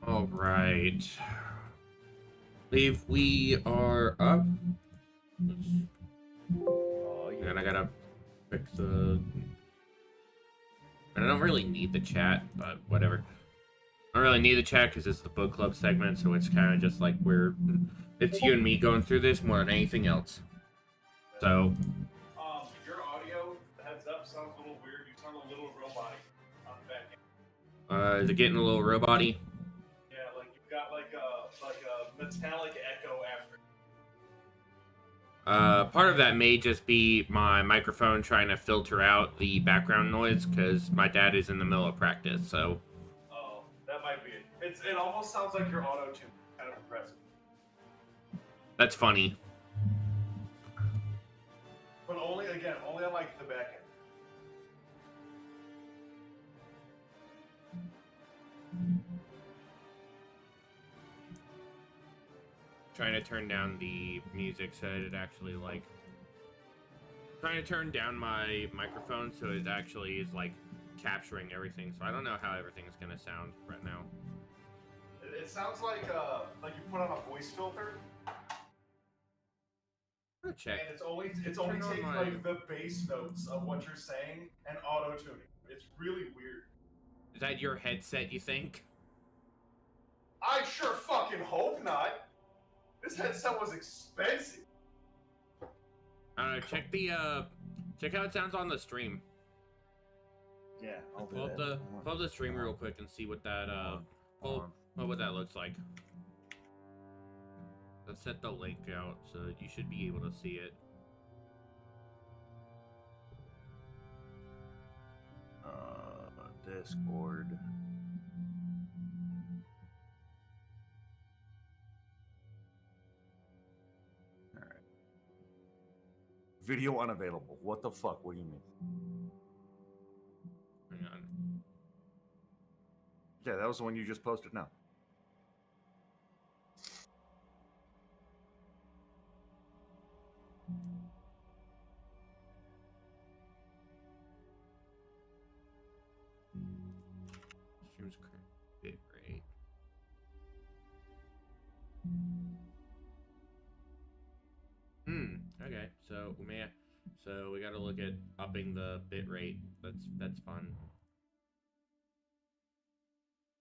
All right. Believe we are up. Oh, yeah. And I gotta pick the. And I don't really need the chat, but whatever. I don't really need the chat because it's the book club segment, so it's kind of just like it's you and me going through this more than anything else. So, Your audio, heads up, sounds a little weird. You sound a little robotic on the back end. is it getting a little robot-y? Yeah, like you've got like a metallic echo after. Part of that may just be my microphone trying to filter out the background noise because my dad is in the middle of practice, so. Oh, that might be it. It almost sounds like your auto tune. Kind of impressive. That's funny. But only on like the back end. Trying to turn down the music so it actually like. Trying to turn down my microphone so it actually is like capturing everything. So I don't know how everything's gonna sound right now. It sounds like you put on a voice filter. I'm gonna check. And it's only Turn on taking my- like the bass notes of what you're saying and auto tuning. It's really weird. Is that your headset, you think? I sure fucking hope not. This headset was expensive. I don't know, check how it sounds on the stream. Yeah, I'll do Pull up the stream real quick and see what that what that looks like. Let's set the link out so that you should be able to see it. Discord. All right. Video unavailable. What the fuck? What do you mean? Hang on. Yeah, that was the one you just posted now. Stream's bit rate. Okay. So we got to look at upping the bit rate. That's fun.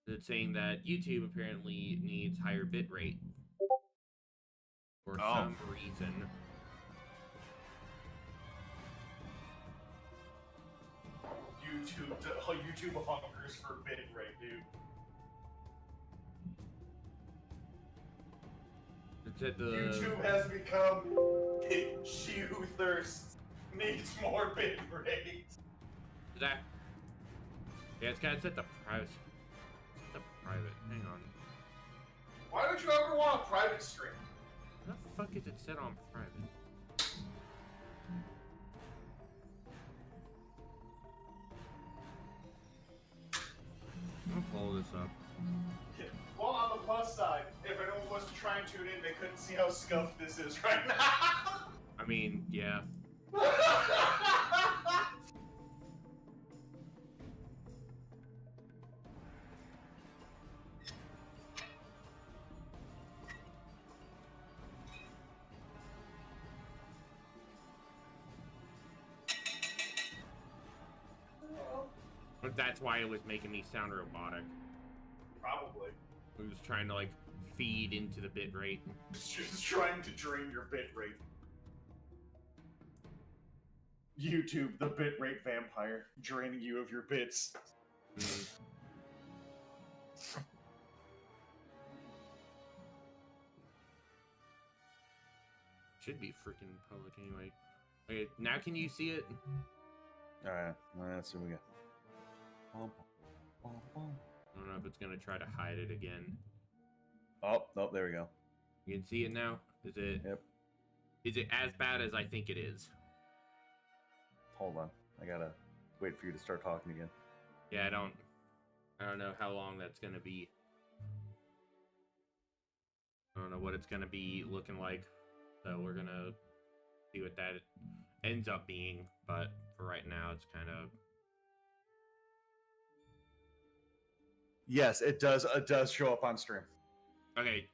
It's saying that YouTube apparently needs higher bit rate for some reason. YouTube hungers for bit rate, dude. It said the YouTube has become she who thirsts needs more bit rate. that. Yeah, it's got set the private. The private. Hang on. Why would you ever want a private stream? What the fuck is it set on private? I'm gonna pull this up. Well, on the plus side, if anyone was to try and tune in, they couldn't see how scuffed this is right now. I mean, yeah. But that's why it was making me sound robotic. Probably. It was trying to like feed into the bit rate. It's just trying to drain your bit rate. YouTube, the bit rate vampire, draining you of your bits. Should be freaking public anyway. Okay, now can you see it? Alright, let's see what we got. I don't know if it's gonna try to hide it again. Oh, there we go. You can see it now? Is it? Yep. Is it as bad as I think it is? Hold on. I gotta wait for you to start talking again. Yeah, I don't know how long that's gonna be. I don't know what it's gonna be looking like. So we're gonna see what that ends up being. But for right now, it's kind of. Yes, it does. It does show up on stream. Okay.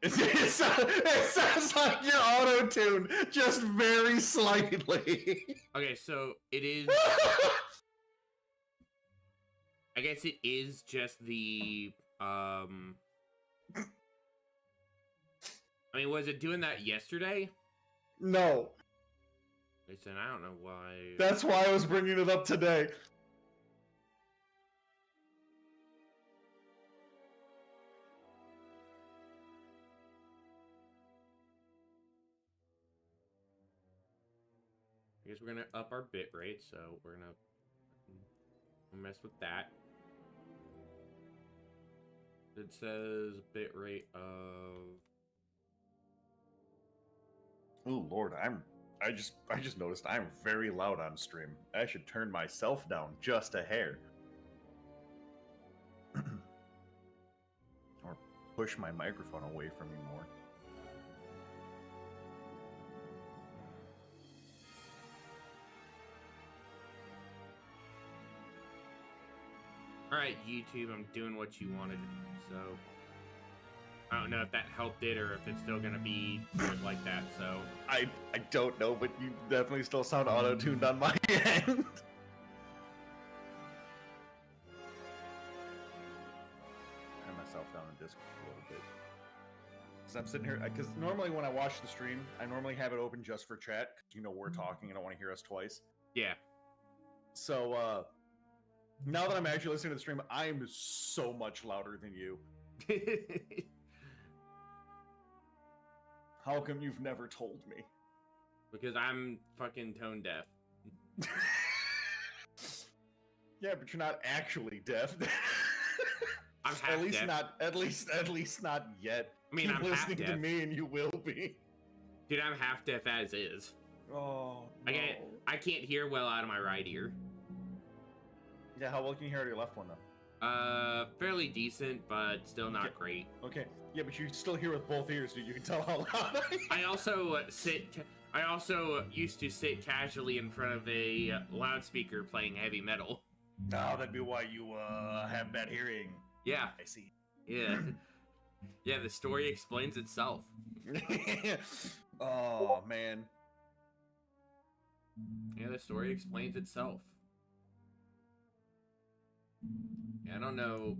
It sounds like you're auto-tuned, just very slightly. Okay, so it is. I guess it is just the. I mean, was it doing that yesterday? No, Listen, I don't know why. that's why I was bringing it up today. I guess we're gonna up our bit rate, so we're gonna mess with that. It says bit rate of. Oh Lord, I just noticed I'm very loud on stream. I should turn myself down just a hair. Or push my microphone away from me more. Alright, YouTube, I'm doing what you wanted, so. I don't know if that helped it or if it's still gonna be like that, so. I don't know, but you definitely still sound auto-tuned on my end. Turn myself down in Discord a little bit. Because I'm sitting here, because normally when I watch the stream, I normally have it open just for chat, because you know we're talking, I don't want to hear us twice. Yeah. So, now that I'm actually listening to the stream, I'm so much louder than you. How come you've never told me? Because I'm fucking tone deaf. Yeah, but you're not actually deaf. I'm half at least deaf. not at least not yet. I mean, Keep I'm half listening to deaf. me and you will be. Dude, I'm half deaf as is. Oh no. I can't hear well out of my right ear. Yeah, how well can you hear out of your left one though? Fairly decent, but still not great. Okay. Yeah, but you still hear with both ears, dude. You can tell how loud I am. I also used to sit casually in front of a loudspeaker playing heavy metal. Oh, that'd be why you have bad hearing. Yeah, I see. yeah. Yeah, the story explains itself. Oh man. Yeah, the story explains itself. Yeah, I don't know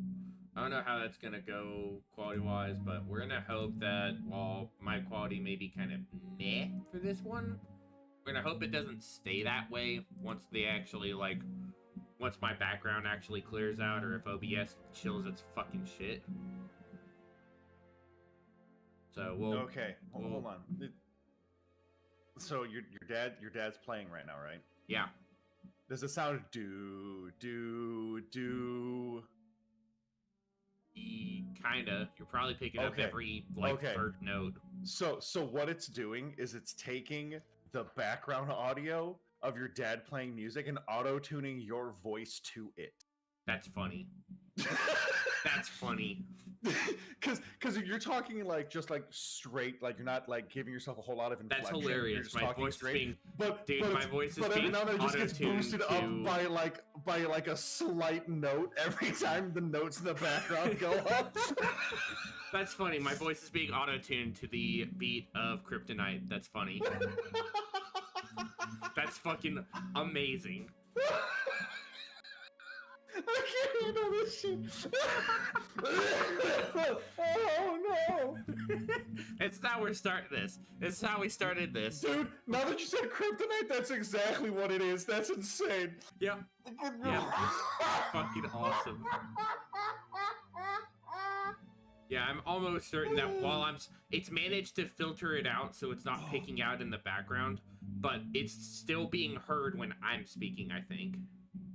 how that's gonna go quality-wise, but we're gonna hope that while my quality may be kind of meh for this one, we're gonna hope it doesn't stay that way once my background actually clears out, or if OBS chills its fucking shit. So we'll. Okay, hold on. So your dad's playing right now, right? Yeah. Does it sound do? Kinda. You're probably picking up Okay. every Okay. third note. So what it's doing is it's taking the background audio of your dad playing music and auto-tuning your voice to it. That's funny. That's funny. Because you're talking like just like straight, like you're not like giving yourself a whole lot of inflection. That's You're hilarious. just My talking voice is straight. being But dude, my voice is but every being now and then it just gets auto-tuned boosted to- up by like a slight note every time the notes in the background go up. That's funny. My voice is being auto-tuned to the beat of Kryptonite. That's funny. That's fucking amazing. I can't handle this shit. Oh no, It's how we're starting this. It's how we started this. dude! Now that you said kryptonite, that's exactly what it is. That's insane. Yep. Yep. It's fucking awesome. Yeah, I'm almost certain that while it's managed to filter it out so it's not picking out in the background, but it's still being heard when I'm speaking, I think.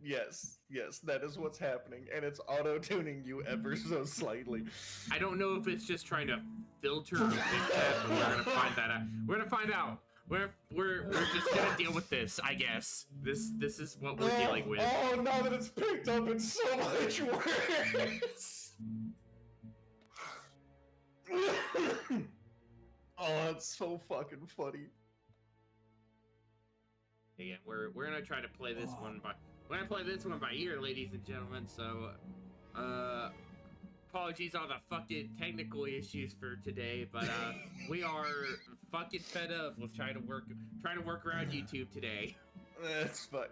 Yes, that is what's happening, and it's auto-tuning you ever so slightly. I don't know if it's just trying to filter or fix that, but we're gonna find that out. We're gonna find out. We're just gonna deal with this, I guess. This is what we're dealing with. Oh, now that it's picked up, it's so much worse. Oh, it's so fucking funny. Yeah, we're gonna try to play this one by. when I play this one by ear, ladies and gentlemen. So, apologies on the fucking technical issues for today, but we are fucking fed up with trying to work around YouTube today. That's fine.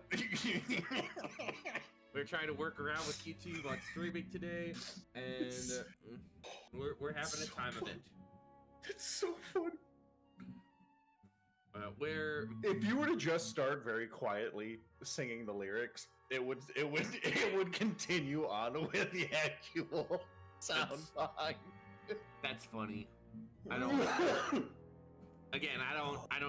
We're trying to work around with YouTube on streaming today, and we're having a time of it. It's so fun. If you were to just start very quietly singing the lyrics, it would continue on with the actual sound behind. That's funny. I don't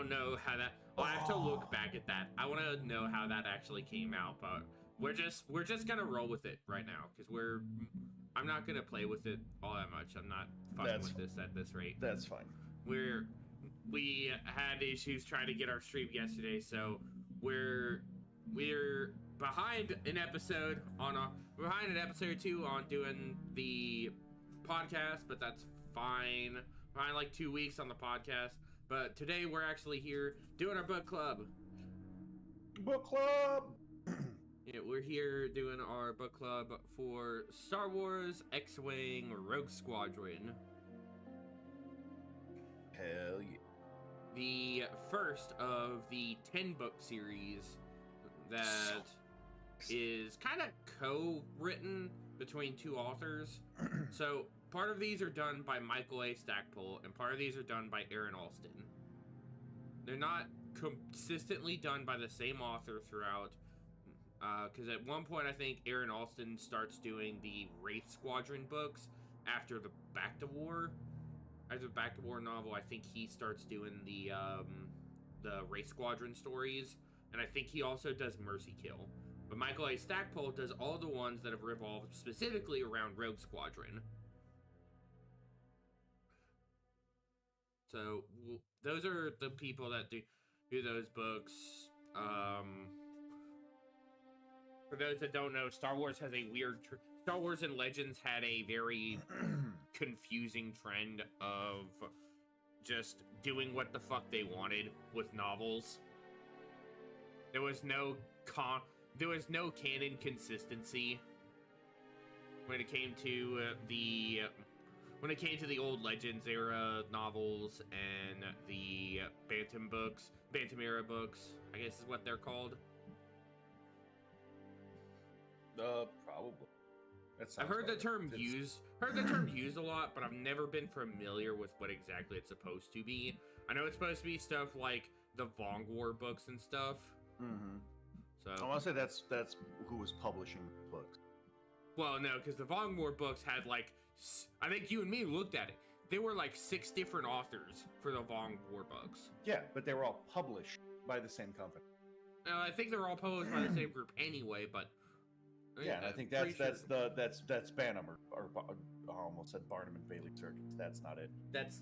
know how that. Well, I have to look back at that. I want to know how that actually came out, but we're just gonna roll with it right now because I'm not gonna play with it all that much. I'm not fucking with this at this rate. That's fine. We had issues trying to get our stream yesterday, so we're behind an episode or two on doing the podcast, but that's fine. Behind like 2 weeks on the podcast, but today we're actually here doing our book club. Book club. Yeah, we're here doing our book club for Star Wars X-Wing Rogue Squadron. Hell yeah. The first of the 10-book series that is kind of co-written between two authors. So part of these are done by Michael A. Stackpole, and part of these are done by Aaron Alston. They're not consistently done by the same author throughout, because at one point I think Aaron Alston starts doing the Wraith Squadron books after the Back to War. After the Back to War novel, I think he starts doing the Wraith Squadron stories, and I think he also does Mercy Kill. But Michael A. Stackpole does all the ones that have revolved specifically around Rogue Squadron. So those are the people that do those books. For those that don't know, Star Wars has a weird... Star Wars and Legends had a very confusing trend of just doing what the fuck they wanted with novels. There was no canon consistency when it came to the old Legends era novels and the Bantam era books, I guess is what they're called. Probably. I've heard the term used a lot, but I've never been familiar with what exactly it's supposed to be. I know it's supposed to be stuff like the Vong War books and stuff. Mm-hmm. So I want to say that's who was publishing the books. Well, no, because the Vong War books had like, I think you and me looked at it. There were like 6 different authors for the Vong War books. Yeah, but they were all published by the same company. I think they're all published by the same group anyway, but. Yeah, and I think that's Bantam or I almost said Barnum and Bailey Circus. That's not it. That's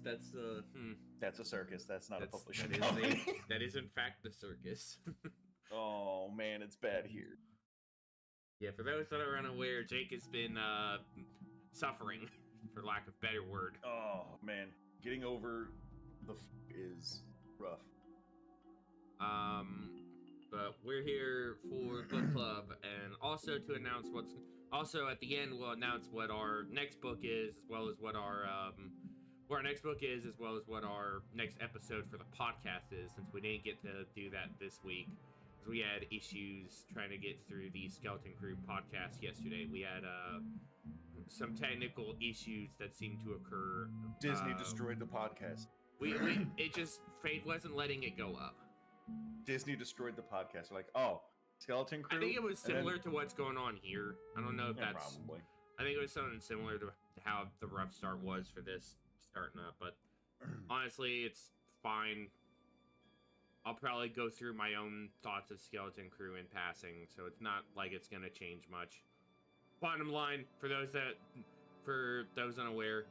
a circus. That's not a publishing company. That is in fact the circus. Oh man, it's bad here. Yeah, for those that are unaware, Jake has been suffering, for lack of a better word. Oh man, getting over the is rough. But we're here for book club, and also to announce at the end we'll announce what our next book is, as well as what our next episode for the podcast is, since we didn't get to do that this week, because we had issues trying to get through the Skeleton Crew podcast yesterday. We had some technical issues that seemed to occur. Disney destroyed the podcast. Fate wasn't letting it go up. Disney destroyed the podcast. Like, oh, Skeleton Crew. I think it was similar to what's going on here. I don't know if that's probably. I think it was something similar to how the rough start was for this starting up, but honestly, it's fine. I'll probably go through my own thoughts of Skeleton Crew in passing, so it's not like it's gonna change much. Bottom line, for those unaware,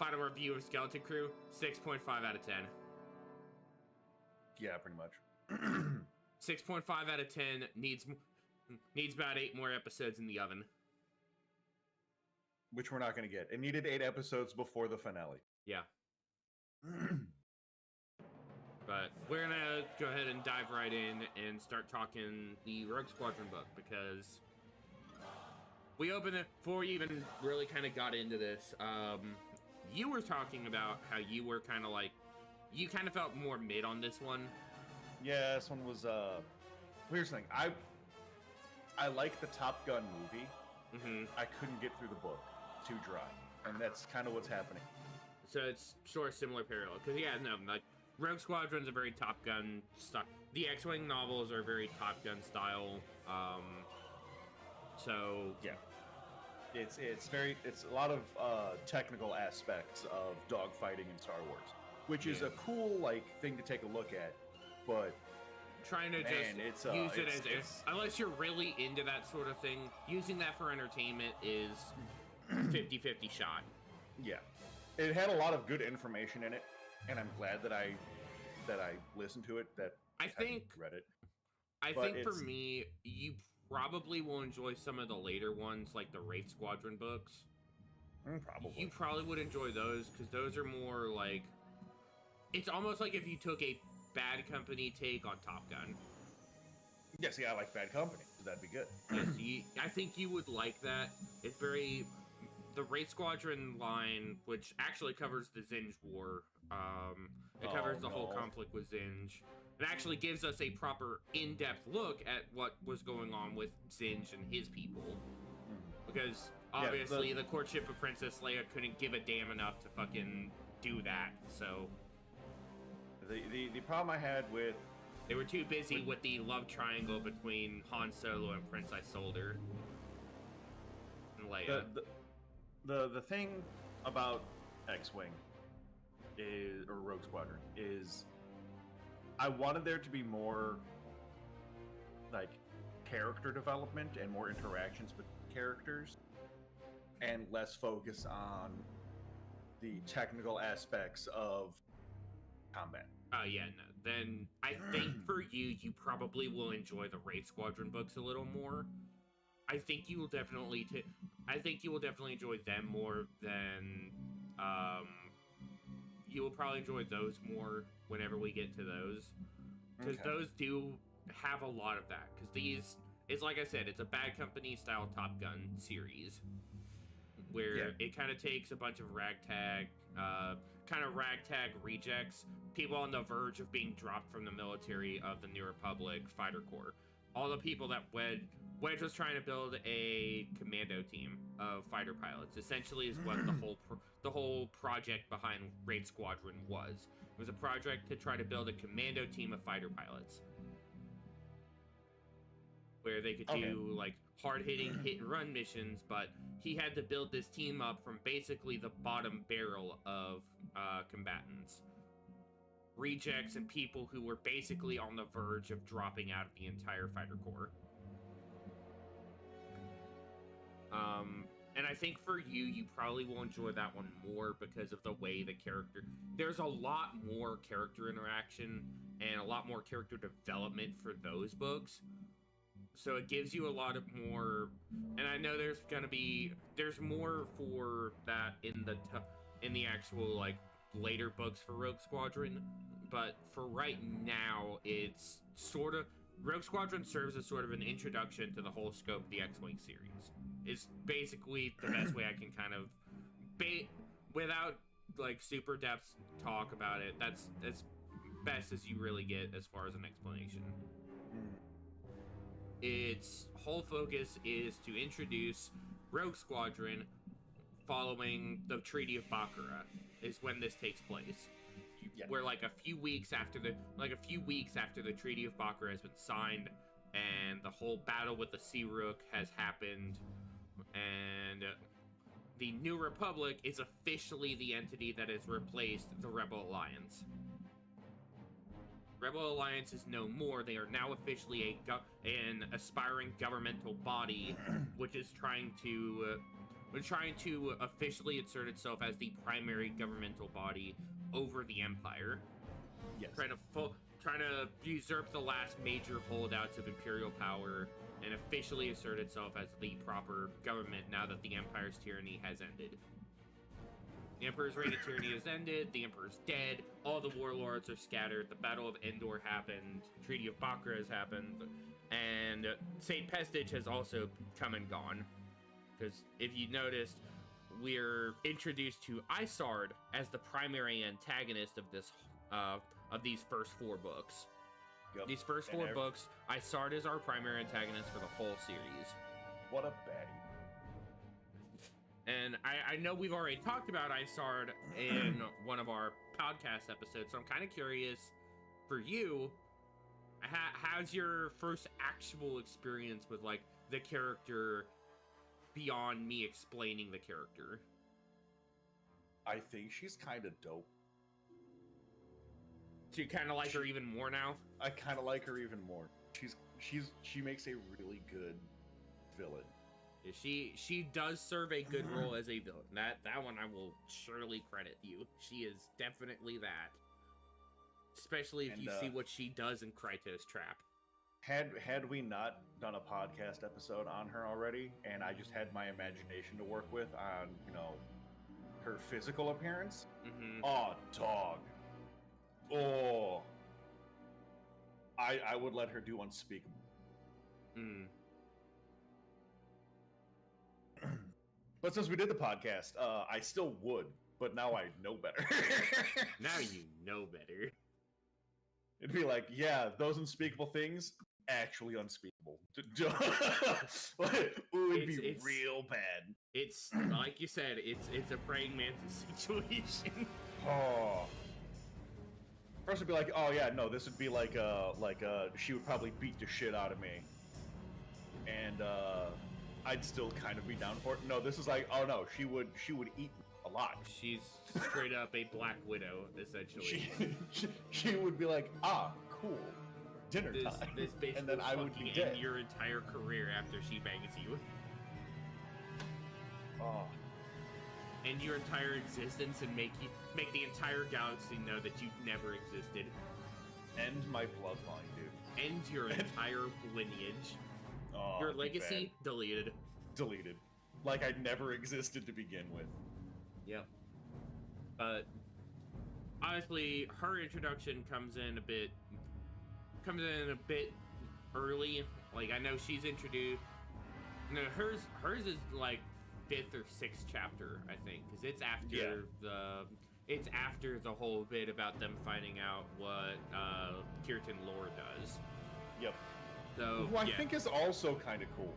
final review of Skeleton Crew, 6.5 out of 10. Yeah, pretty much. 6.5 out of 10, needs about 8 more episodes in the oven. Which we're not going to get. It needed 8 episodes before the finale. Yeah. But But we're gonna go ahead and dive right in and start talking the Rogue Squadron book, because we opened it before we even really kind of got into this. You were talking about how you were kind of like, you kind of felt more mid on this one. Yeah, this one was. Here's the thing. I like the Top Gun movie. I couldn't get through the book. Too dry, and that's kind of what's happening. So it's sort of similar parallel, because yeah, no, like Rogue Squadron's a very Top Gun style. The X-Wing novels are very Top Gun style. So yeah, it's a lot of technical aspects of dogfighting in Star Wars, which is a cool like thing to take a look at, but trying to use it as unless you're really into that sort of thing, using that for entertainment is 50-50 shot. Yeah, it had a lot of good information in it, and I'm glad that I listened to it. That I think read it. I think for me, you probably will enjoy some of the later ones, like the Wraith Squadron books. Probably. You probably would enjoy those, because those are more like, it's almost like if you took a Bad Company take on Top Gun. Yes, yeah, I like Bad Company, so that'd be good. Yes, I think you would like that. It's very, the Wraith Squadron line, which actually covers the Zinj War. It covers the whole conflict with Zinj. It actually gives us a proper in-depth look at what was going on with Zinj and his people. Because obviously the courtship of Princess Leia couldn't give a damn enough to fucking do that, so... The problem I had with... They were too busy with the love triangle between Han Solo and Prince Isolde and Leia. The thing about X-Wing is, or Rogue Squadron, is I wanted there to be more like character development and more interactions with characters, and less focus on the technical aspects of combat. Oh yeah, no. Then I think for you probably will enjoy the Wraith Squadron books a little more. I think you will definitely enjoy them more than you will probably enjoy those more whenever we get to those, because those do have a lot of that. Because these, it's like I said, it's a Bad Company style Top Gun series, where it kind of takes a bunch of ragtag rejects, people on the verge of being dropped from the military of the New Republic Fighter Corps. All the people that Wedge was trying to build a commando team of fighter pilots. Essentially, is what the whole project behind Wraith Squadron was. It was a project to try to build a commando team of fighter pilots, where they could do like hard-hitting hit-and-run missions. But he had to build this team up from basically the bottom barrel of combatants. Rejects and people who were basically on the verge of dropping out of the entire fighter corps. And I think for you probably will enjoy that one more because of the way the character... There's a lot more character interaction and a lot more character development for those books. So it gives you a lot of more... And I know there's more for that in the actual, like, later books for Rogue Squadron, but for right now, it's sort of... Rogue Squadron serves as sort of an introduction to the whole scope of the X-Wing series. It's basically the best way I can kind of... without, like, super depth talk about it, that's as best as you really get as far as an explanation. Its whole focus is to introduce Rogue Squadron following the Treaty of Baccarat, is when this takes place. We're like a few weeks after the Treaty of Baccarat has been signed, and the whole battle with the Sea Rook has happened, and the New Republic is officially the entity that has replaced the Rebel Alliance. Rebel Alliance is no more. They are now officially an aspiring governmental body, which is trying to officially insert itself as the primary governmental body over the Empire. Yes. Trying to usurp the last major holdouts of Imperial power and officially assert itself as the proper government now that the Empire's tyranny has ended. The Emperor's reign of tyranny has ended. The Emperor's dead. All the warlords are scattered. The Battle of Endor happened. Treaty of Bakra has happened. And St. Pestage has also come and gone. Because if you noticed, we're introduced to Isard as the primary antagonist of this of these first 4 books. Yep. These first 4 books, Isard is our primary antagonist for the whole series. What a baddie. And I know we've already talked about Isard in one of our podcast episodes, so I'm kind of curious for you, how's your first actual experience with, like, the character beyond me explaining the character? I think she's kind of dope. So you kind of like her even more now? I kind of like her even more. She makes a really good villain. She does serve a good role as a villain. That one I will surely credit you. She is definitely that. Especially if you see what she does in Krytos Trap. Had we not done a podcast episode on her already, and I just had my imagination to work with on, you know, her physical appearance. Mm-hmm. Oh, dog. Oh. I would let her do Unspeakable. Mm. But since we did the podcast, I still would, but now I know better. Now you know better. It'd be like, yeah, those unspeakable things, actually unspeakable. It would be real bad. It's, like you said, it's a praying mantis situation. Oh. First it'd be like, oh yeah, no, this would be like she would probably beat the shit out of me. And, I'd still kind of be down for it. No, this is like, oh no, she would eat me a lot. She's straight up a Black Widow, essentially. She would be like, ah, cool, dinner time. This basically and then I would be dead. Your entire career after she bangs you. Oh. And your entire existence, and make the entire galaxy know that you never existed. End my bloodline, dude. End your entire lineage. Oh, your legacy deleted. Deleted. Like I never existed to begin with. Yep. But honestly, her introduction comes in a bit early. Like, I know she's introduced. No, hers is like 5th or 6th chapter, I think, because it's after the whole bit about them finding out what Kirtan Lore does. Yep. So, who I think is also kind of cool.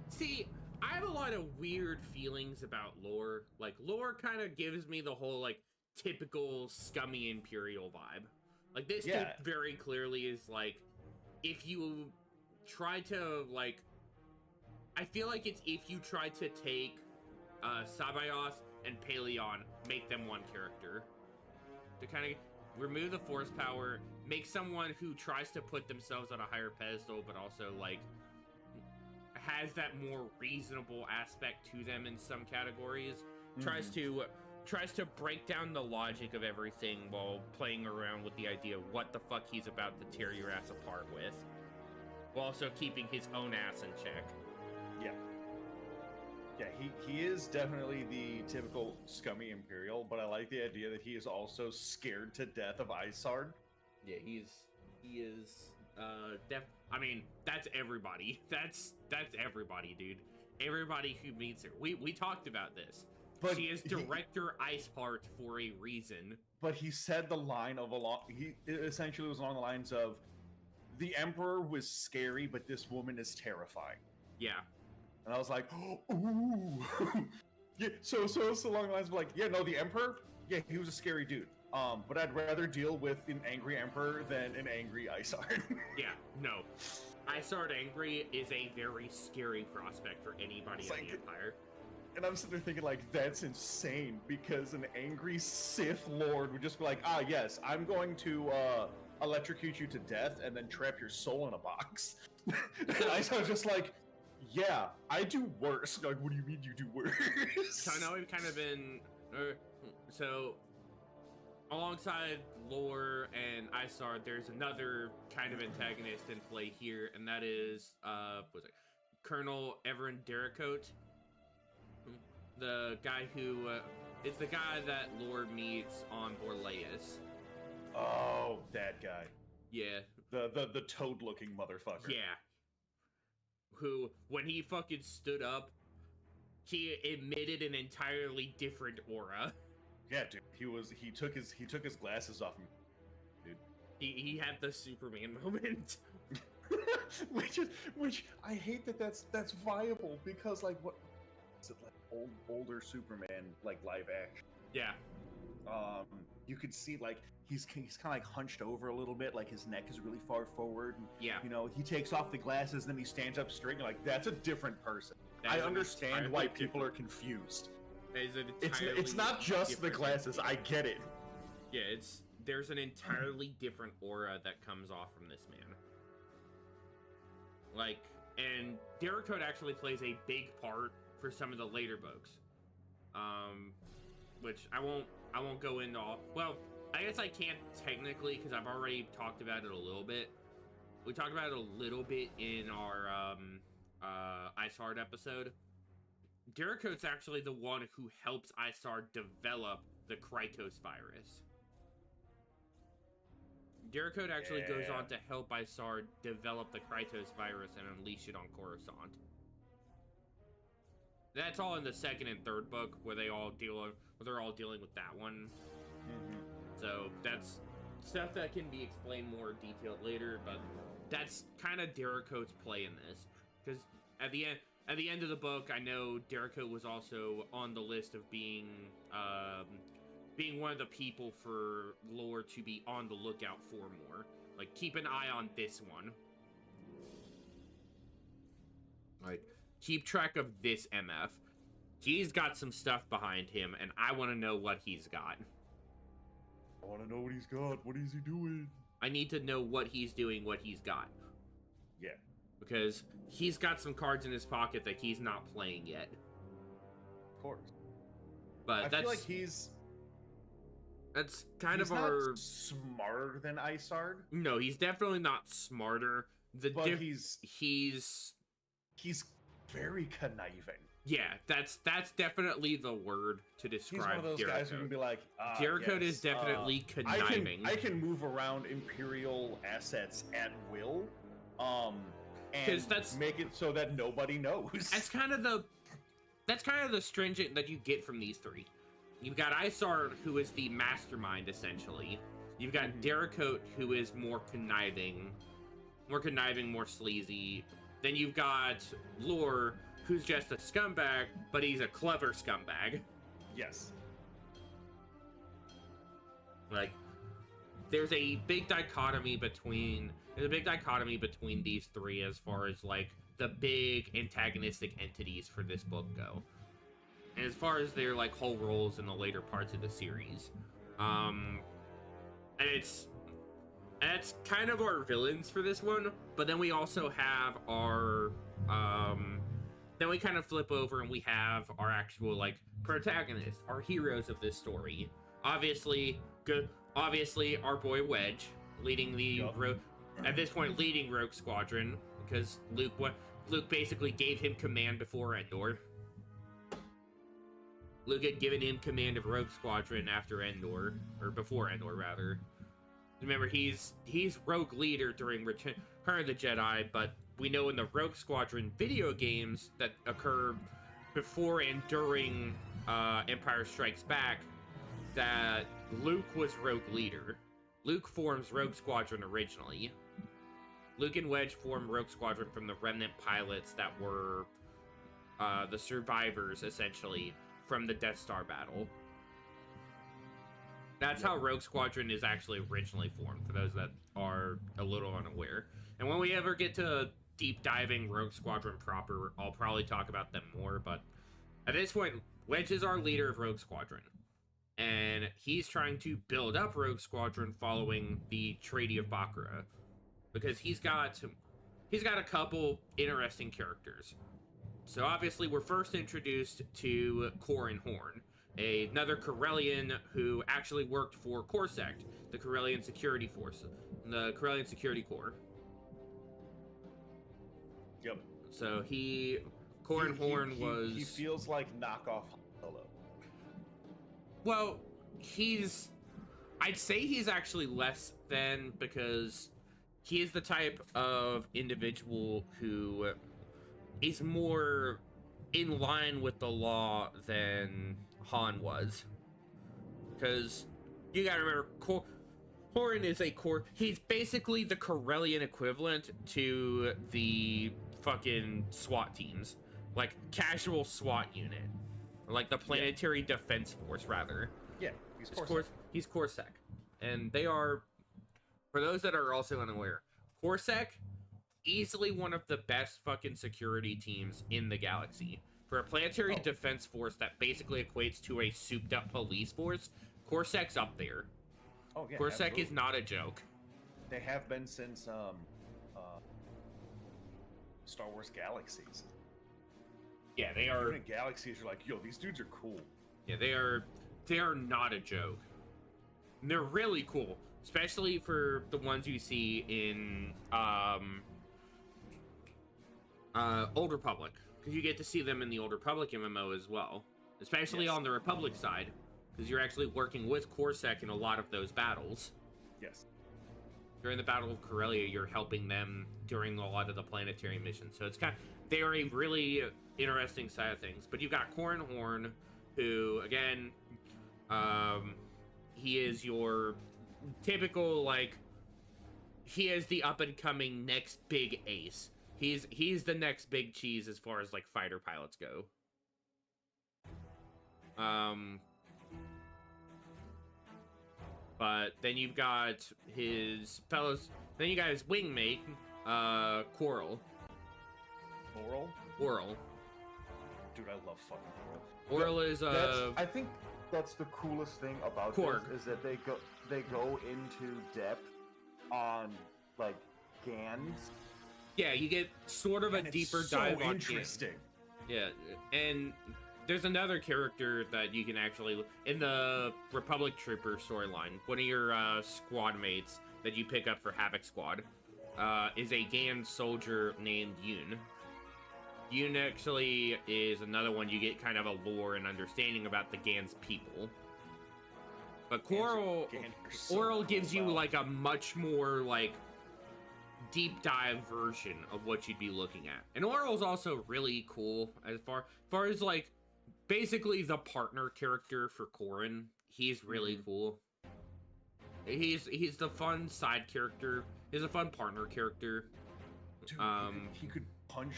See, I have a lot of weird feelings about Lore. Like, Lore kind of gives me the whole, like, typical scummy Imperial vibe. Like, this dude very clearly is, like, if you try to, like... I feel like it's if you try to take Sabayos and Paleon, make them one character. To kind of remove the force power, make someone who tries to put themselves on a higher pedestal, but also, like, has that more reasonable aspect to them in some categories. Mm-hmm. Tries to break down the logic of everything while playing around with the idea of what the fuck he's about to tear your ass apart with, while also keeping his own ass in check. Yeah. Yeah, he is definitely the typical scummy Imperial, but I like the idea that he is also scared to death of Isard. Yeah, he is I mean, that's everybody. That's everybody, dude. Everybody who meets her. We talked about this. But she is Director Iceheart for a reason. But he said the line he essentially was along the lines of, the Emperor was scary, but this woman is terrifying. Yeah. And I was like, ooh. Yeah, so it's along the lines of like, yeah, no, the Emperor, yeah, he was a scary dude. But I'd rather deal with an angry Emperor than an angry Isard. Yeah, no. Isard angry is a very scary prospect for anybody in the Empire. And I'm sitting there thinking, like, that's insane, because an angry Sith Lord would just be like, ah, yes, I'm going to electrocute you to death and then trap your soul in a box. And Isard's just like, yeah, I do worse. Like, what do you mean you do worse? So I know we've kind of been... so, alongside Lore and Isard, there's another kind of antagonist in play here, and that is, Colonel Everin Derricote. The guy who It's the guy that Lord meets on Borleus. Oh, that guy. Yeah. The toad-looking motherfucker. Yeah. Who, when he fucking stood up, he emitted an entirely different aura. Yeah, dude. He took his glasses off him. Dude. He had the Superman moment. which I hate that's viable because like what is it like older Superman like live action? Yeah. You could see like he's kind of like hunched over a little bit, like his neck is really far forward. And, Yeah. You know, he takes off the glasses, then he stands up straight. And you're like, that's a different person. I understand why people are confused. It's not just the glasses. I get it. Yeah, there's an entirely different aura that comes off from this man. Like, and Derek Code actually plays a big part for some of the later books. Which I won't go into all. Well, I guess I can't technically because I've already talked about it a little bit. We talked about it a little bit in our Isard episode. Derek Code's actually the one who helps Isard develop the Krytos virus. Derek Code actually goes on to help Isard develop the Krytos virus and unleash it on Coruscant. That's all in the second and third book where they're all dealing with that one. Mm-hmm. So that's stuff that can be explained more detailed later, but that's kind of Derek Code's play in this. Because at the end of the book, I know Derek Code was also on the list of being one of the people for lore to be on the lookout for more. Like, keep an eye on this one. Like, keep track of this MF. He's got some stuff behind him, and I want to know what he's got. I want to know what he's got. What is he doing? I need to know what he's doing, what he's got. Yeah. Because he's got some cards in his pocket that he's not playing yet. Of course. But I feel like he's kind of not our smarter than Isard. No, he's definitely not smarter. But he's very conniving. Yeah, that's definitely the word to describe. He's one of those Derek guys who Code. can be like, Derek Code yes, is definitely conniving. I can move around Imperial assets at will, and make it so that nobody knows. That's kind of the stringent that you get from these three. You've got Isard, who is the mastermind, essentially. You've got Derek Code, who is more conniving, more sleazy. Then you've got Lore, who's just a scumbag, but he's a clever scumbag. Yes. Like, there's a big dichotomy between these three as far as, like, the big antagonistic entities for this book go. And as far as their, like, whole roles in the later parts of the series. And that's kind of our villains for this one, but then we also have our, then we kind of flip over and we have our actual, like, protagonists, our heroes of this story. Obviously, our boy Wedge, leading the, at this point, leading Rogue Squadron, because Luke basically gave him command before Endor. Luke had given him command of Rogue Squadron after Endor, or before Endor, rather. Remember, he's Rogue Leader during Return of the Jedi, but we know in the Rogue Squadron video games that occur before and during Empire Strikes Back that Luke was Rogue Leader. Luke forms Rogue Squadron originally. Luke and Wedge form Rogue Squadron from the remnant pilots that were the survivors, essentially, from the Death Star battle. That's how Rogue Squadron is actually originally formed, for those that are a little unaware. And when we ever get to deep diving Rogue Squadron proper, I'll probably talk about them more, but at this point, Wedge is our leader of Rogue Squadron. And he's trying to build up Rogue Squadron following the Treaty of Bakura. Because he's got a couple interesting characters. So obviously we're first introduced to Corran Horn, another Corellian who actually worked for Corsect, the Corellian Security Force, the Corellian Security Corps. Yep. So Corran Horn was... He feels like knockoff Solo. Well, I'd say he's actually less than, because he is the type of individual who is more in line with the law than Han was. Because you gotta remember, Corrin is he's basically the Corellian equivalent to the fucking SWAT teams. Like, casual SWAT unit. Like the Planetary Defense Force, rather. Yeah, he's Corsac. He's Corsac. And they are, for those that are also unaware, Corsac, easily one of the best fucking security teams in the galaxy. For a Planetary Defense Force that basically equates to a souped-up police force, Corsac's up there. Oh, yeah, Corsac absolutely. is not a joke. They have been since Star Wars Galaxies. Yeah, they are. Even in Galaxies, you're like, yo, these dudes are cool. Yeah, they are not a joke. And they're really cool, especially for the ones you see in Old Republic, because you get to see them in the Old Republic MMO as well, especially on the Republic side, because you're actually working with Corsac in a lot of those battles. Yes. During the Battle of Corellia, you're helping them during a lot of the planetary missions, so it's they are a really interesting side of things. But you've got Corrin Horn, who, again, he is your typical, like, he is the up-and-coming next big ace. He's the next big cheese as far as, like, fighter pilots go. But then you've got his fellows, then you got his wingmate, Quarrel. Quarrel. Dude, I love fucking Quarrel. Quarrel is I think that's the coolest thing about Korg. this, is that they go into depth on, like, GANs. yeah, you get sort of a And deeper it's dive so on interesting. Yeah, and there's another character that you can actually, in the Republic Trooper storyline, one of your squad mates that you pick up for Havoc Squad is a GAN soldier named Yoon. Yoon actually is another one you get kind of a lore and understanding about the GAN's people. But Quarrel gives you like a much more like deep dive version of what you'd be looking at. And Oral's also really cool as far as like basically the partner character for Corrin. He's really cool. He's the fun side character. He's a fun partner character. Dude, he could punch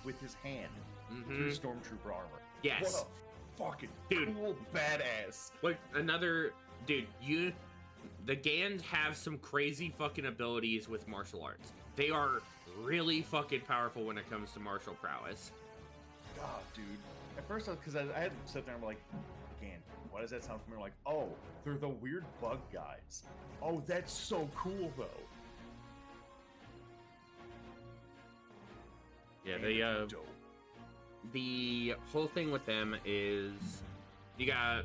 with his hand through Stormtrooper armor. Yes. What a fucking cool badass. Like another dude, the Gans have some crazy fucking abilities with martial arts. They are really fucking powerful when it comes to martial prowess. God, dude. At first, because I had to sit there and I'm like, again, why does that sound familiar? Like, oh, they're the weird bug guys. Oh, that's so cool, though. Yeah, the whole thing with them is you got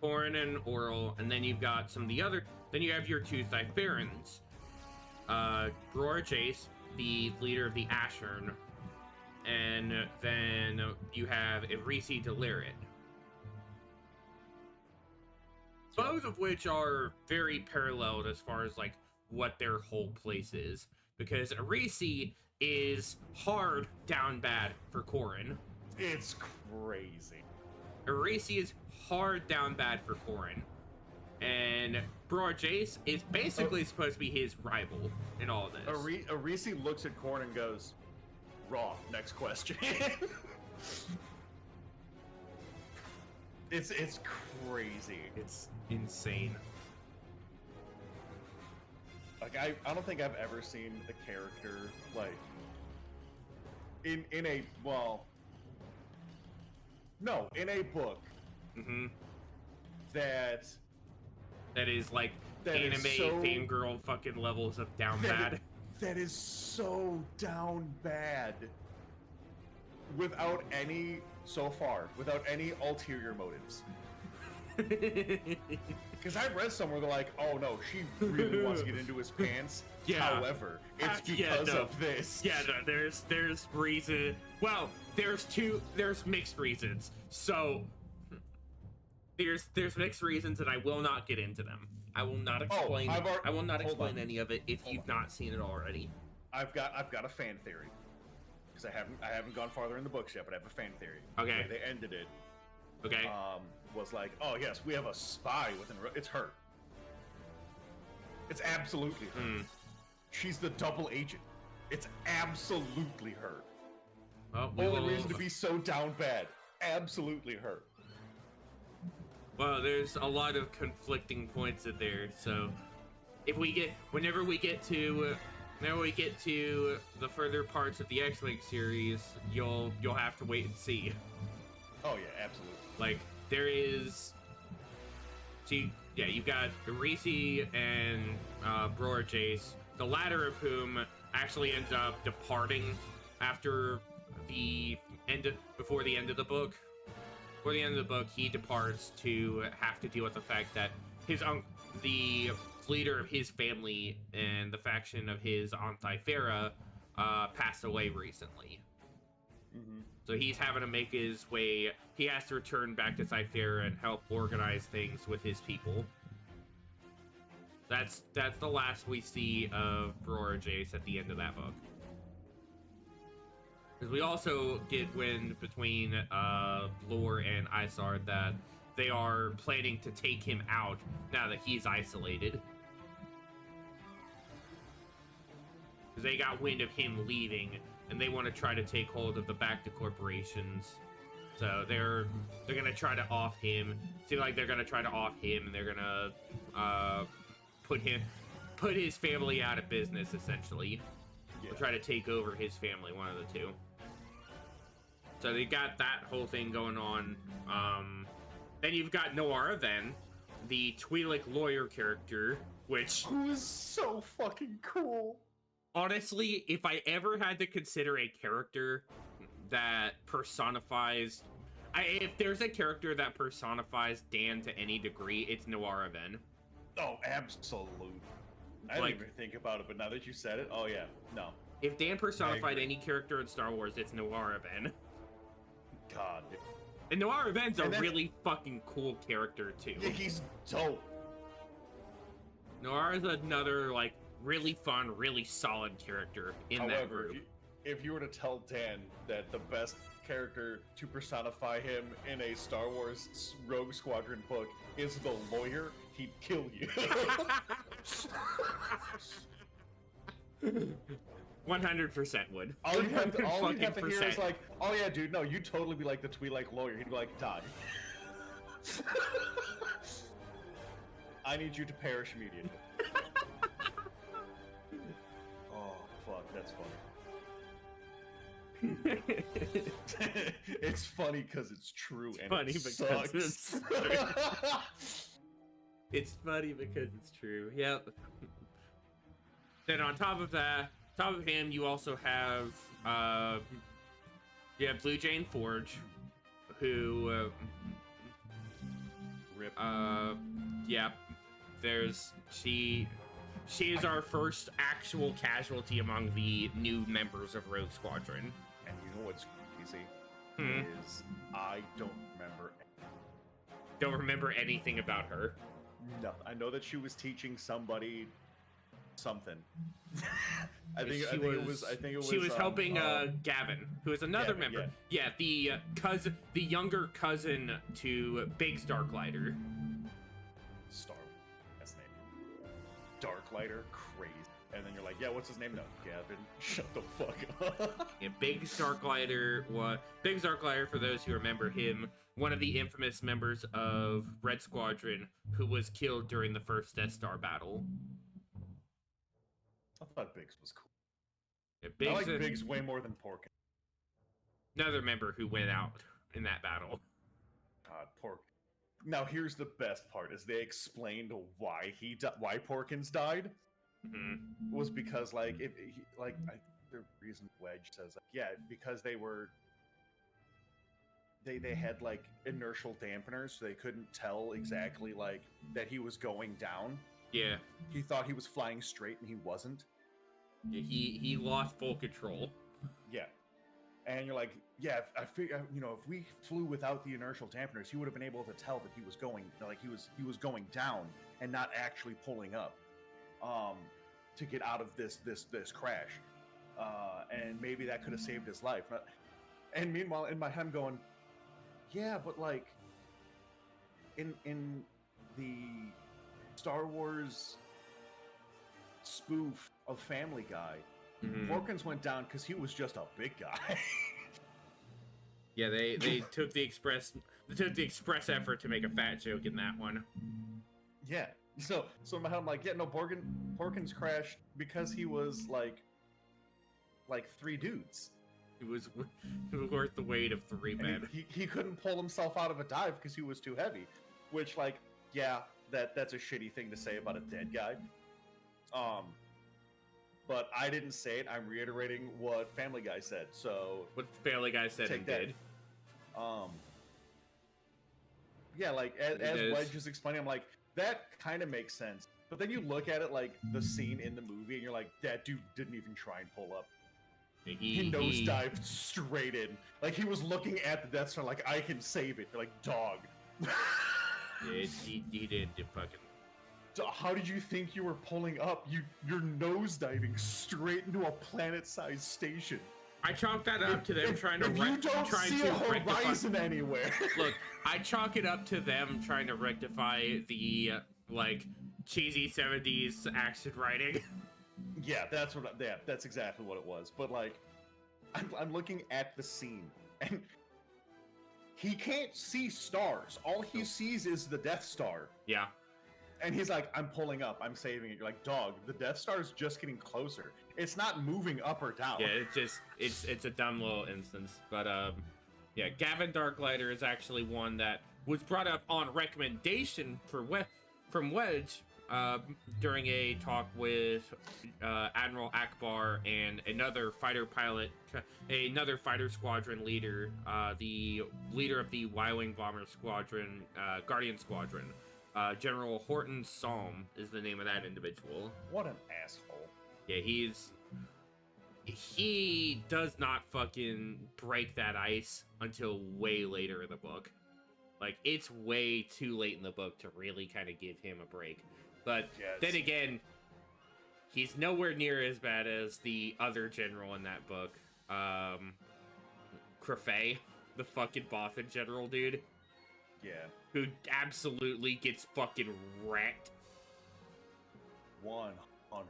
Corrin and Oral, and then you've got some of the other. Then you have your two Thyferans, Gror Jace, the leader of the Ashern, and then you have Irisi Delirit. Both of which are very paralleled as far as like what their whole place is, because Irisi is hard down bad for Corrin. It's crazy. Irisi is hard down bad for Corrin. And Gror Jace is basically supposed to be his rival in all of this. Irisi looks at Corrin and goes, "Raw, next question." It's crazy. It's insane. Like I don't think I've ever seen a character like in a book that is like that anime is so, fangirl fucking levels of down bad. That is so down bad without any ulterior motives. Because I read somewhere they're like, oh no, she really wants to get into his pants. Yeah. However, it's because of this. Yeah, no, there's reason. Well, there's mixed reasons. So there's mixed reasons, and I will not get into them. I will not explain. I will not explain any of it if you've not seen it already. I've got a fan theory, because I haven't gone farther in the books yet, but I have a fan theory. Okay. The way they ended it. Okay. Was like, oh yes, we have a spy within. It's her. It's absolutely her. She's the double agent. It's absolutely her. Well, Only reason to be so down bad. Absolutely her. Well, there's a lot of conflicting points in there, so whenever we get to the further parts of the X-Wing series, you'll have to wait and see. Oh yeah, absolutely. Like there is, you've got Reese and Bror Jace, the latter of whom actually ends up departing after before the end of the book. Before the end of the book, he departs to have to deal with the fact that the leader of his family and the faction of his Aunt Thifera passed away recently. So he's having to make his way. He has to return back to Thifera and help organize things with his people. That's the last we see of Bror Jace at the end of that book. Because we also get wind between Lore and Isard that they are planning to take him out now that he's isolated. Because they got wind of him leaving, and they want to try to take hold of the Bacta corporations. So they're gonna try to off him. Seems like they're gonna try to off him, and they're gonna put his family out of business, essentially. Yeah. Or try to take over his family, one of the two. So they got that whole thing going on. Then you've got Noara, the Twi'lek lawyer character, who is so fucking cool. Honestly, if I ever had to consider a character that personifies... if there's a character that personifies Dan to any degree, it's Noara Ven. Oh, absolutely. I didn't even think about it, but now that you said it, oh yeah, no. If Dan personified any character in Star Wars, it's Noara Ven. God. And Noara Ven's a really fucking cool character, too. Yeah, he's dope. Noara's another, really fun, really solid character in that group. If you were to tell Dan that the best character to personify him in a Star Wars Rogue Squadron book is the lawyer, he'd kill you. 100% would. All you'd have to hear is like, oh yeah, dude, no, you'd totally be like the Twi'lek lawyer. He'd be like, die. I need you to perish immediately. Oh, fuck, that's funny. It's funny because it's true, and funny it because sucks. It's true. It's funny because it's true. Yep. Then on top of him, you also have Blue Jane Forge, who Rip. She is our first actual casualty among the new members of Rogue Squadron. And you know what's crazy? Is I don't remember anything about her. No, I know that she was teaching somebody something. I think it was helping Gavin, who is another member. Yeah, the younger cousin to Biggs Darklighter. That's name. Darklighter, crazy. And then you're like, yeah, what's his name? No, Gavin. Shut the fuck up. Yeah, Biggs Darklighter, for those who remember him, one of the infamous members of Red Squadron who was killed during the first Death Star battle. I thought Biggs was cool. Yeah, I like Biggs way more than Porkin. Another member who went out in that battle. God, Porkin. Now here's the best part: is they explained why why Porkins died. Mm-hmm. Was because the reason Wedge says because they had inertial dampeners, so they couldn't tell exactly that he was going down. Yeah, he thought he was flying straight and he wasn't. He lost full control. Yeah, And you're like, yeah, I figure, you know, if we flew without the inertial dampeners, he would have been able to tell that he was going, like he was going down and not actually pulling up, to get out of this crash, and maybe that could have saved his life. And meanwhile, in my head, I'm going, yeah, but like, in the Star Wars spoof of Family Guy, Porkins went down because he was just a big guy. Yeah, they took the express effort to make a fat joke in that one. Yeah. So in my head, I'm like, yeah, no, Porkins crashed because he was like 3 dudes. It was worth the weight of 3 men. He couldn't pull himself out of a dive because he was too heavy. Which, like, yeah, that's a shitty thing to say about a dead guy. But I didn't say it. I'm reiterating what Family Guy said. So what Family Guy said and did. Yeah, like as Wedge is explaining, I'm like, that kind of makes sense. But then you look at it like the scene in the movie, and you're like, that dude didn't even try and pull up. He nosedived straight in. Like, he was looking at the Death Star like, I can save it. You're like, dog. Yeah, he didn't fucking... How did you think you were pulling up? You're nosediving straight into a planet-sized station. I chalk that up to them trying to you don't see a horizon anywhere. Look, I chalk it up to them trying to rectify the like cheesy 70s action writing. Yeah, that's exactly what it was. But like, I'm looking at the scene, and he can't see stars. All he sees is the Death Star. Yeah. And he's like, I'm pulling up, I'm saving it. You're like, dog, the Death Star is just getting closer. It's not moving up or down. Yeah, it's a dumb little instance. But yeah, Gavin Darklighter is actually one that was brought up on recommendation from Wedge during a talk with Admiral Akbar and another fighter squadron leader, the leader of the Y-Wing Bomber Squadron, Guardian Squadron. General Horton Psalm is the name of that individual. What an asshole. Yeah, he does not fucking break that ice until way later in the book. Like, it's way too late in the book to really kind of give him a break. But then again, he's nowhere near as bad as the other general in that book. Crefay, the fucking Bothan general dude. Yeah. Who absolutely gets fucking wrecked. 100.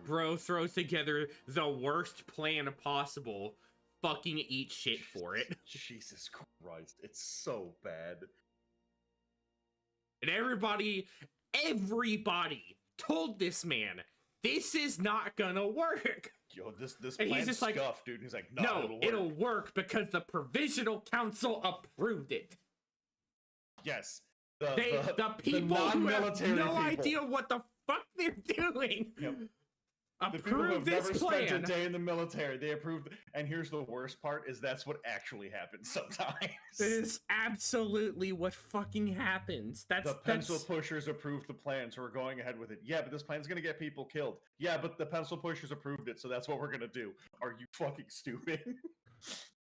Bro throws together the worst plan possible. Fucking eat shit for it. Jesus Christ. It's so bad. And everybody told this man, this is not gonna work. Yo, this and plan's he's just scuffed, like, dude. He's like, no, it'll work because the Provisional Council approved it. Yes. The people who have no idea what the fuck they're doing. Yep. Approve the people who have this never plan. spent a day in the military, they approved. And here's the worst part: is that's what actually happens sometimes. That is absolutely what fucking happens. The pencil pushers approved the plan, so we're going ahead with it. Yeah, but this plan's gonna get people killed. Yeah, but the pencil pushers approved it, so that's what we're gonna do. Are you fucking stupid?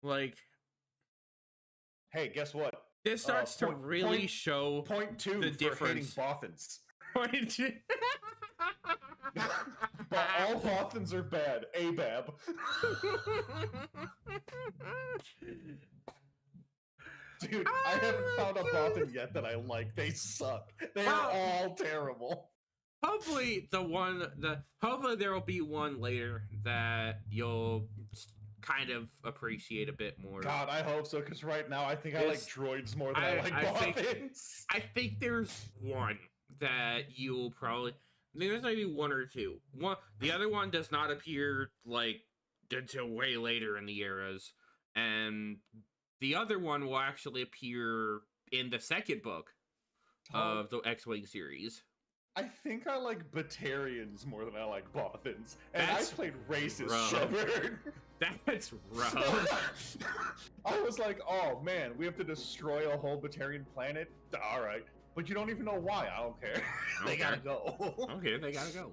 Like, hey, guess what? This starts to really show point 2 the for difference. Hating Bothans. Point 2. But all Bothans are bad. ABAB. Dude, I haven't found a Bothan yet that I like. They suck. They are all terrible. Hopefully hopefully there will be one later that you'll kind of appreciate a bit more. God, I hope so, because right now I think I like droids more than I like Bothans. I think there's one that you'll probably... There's maybe 1 or 2. The other one does not appear, like, until way later in the eras. And the other one will actually appear in the second book of the X-Wing series. I think I like Batarians more than I like Bothans. And I played racist rough. Shepard. That's rough. I was like, oh man, we have to destroy a whole Batarian planet? Alright. But you don't even know why. I don't care. They gotta go. Okay, they gotta go.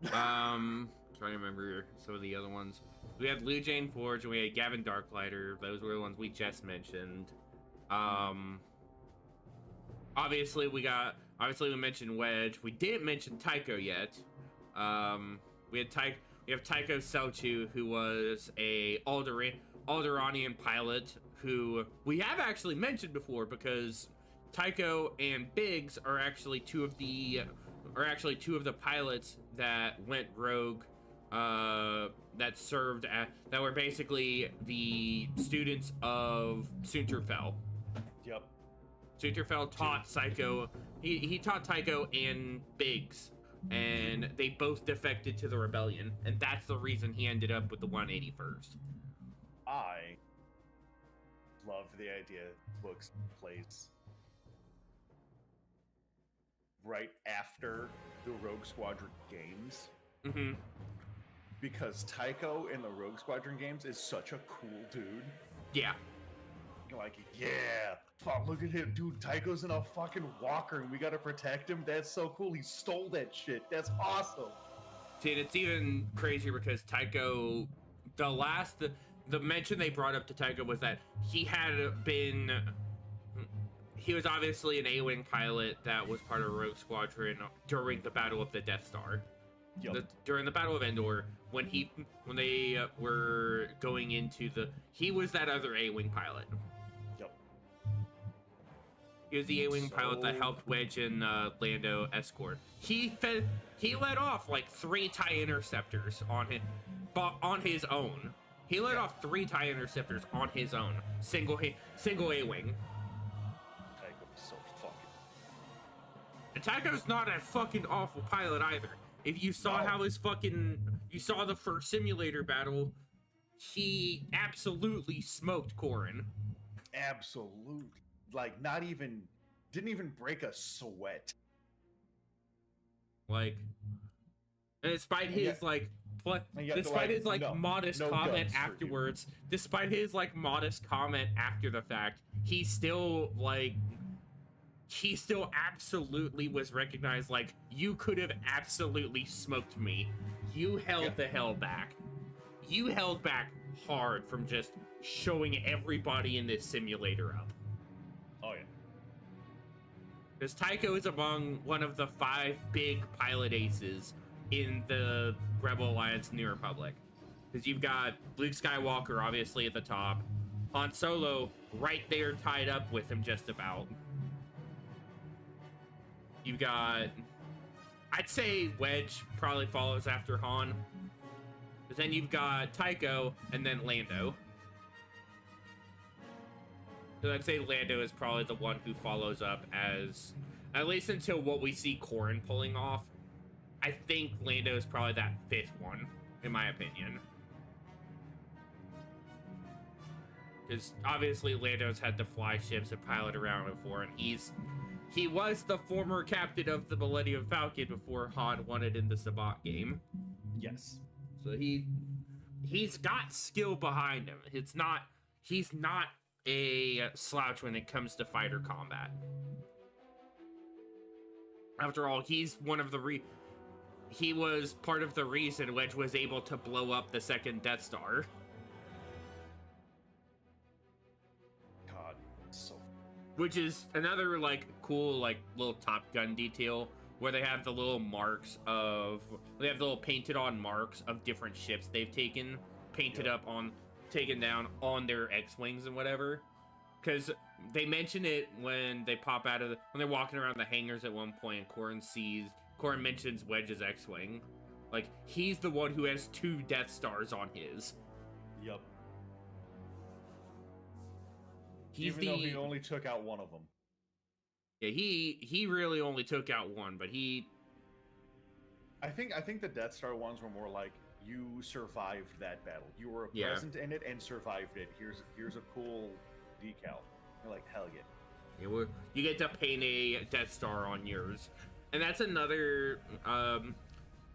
Trying to remember some of the other ones. we had Liu Jane Forge, and we had Gavin Darklighter. Those were the ones we just mentioned. Obviously we mentioned Wedge. We didn't mention Tycho yet. We have Tycho Selchu, who was a Alderanian pilot who we have actually mentioned before, because Tycho and Biggs are actually two of the pilots that went rogue, that were basically the students of Sunterfell. Yep. Sunterfell taught Tycho. He taught Tycho and Biggs, and they both defected to the rebellion, and that's the reason he ended up with the 181st. I love the idea books place right after the Rogue Squadron games. Mm-hmm. Because Tycho in the Rogue Squadron games is such a cool dude. Yeah. You're like, yeah, fuck, look at him, dude. Tycho's in a fucking walker and we gotta protect him. That's so cool. He stole that shit. That's awesome. See, and it's even crazier because Tycho, the mention they brought up to Tycho was that he was obviously an A-Wing pilot that was part of Rogue Squadron during the Battle of the Death Star. Yep. During the Battle of Endor, when they were going into he was that other A-Wing pilot. Yep. He was the A-Wing pilot that helped Wedge and Lando escort. He let off like 3 TIE interceptors on his own. He let off 3 TIE interceptors on his own, single A-Wing. Tycho's so fucking. And Tycho's not a fucking awful pilot either. If you saw you saw the first simulator battle, he absolutely smoked Corrin. Absolutely. Like, didn't even break a sweat. Like, and despite his modest comment afterwards, despite his like modest comment after the fact, he still absolutely was recognized. Like, you could have absolutely smoked me. You held the hell back. You held back hard from just showing everybody in this simulator up. Oh yeah. Because Tycho is among one of the 5 big pilot aces in the Rebel Alliance New Republic. Because you've got Luke Skywalker obviously at the top, Han Solo right there tied up with him just about. You've got, I'd say Wedge probably follows after Han. But then you've got Tycho and then Lando. So I'd say Lando is probably the one who follows up, as at least until what we see Corrin pulling off. I think Lando is probably that 5th one, in my opinion. Because obviously Lando's had to fly ships and pilot around before, and he was the former captain of the Millennium Falcon before Han won it in the Sabbat game. Yes. So he's got skill behind him. He's not a slouch when it comes to fighter combat. After all, he was part of the reason Wedge was able to blow up the 2nd Death Star. God, so. Which is another like cool like little Top Gun detail where they have the little painted on marks of different ships they've taken, taken down on their X-Wings and whatever. Because they mention it when they pop out of when they're walking around the hangars at one point, and Corrin mentions Wedge's X-Wing. Like, he's the one who has 2 Death Stars on his. Yep. Even though he only took out one of them. Yeah, he really only took out one, but I think the Death Star ones were more like, you survived that battle. You were present in it and survived it. Here's a cool decal. You're like, hell yeah. Yeah, you get to paint a Death Star on yours. And that's another,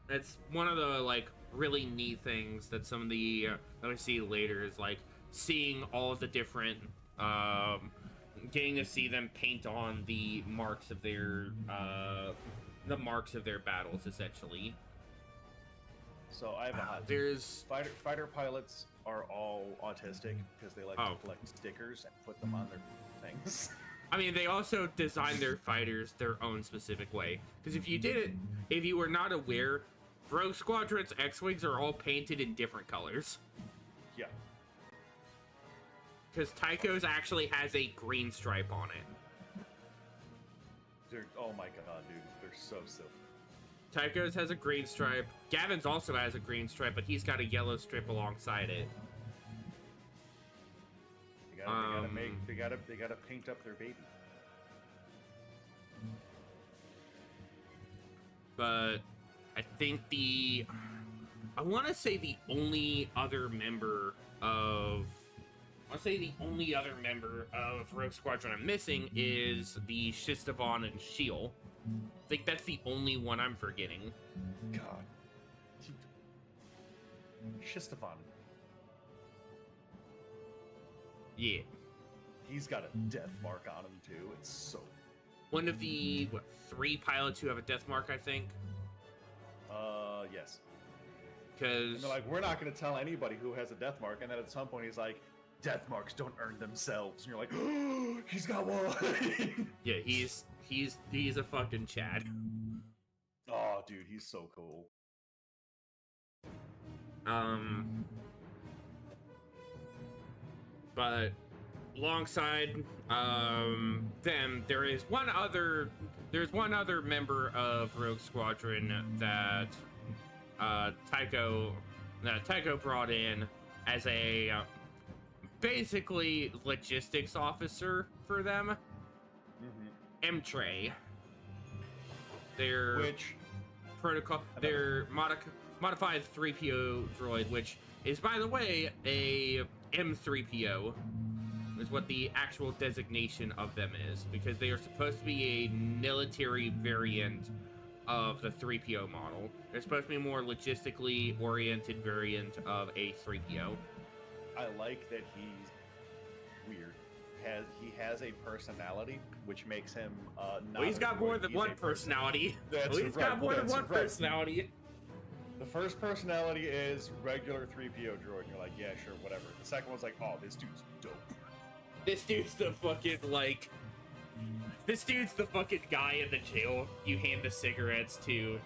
that's one of the, like, really neat things that some of the, that we see later is, like, seeing all of the different, getting to see them paint on the marks of their battles, essentially. So I have a hot. There's Fighter pilots are all autistic because they like to collect stickers and put them on their things. I mean, they also design their fighters their own specific way. Because if you were not aware, Rogue Squadron's X-Wings are all painted in different colors. Yeah. Because Tycho's actually has a green stripe on it. Oh my god, dude. They're so silly. Tycho's has a green stripe. Gavin's also has a green stripe, but he's got a yellow strip alongside it. They gotta paint up their baby. But I think I want to say the only other member of Rogue Squadron I'm missing is the Shistavon and Shield. I think that's the only one I'm forgetting. God. Shistavon. Yeah. He's got a death mark on him too. It's so. One of the 3 pilots who have a death mark, I think. Yes. Because they're like, we're not going to tell anybody who has a death mark, and then at some point he's like, death marks don't earn themselves, and you're like, oh, he's got one. Yeah, he's a fucking Chad. Oh, dude, he's so cool. But alongside them, there's one other member of Rogue Squadron that Tycho brought in as a basically logistics officer for them. M-Tray. Their modified 3PO droid, which is, by the way, a M3PO, is what the actual designation of them is, because they are supposed to be a military variant of the 3PO model. They're supposed to be a more logistically oriented variant of a 3PO. I like that he's weird. He has a personality, which makes him not. Well, he's got more than one personality. He's got more than one personality. The first personality is regular 3PO droid, and you're like, yeah, sure, whatever. The second one's like, oh, this dude's dope. This dude's the fucking, like... This dude's the fucking guy in the jail you hand the cigarettes to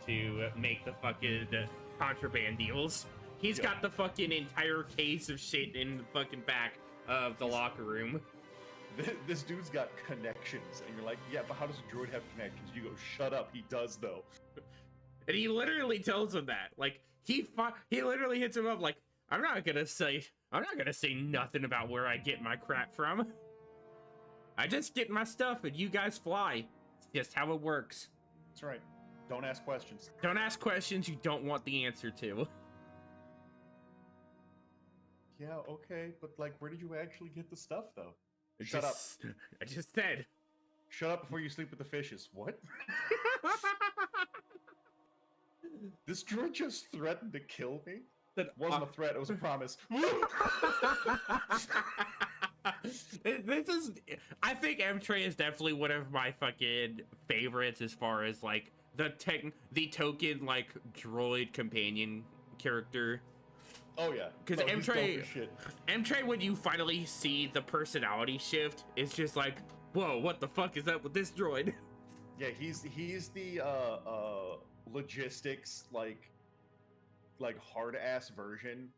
make the fucking contraband deals. He's got the fucking entire case of shit in the fucking back of the locker room. This dude's got connections, and you're like, yeah, but how does a droid have connections? You go, shut up, he does, though. And he literally tells him that. Like, he literally hits him up like, I'm not gonna say nothing about where I get my crap from. I just get my stuff and you guys fly. It's just how it works. That's right. Don't ask questions. Don't ask questions you don't want the answer to. Yeah, okay, but like, where did you actually get the stuff, though? Shut up. I just said. Shut up before you sleep with the fishes. What? This droid just threatened to kill me? That wasn't a threat, it was a promise. I think M-Tray is definitely one of my fucking favorites as far as like the token like droid companion character. Oh yeah. Because M-Tray, when you finally see the personality shift, it's just like, whoa, what the fuck is up with this droid? Yeah, he's the logistics like hard ass version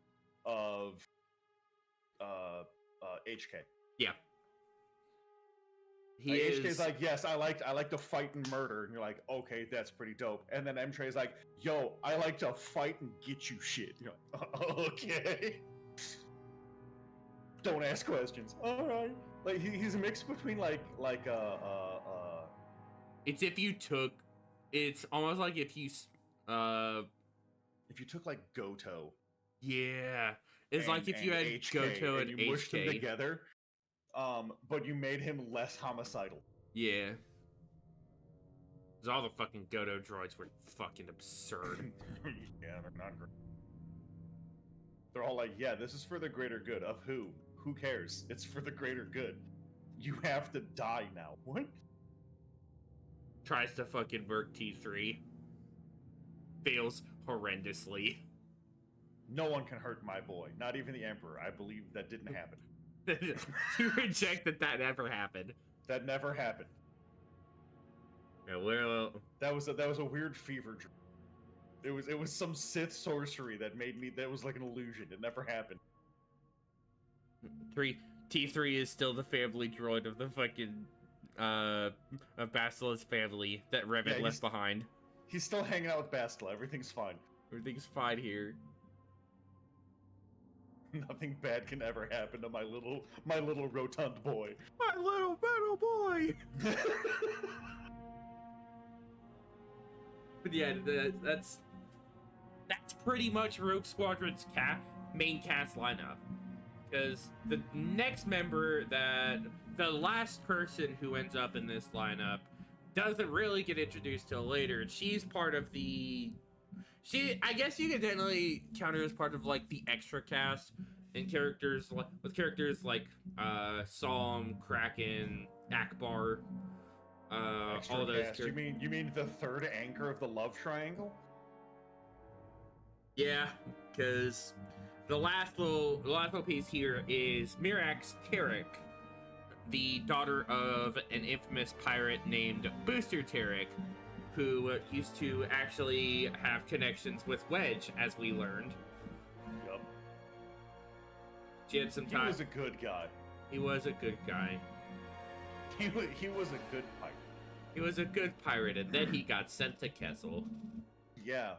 of HK. Yeah. HK's like, yes, I like to fight and murder, and you're like, okay, that's pretty dope. And then M-Tray's like, yo, I like to fight and get you shit. You're like, okay. Don't ask questions. All right. Like he's a mix between It's if you took. It's almost like if you took like Goto. Yeah. It's like if you had HK, Goto and you mushed them HK together. But you made him less homicidal. Yeah. Because all the fucking Goto droids were fucking absurd. Yeah, they're not great. They're all like, yeah, this is for the greater good. Of who? Who cares? It's for the greater good. You have to die now. What? Tries to fucking work T3. Fails horrendously. No one can hurt my boy, not even the Emperor. I believe that didn't happen. You reject that never happened. That never happened. Yeah, well, That was a weird fever dream. It was some Sith sorcery that was like an illusion. It never happened. T3 is still the family droid of the fucking of Basila's family that Revan left behind. He's still hanging out with Bastila. Everything's fine. Everything's fine here. Nothing bad can ever happen to my little rotund boy. My little metal boy. But yeah, that's pretty much Rogue Squadron's main cast lineup. Because the next member, the last person who ends up in this lineup, doesn't really get introduced till later. She's part of I guess you could definitely count her as part of like the extra cast and characters like Psalm, Kraken, Akbar, Extra all those. cast. You mean the third anchor of the love triangle? Yeah, because the last little piece here is Mirax Tarek, the daughter of an infamous pirate named Booster Tarek, who used to actually have connections with Wedge, as we learned. Yup. She had some time. He was a good guy. He was a good guy. He was a good pirate. He was a good pirate, and then he got sent to Kessel Yeah.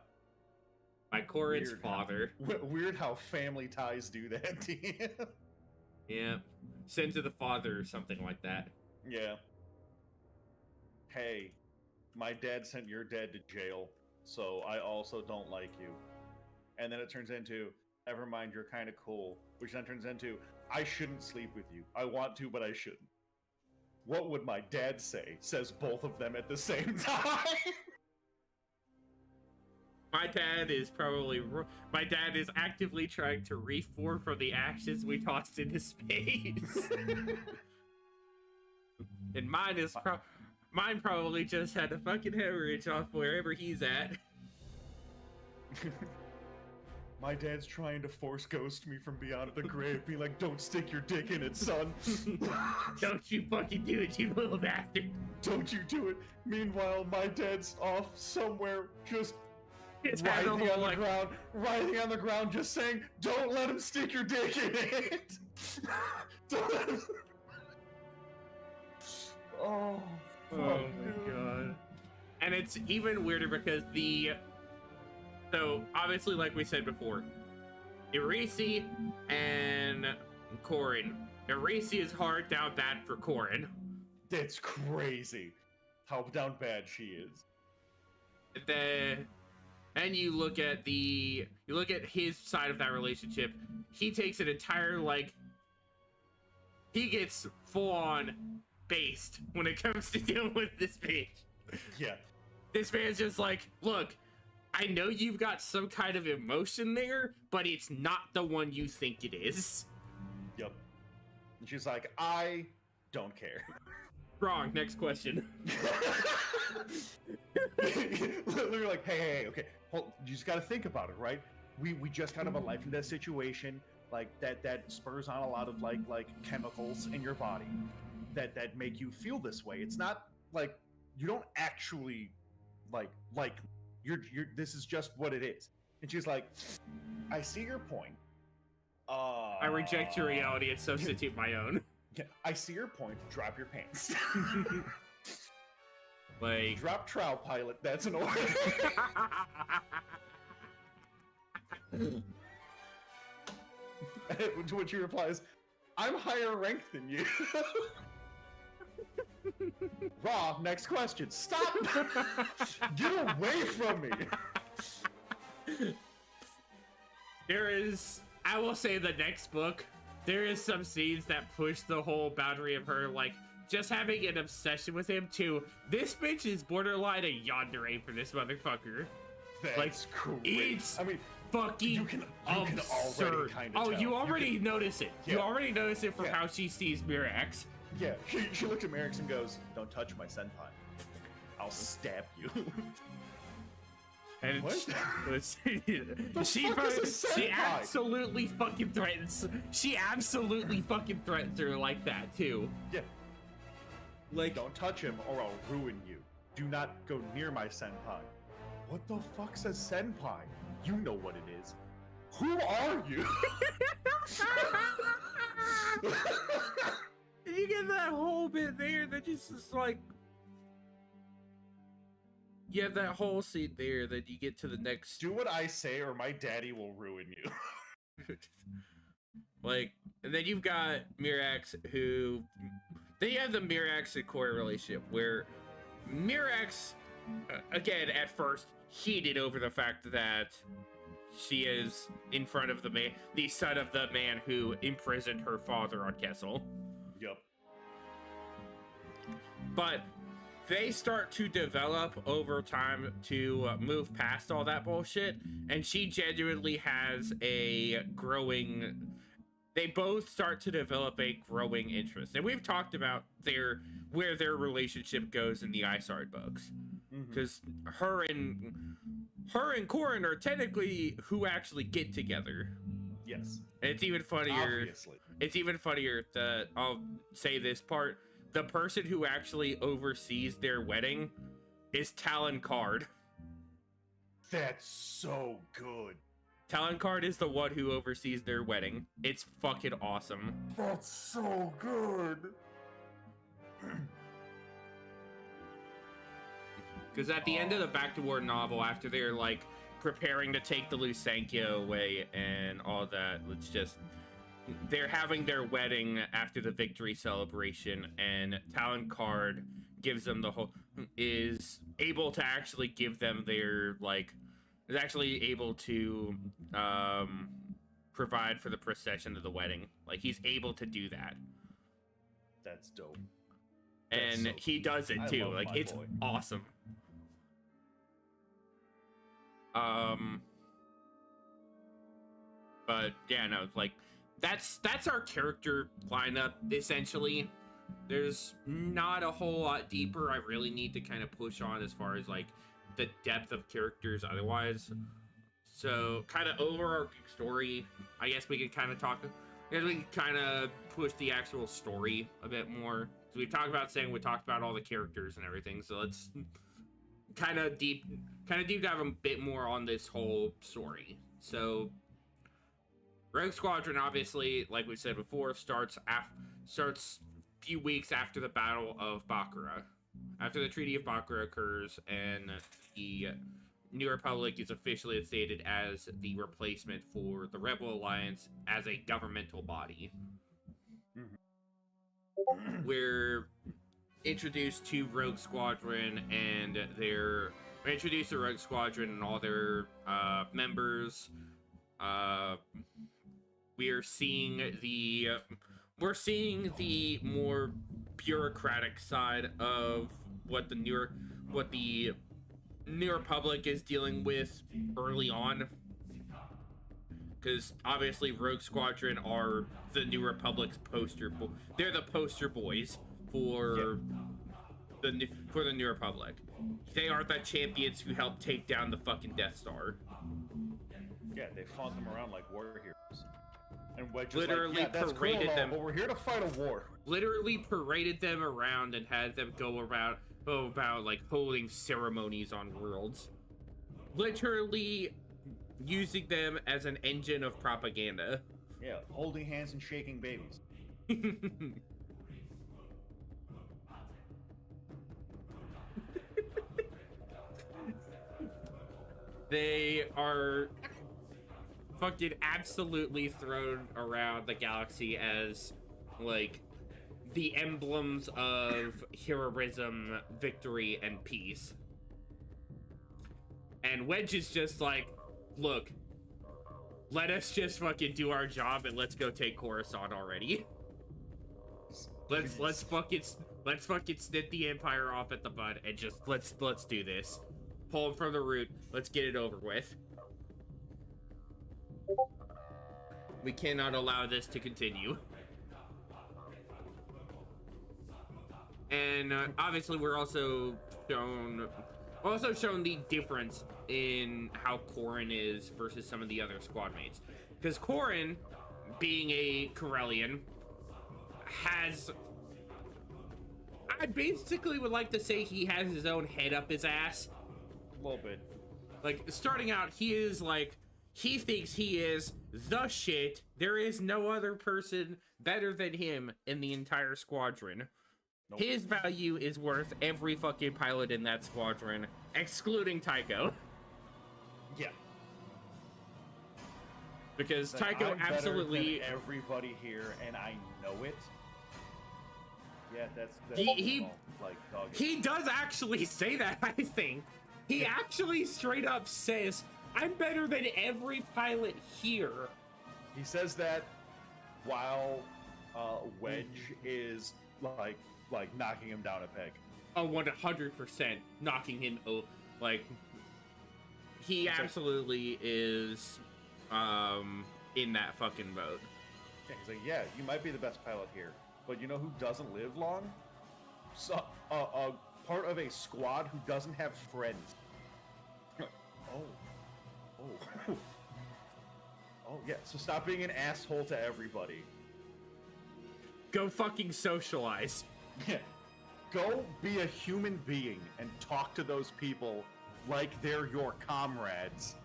by Corrin's father. Weird how family ties do that to you. Yeah. Sent to the father or something like that. Yeah. Hey, my dad sent your dad to jail, so I also don't like you. And then it turns into, never mind, you're kind of cool. Which then turns into, I shouldn't sleep with you. I want to, but I shouldn't. What would my dad say? Says both of them at the same time. My dad is actively trying to reform from the ashes we tossed into space. And mine probably just had a fucking hemorrhage off wherever he's at. My dad's trying to force ghost me from beyond the grave, being like, don't stick your dick in it, son. Don't you fucking do it, you little bastard. Don't you do it. Meanwhile, my dad's off somewhere just It's writhing on the ground, just saying, don't let him stick your dick in it. Don't let him... Oh my god. And it's even weirder because so obviously, like we said before, Irisi and Corrin. Irisi is hard down bad for Corrin. That's crazy how down bad she is. And you look at his side of that relationship. He takes an entire he gets full on based when it comes to dealing with this bitch. Yeah. This man's just like, look, I know you've got some kind of emotion there, but it's not the one you think it is. Yep. And she's like, I don't care. Wrong. Next question. Literally like, hey, okay. You just got to think about it, right? We just kind of a life and death situation, like that spurs on a lot of like chemicals in your body that make you feel this way. It's not like you don't actually like you're this is just what it is. And she's like, I see your point. I reject your reality and substitute my own. Yeah, I see your point. Drop your pants. Like, drop trow, pilot. That's an order. To which he replies, I'm higher ranked than you. Raw, next question. Stop! Get away from me! I will say the next book, there is some scenes that push the whole boundary of her, like, just having an obsession with him to, this bitch is borderline a yandere for this motherfucker. That's like, cool. It's I mean, fucking you can absurd. Kind of oh, tell. you already notice it. Yeah. You already notice it from Yeah. how she sees Mirax. Yeah, she looked at Merrick's and goes, don't touch my senpai. I'll stab you. And What? she absolutely fucking threatens. She absolutely fucking threatens her like that too. Yeah. Like, Don't touch him or I'll ruin you. Do not go near my senpai. What the fuck says senpai? You know what it is. Who are you? you get that whole bit there that just is like. You have that whole scene there that you get to the next. Do what I say or my daddy will ruin you. Like, and then you've got Mirax who. Then you have the Mirax and Korra relationship where Mirax, again, at first, heated over the fact that she is in front of the son of the man who imprisoned her father on Kessel. Yep. But they start to develop over time to move past all that bullshit, and she genuinely has a growing. They both start to develop a growing interest, and we've talked about where their relationship goes in the Isard books, because her and Corin are technically who actually get together. Yes. And it's even funnier. Obviously. It's even funnier that I'll say this part. The person who actually oversees their wedding is Talon Card. That's so good. Talon Card is the one who oversees their wedding. It's fucking awesome. That's so good. Because at the end of the Back to War novel, after they're like preparing to take the Lusankyo away and all that, it's just they're having their wedding after the victory celebration, and Talon Card gives them is able to actually give them their is actually able to provide for the procession of the wedding. Like, he's able to do that. That's dope. And so he does it too. Like, it's boy. awesome. But yeah, no, like that's our character lineup essentially. There's not a whole lot deeper I really need to kind of push on as far as like the depth of characters otherwise. So kind of overarching story, I guess we could kind of talk. I guess we can kind of push the actual story a bit more. So we talked about all the characters and everything. So let's kind of deep dive a bit more on this whole story. So Rogue Squadron, obviously, like we said before, starts a few weeks after the Battle of Bakura. After the Treaty of Bakura occurs, and the New Republic is officially instated as the replacement for the Rebel Alliance as a governmental body. We're introduced to Rogue Squadron and all their members. We're seeing the more bureaucratic side of what the New Republic is dealing with early on, because obviously Rogue Squadron are the New Republic's they're the poster boys for the New Republic. They are the champions who helped take down the fucking Death Star. Yeah, they fought them around like war heroes. And Wedge literally was like, yeah, paraded them. But we're here to fight a war. Literally paraded them around and had them go about like holding ceremonies on worlds. Literally using them as an engine of propaganda. Yeah, holding hands and shaking babies. They are fucking absolutely thrown around the galaxy as like the emblems of heroism, victory, and peace. And Wedge is just like, look, let us just fucking do our job and let's go take Coruscant already. Let's fucking snip the Empire off at the butt and just let's do this. Pull him from the root. Let's get it over with. We cannot allow this to continue. And obviously, we're also shown the difference in how Corrin is versus some of the other squad mates. Because Corrin, being a Corellian, has... I basically would like to say he has his own head up his ass. A little bit. Like, starting out, he is like... He thinks he is the shit. There is no other person better than him in the entire squadron. Nope. His value is worth every fucking pilot in that squadron, excluding Tycho. Yeah. Because Like, Tycho I'm better absolutely... than everybody here, and I know it. Yeah, that's He like dog. He does actually say that, I think. He actually straight up says, I'm better than every pilot here. He says that while Wedge is like knocking him down a peg. Oh, 100% knocking him, like, he It's absolutely is in that fucking mode. Yeah, he's like, yeah, you might be the best pilot here, but you know who doesn't live long? So, part of a squad who doesn't have friends. Oh, yeah. So stop being an asshole to everybody. Go fucking socialize. Yeah. Go be a human being and talk to those people like they're your comrades,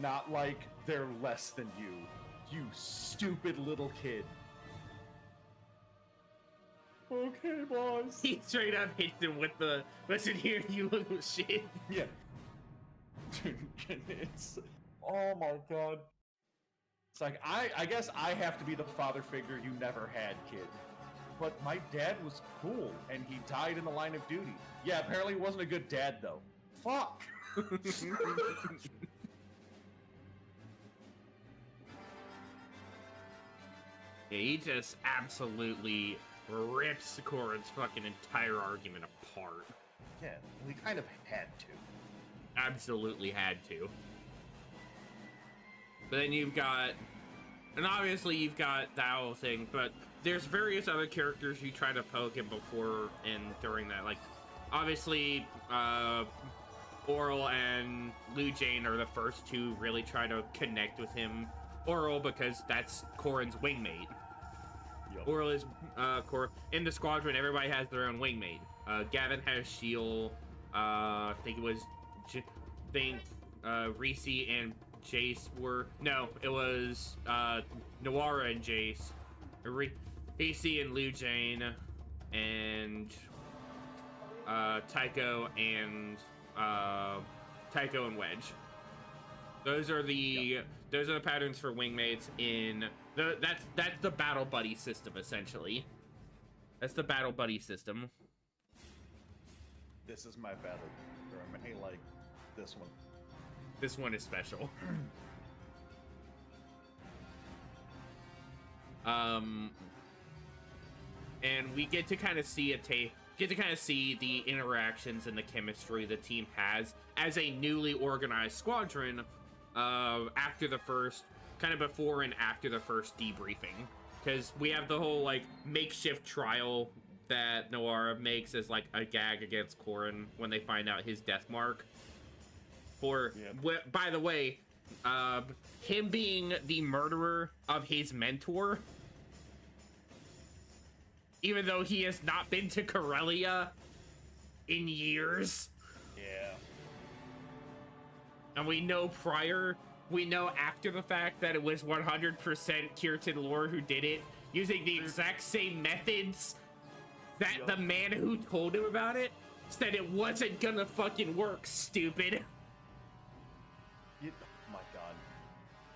not like they're less than you. You stupid little kid. Okay, boss. He straight up hits him with the, listen here, you little shit. Yeah. It's, oh my god. It's like, I guess I have to be the father figure you never had, kid. But my dad was cool, and he died in the line of duty. Yeah, apparently he wasn't a good dad, though. Fuck! Yeah, he just absolutely rips Corrin's fucking entire argument apart. Yeah, we kind of had to. Absolutely had to. But then you've got, and obviously you've got that whole thing, but there's various other characters you try to poke him before and during that. Like, obviously, Oral and Lou Jane are the first to really try to connect with him. Oral, because that's Corrin's wingmate. Yep. Oral is, in the squadron, everybody has their own wingmate. Gavin has Shield, I think it was, Reese and Jace were, no, it was, Noara and Jace, Reese and Lou Jane, and, Tycho and Wedge. Those are the patterns for wingmates in that's the battle buddy system, essentially. That's the battle buddy system. This is my battle. There are many like this one. This one is special. And we get to kind of see the interactions and the chemistry the team has as a newly organized squadron after the first, kind of before and after the first debriefing. Because we have the whole, like, makeshift trial that Noara makes as, like, a gag against Corrin when they find out his death mark. By the way, him being the murderer of his mentor, even though he has not been to Corellia in years. Yeah. And we know after the fact that it was 100% Kirtan Lore who did it, using the exact same methods that the man who told him about it said it wasn't gonna fucking work, stupid. Oh my god.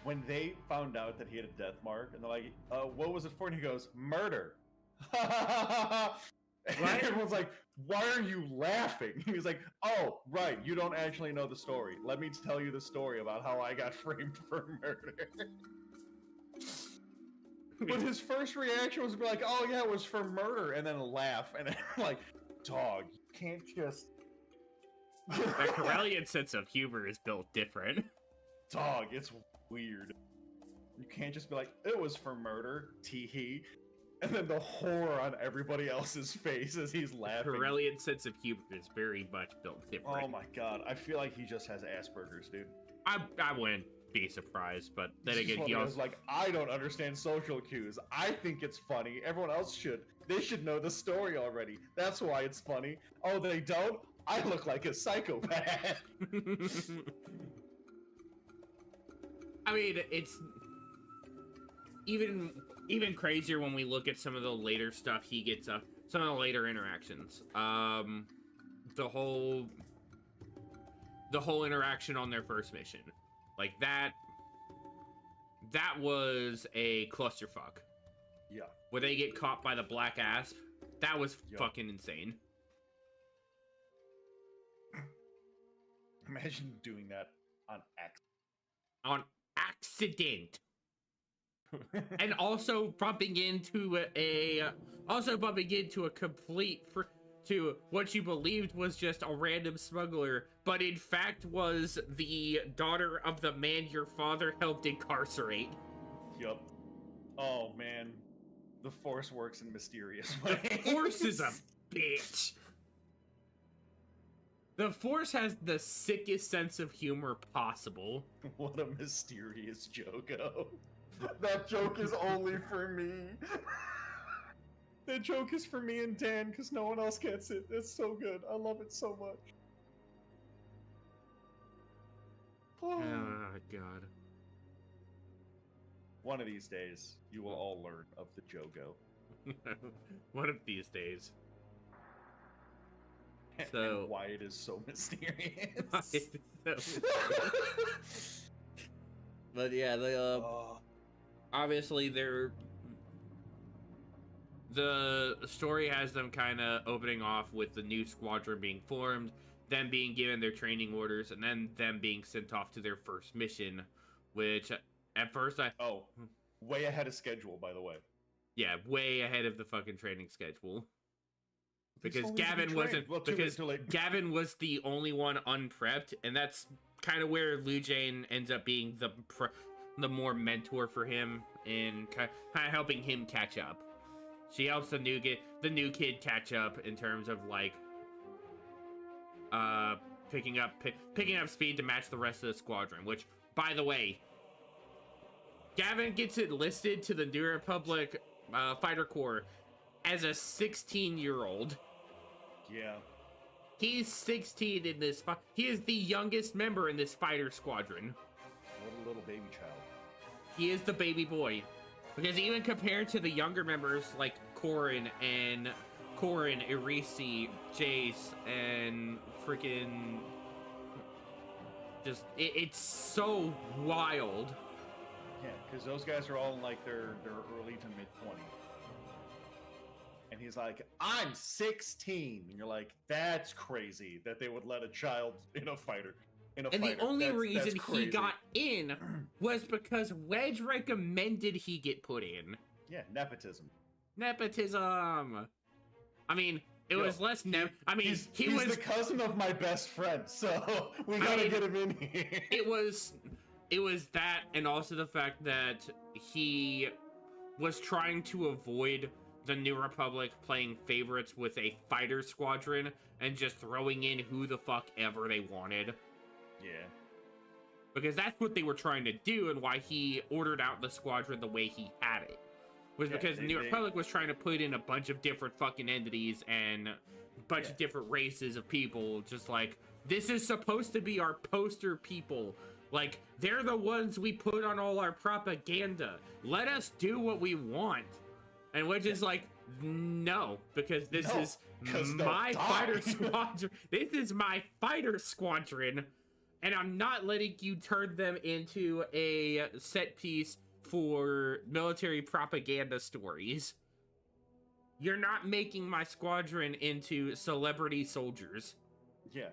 When they found out that he had a death mark, and they're like, what was it for? And he goes, murder. And everyone's like, why are you laughing? He's like, oh, right, you don't actually know the story. Let me tell you the story about how I got framed for murder. But his first reaction was to be like, oh yeah, it was for murder, and then laugh, and then like, dog, you can't just... The Corellian sense of humor is built different. Dog, it's weird. You can't just be like, it was for murder, tee-hee. And then the horror on everybody else's face as he's laughing. Corellian's sense of humor is very much built different. Oh my god, I feel like he just has Asperger's, dude. I wouldn't be surprised, but then He's again, one he of those, also like, I don't understand social cues. I think it's funny. Everyone else should. They should know the story already. That's why it's funny. Oh, they don't? I look like a psychopath. I mean, it's even crazier when we look at some of the later stuff he gets up, some of the later interactions. The whole interaction on their first mission, like that was a clusterfuck. Yeah. Where they get caught by the black asp, that was Yep. fucking insane. Imagine doing that on accident. On accident. And also bumping into a complete to what you believed was just a random smuggler, but in fact was the daughter of the man your father helped incarcerate. Yup. Oh man, the Force works in mysterious ways. The Force is a bitch. The Force has the sickest sense of humor possible. What a mysterious Jogo. That joke is only for me. That joke is for me and Dan because no one else gets it. It's so good. I love it so much. Oh god. One of these days, you will all learn of the Jogo. One of these days. And So why it is so mysterious. But yeah, obviously the story has them kind of opening off with the new squadron being formed, them being given their training orders, and then them being sent off to their first mission, which at first way ahead of schedule, by the way. Yeah, way ahead of the fucking training schedule. Because He's only Gavin been wasn't, trained. Well, too late. Gavin was the only one unprepped, and that's kind of where Lu Jane ends up being the more mentor for him and kind of helping him catch up. She helps the new kid catch up in terms of like picking up speed to match the rest of the squadron. Which, by the way, Gavin gets enlisted to the New Republic Fighter Corps as a 16-year-old. Yeah. He's 16 in this. He is the youngest member in this fighter squadron. What a little baby child. He is the baby boy. Because even compared to the younger members like Corrin, Irisi, Jace, and freaking... Just, it's so wild. Yeah, because those guys are all in like their early to mid-20s. And he's like, I'm 16. And you're like, that's crazy that they would let a child in a fighter. The only reason he got in was because Wedge recommended he get put in. Yeah, nepotism. Nepotism. I mean, it was less he's he's the cousin of my best friend, so we gotta get him in here. It was that, and also the fact that he was trying to avoid the New Republic playing favorites with a fighter squadron and just throwing in who the fuck ever they wanted. Yeah. Because that's what they were trying to do, and why he ordered out the squadron the way he had it. Was because the New Republic was trying to put in a bunch of different fucking entities and a bunch of different races of people. Just like, this is supposed to be our poster people. Like, they're the ones we put on all our propaganda. Let us do what we want. And which is like, no, because this is my fighter squadron. This is my fighter squadron. And I'm not letting you turn them into a set piece for military propaganda stories. You're not making my squadron into celebrity soldiers. Yeah.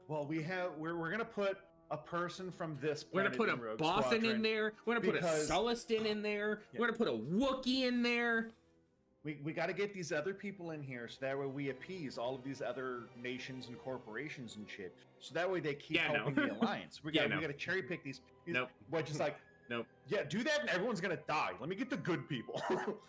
Well, we're gonna put a person from this planet. We're gonna put a Boston in there. We're gonna put a Sullustan in there. Yeah. We're gonna put a Wookiee in there. We got to get these other people in here so that way we appease all of these other nations and corporations and shit. So that way they keep helping the alliance. We got to cherry pick these. Nope. Which is like, Nope. Yeah, do that and everyone's gonna die. Let me get the good people.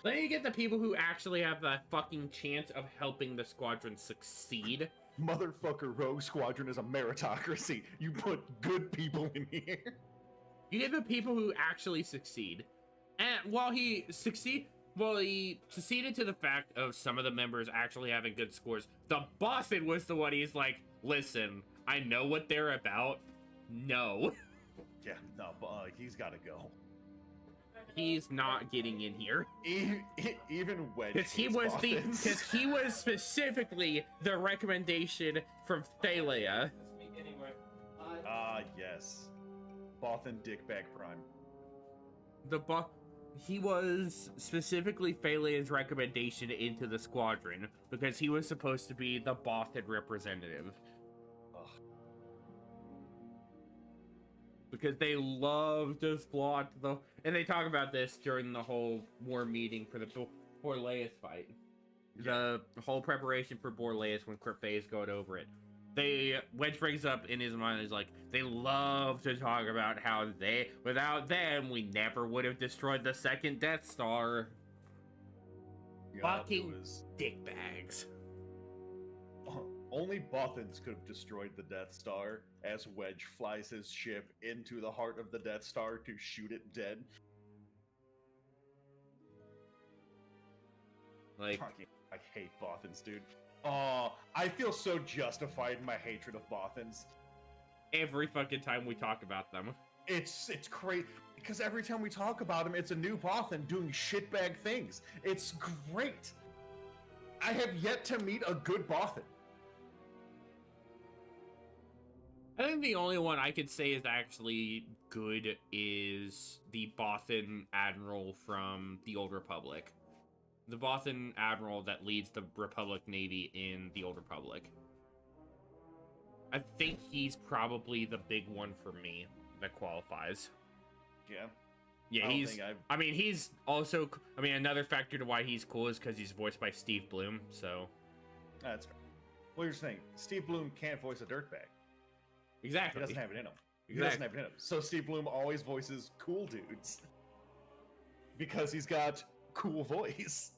Let me get the people who actually have the fucking chance of helping the squadron succeed. Motherfucker, Rogue Squadron is a meritocracy. You put good people in here. You get the people who actually succeed. And while he succeeded to the fact of some of the members actually having good scores, the Boston was the one he's like, listen, I know what they're about. No. Yeah, no, but he's gotta go. He's not getting in here. Even Wedge. Because he was specifically the recommendation from Thalia. Yes. Bothan Dickbag Prime. He was specifically Thalia's recommendation into the squadron because he was supposed to be the Bothan representative. Ugh. Because they love to squat and they talk about this during the whole war meeting for the Borleus fight. The whole preparation for Borleus when Crephe is going over it. Wedge brings up in his mind, is like, they love to talk about how without them, we never would have destroyed the second Death Star. Fucking dickbags. Only Bothans could have destroyed the Death Star as Wedge flies his ship into the heart of the Death Star to shoot it dead. Like, I hate Bothans, dude. I feel so justified in my hatred of Bothans. Every fucking time we talk about them. It's crazy, because every time we talk about him, it's a new Bothan doing shitbag things. It's great. I have yet to meet a good Bothan. I think the only one I could say is actually good is the Bothan Admiral from the Old Republic. The Bothan Admiral that leads the Republic Navy in the Old Republic. I think he's probably the big one for me that qualifies. Yeah. Yeah, he's also, another factor to why he's cool is because he's voiced by Steve Bloom, so. That's fair. Well, here's the thing. Steve Bloom can't voice a dirtbag. Exactly. He doesn't have it in him. He Exactly. doesn't have it in him. So Steve Bloom always voices cool dudes. Because he's got cool voice.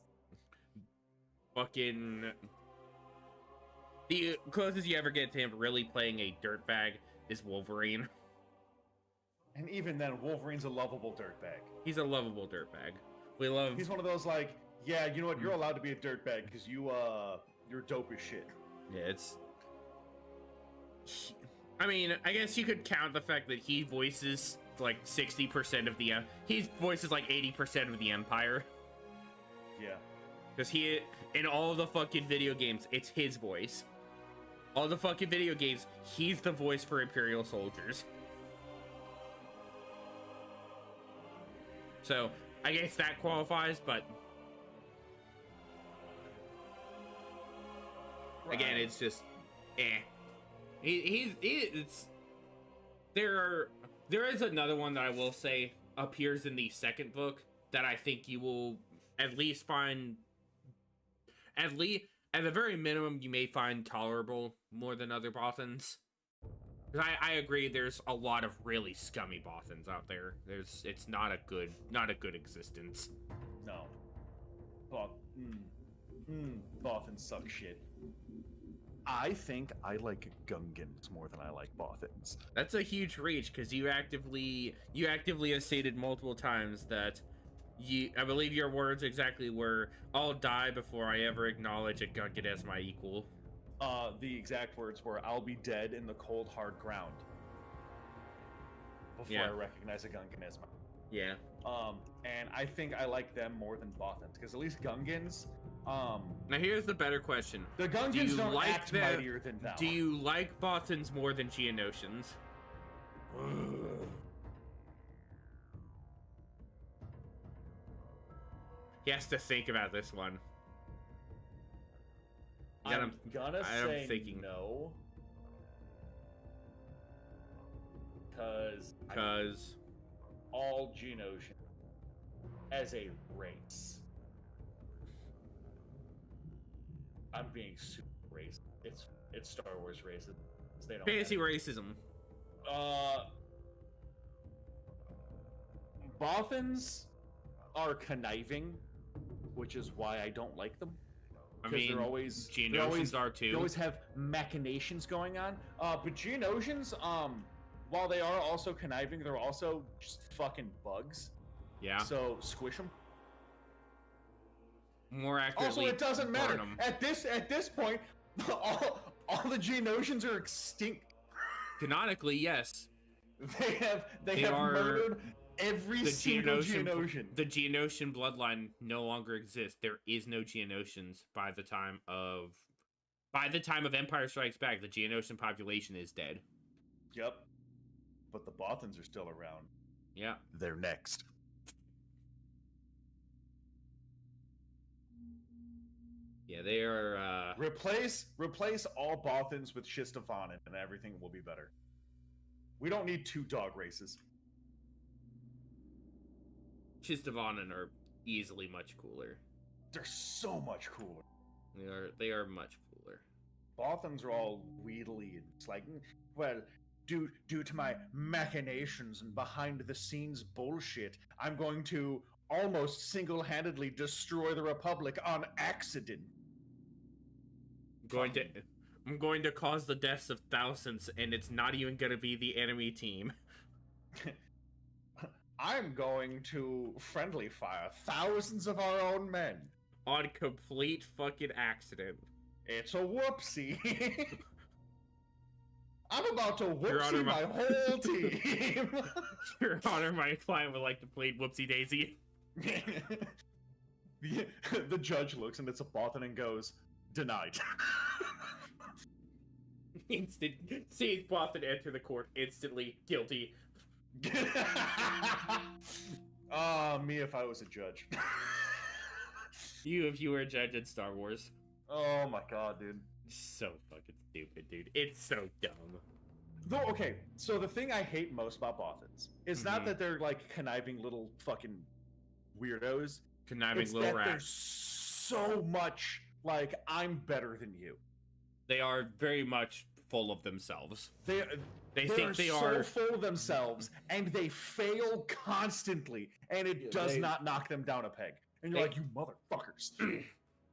Fucking... The closest you ever get to him really playing a dirtbag is Wolverine. And even then, Wolverine's a lovable dirtbag. He's a lovable dirtbag. He's one of those, like, yeah, you know what, you're allowed to be a dirtbag because you're dope as shit. Yeah, it's... I guess you could count the fact that he voices, like, 60% of the... He voices, like, 80% of the Empire. Yeah. Because in all the fucking video games, it's his voice. All the fucking video games, he's the voice for Imperial soldiers. So, I guess that qualifies, but... Again, it's just... There is another one that I will say appears in the second book that I think you will at least find... At the very minimum, you may find tolerable more than other Bothans. Because I agree, there's a lot of really scummy Bothans out there. It's not a good existence. No. Bothans suck shit. I think I like Gungans more than I like Bothans. That's a huge reach, because you actively have stated multiple times that I believe your words exactly were, I'll die before I ever acknowledge a Gungan as my equal. The exact words were, I'll be dead in the cold, hard ground before I recognize a Gungan as my... Yeah. And I think I like them more than Bothans, because at least Gungans... Now here's the better question. The Gungans don't act mightier than them. Do you like Bothans more than Geonosians? He has to think about this one. I'm gonna say no. Because all Geonosians as a race. I'm being super racist. It's Star Wars racism. They don't Fantasy racism. Bothans are conniving, which is why I don't like them. I mean, Geonosians are too. They always have machinations going on. But Geonosians, while they are also conniving, they're also just fucking bugs. Yeah. So squish them. More accurately, also, it doesn't matter. them. At this point, all the Geonosians are extinct. Canonically, yes. They have murdered every single Geonosian. The Geonosian bloodline no longer exists. There is no Geonosians by the time of Empire Strikes Back. The Geonosian population is dead. Yep. But the Bothans are still around. Yeah. They're next. Yeah, they are. Replace all Bothans with Shistavanen, and everything will be better. We don't need 2 dog races. Shistavanen are easily much cooler. They're so much cooler. They are much cooler. Bothans are all wheedly and it's like, well, due to my machinations and behind the scenes bullshit, I'm going to almost single-handedly destroy the Republic on accident. I'm going to cause the deaths of thousands, and it's not even going to be the enemy team. I'm going to friendly fire thousands of our own men. On complete fucking accident. It's a whoopsie. I'm about to whoopsie my whole team. Your Honor, my client would like to plead whoopsie daisy. The judge looks and it's a Bothan and goes, denied. Sees Bothan enter the court, instantly guilty. Me if I was a judge. You if you were a judge in Star Wars. Oh my god, dude. So fucking stupid, dude. It's so dumb. Though, okay, so the thing I hate most about Bothans is not that they're like conniving little fucking weirdos. Conniving little that rats. They're so much like, I'm better than you. They are very much full of themselves. They think they so are full of themselves, and they fail constantly, and it does not knock them down a peg. And you're like, you motherfuckers.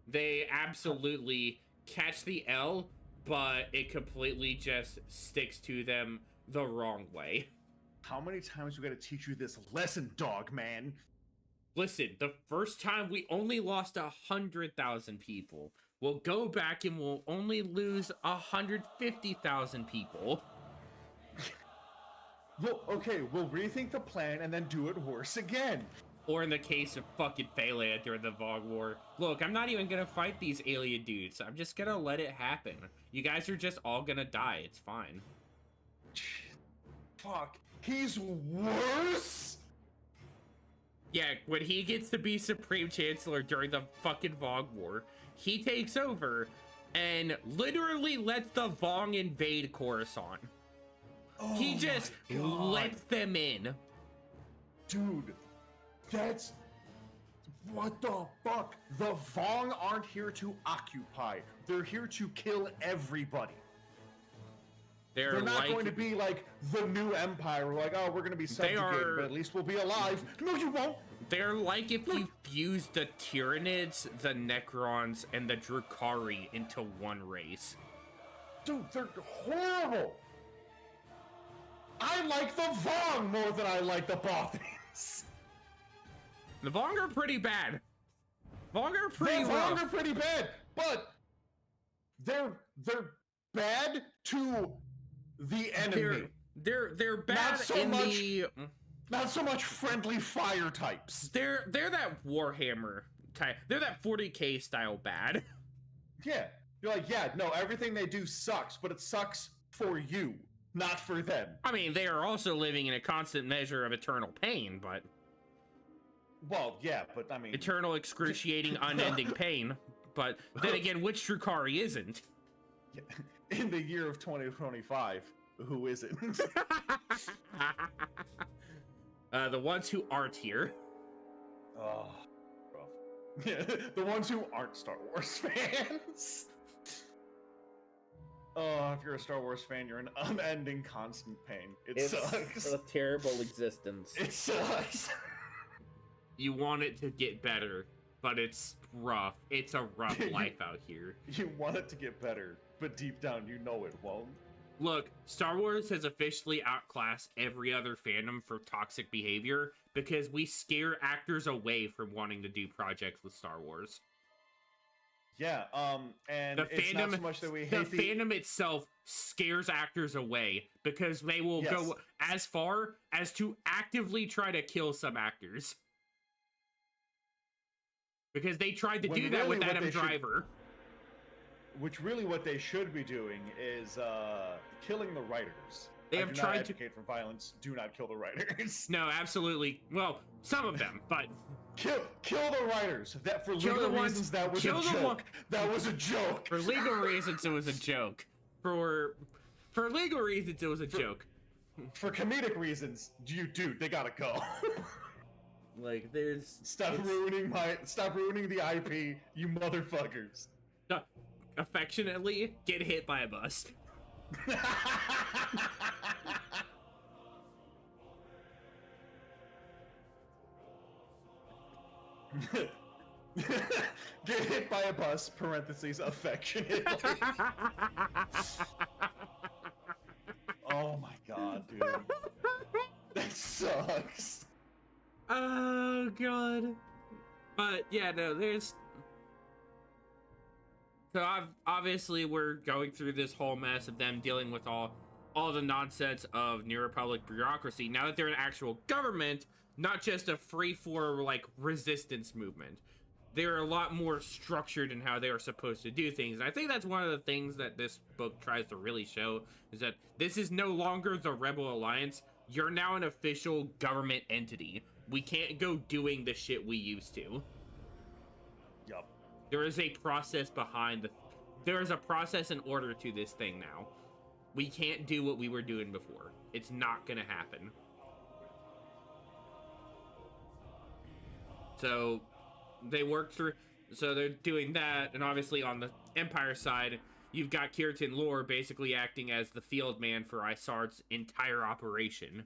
They absolutely catch the L, but it completely just sticks to them the wrong way. How many times we gotta teach you this lesson, dog man? Listen, the first time we only lost 100,000 people. We'll go back and we'll only lose 150,000 people. Well, okay, we'll rethink the plan and then do it worse again. Or in the case of fucking Phalanx during the Vogue War, look, I'm not even gonna fight these alien dudes. I'm just gonna let it happen. You guys are just all gonna die. It's fine. Fuck. He's worse? Yeah, when he gets to be Supreme Chancellor during the fucking Vogue War, he takes over and literally lets the Vong invade Coruscant. Oh he just lets them in. Dude, that's... What the fuck? The Vong aren't here to occupy. They're here to kill everybody. They're not going to be like the new empire. We're like, oh, we're going to be subjugated, but at least we'll be alive. No, you won't. They're like if you fuse the Tyranids, the Necrons, and the Drukhari into one race. Dude, they're horrible. I like the Vong more than I like the Bothans. The Vong are pretty bad. Vong are pretty rough. Vong are pretty bad, but they're bad to the enemy. They're bad not so in much, the... Not so much friendly fire types. They're that Warhammer type. They're that 40k style bad. Yeah. You're like, yeah, no, everything they do sucks, but it sucks for you, not for them. I mean, they are also living in a constant measure of eternal pain, but... Well, yeah, but I mean... Eternal, excruciating, unending pain. But then again, which Drukhari isn't? In the year of 2025, who isn't? The ones who aren't here. Oh, rough. Yeah, the ones who aren't Star Wars fans. Oh, if you're a Star Wars fan, you're in unending constant pain. It sucks. It's a terrible existence. It sucks. You want it to get better, but it's rough. It's a rough life out here. You want it to get better, but deep down you know it won't. Look, Star Wars has officially outclassed every other fandom for toxic behavior because we scare actors away from wanting to do projects with Star Wars. Yeah, and The it's fandom, not so much that we the hate the fandom itself scares actors away because they will Yes. go as far as to actively try to kill some actors. Because they tried to When do that really with what Adam they should- Driver. Which really what they should be doing is killing the writers. They I have do tried not to- advocate for violence. Do not kill the writers. No, absolutely. Well, some of them, but Kill the writers. That for Kill legal the ones- reasons that was a kill the joke. one- That was a joke. for legal reasons it was a joke. For legal reasons it was a joke. For comedic reasons, dude, they gotta go. Like there's Stop ruining the IP, you motherfuckers. affectionately get hit by a bus. Get hit by a bus, parentheses, affectionately. Oh my god, dude. That sucks. Oh god. But yeah, no, there's so obviously we're going through this whole mess of them dealing with all the nonsense of New Republic bureaucracy. Now that they're an actual government, not just a free for like resistance movement. They're a lot more structured in how they are supposed to do things. And I think that's one of the things that this book tries to really show is that this is no longer the Rebel Alliance. You're now an official government entity. We can't go doing the shit we used to. Yup. There is a process behind there is a process and order to this thing now. We can't do what we were doing before. It's not gonna happen. So they work through, so they're doing that, and obviously on the Empire side, you've got Kirtan Lore basically acting as the field man for Isard's entire operation.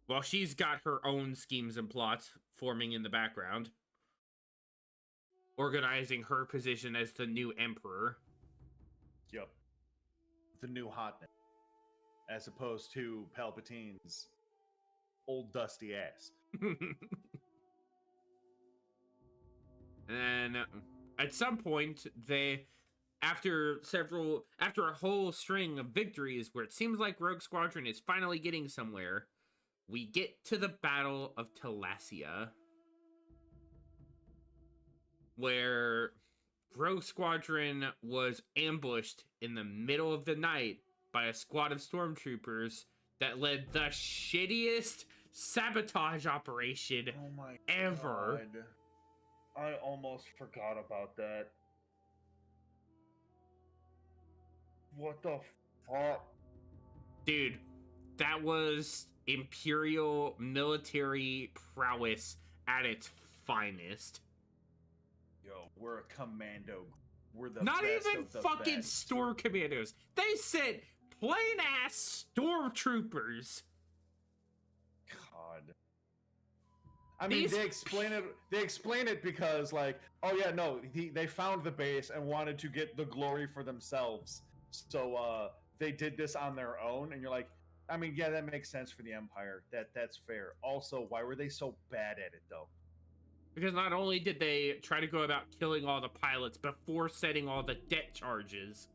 While she's got her own schemes and plots forming in the background. Organizing her position as the new emperor. Yup. The new hotness. As opposed to Palpatine's old dusty ass. And at some point, after a whole string of victories where it seems like Rogue Squadron is finally getting somewhere, we get to the Battle of Talasia, where Rogue Squadron was ambushed in the middle of the night by a squad of stormtroopers that led the shittiest sabotage operation Oh my ever. God. I almost forgot about that. What the fuck? Dude, that was Imperial military prowess at its finest. Yo, we're a commando. We're the Not best even of the fucking best. storm commandos. They sent plain ass stormtroopers. God. I mean, These- they explain it. They explain it because, like, oh yeah, no, they found the base and wanted to get the glory for themselves. So they did this on their own, and you're like, I mean, yeah, that makes sense for the Empire. That's fair. Also, why were they so bad at it though? Because not only did they try to go about killing all the pilots before setting all the debt charges,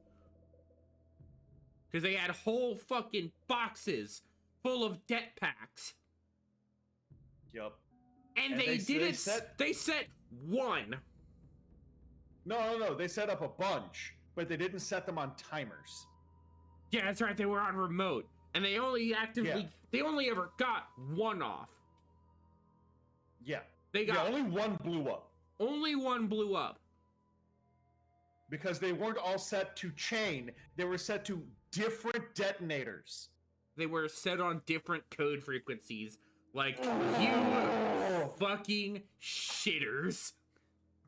because they had whole fucking boxes full of debt packs. Yup. And And they they didn't. set- They set one. No. They set up a bunch, but they didn't set them on timers. Yeah, that's right. They were on remote, and they only actively. Yeah. They only ever got one off. Yeah. They got only one blew up only one blew up. because they weren't all set to chain. They were set to different detonators. They were set on different code frequencies. Like you fucking shitters.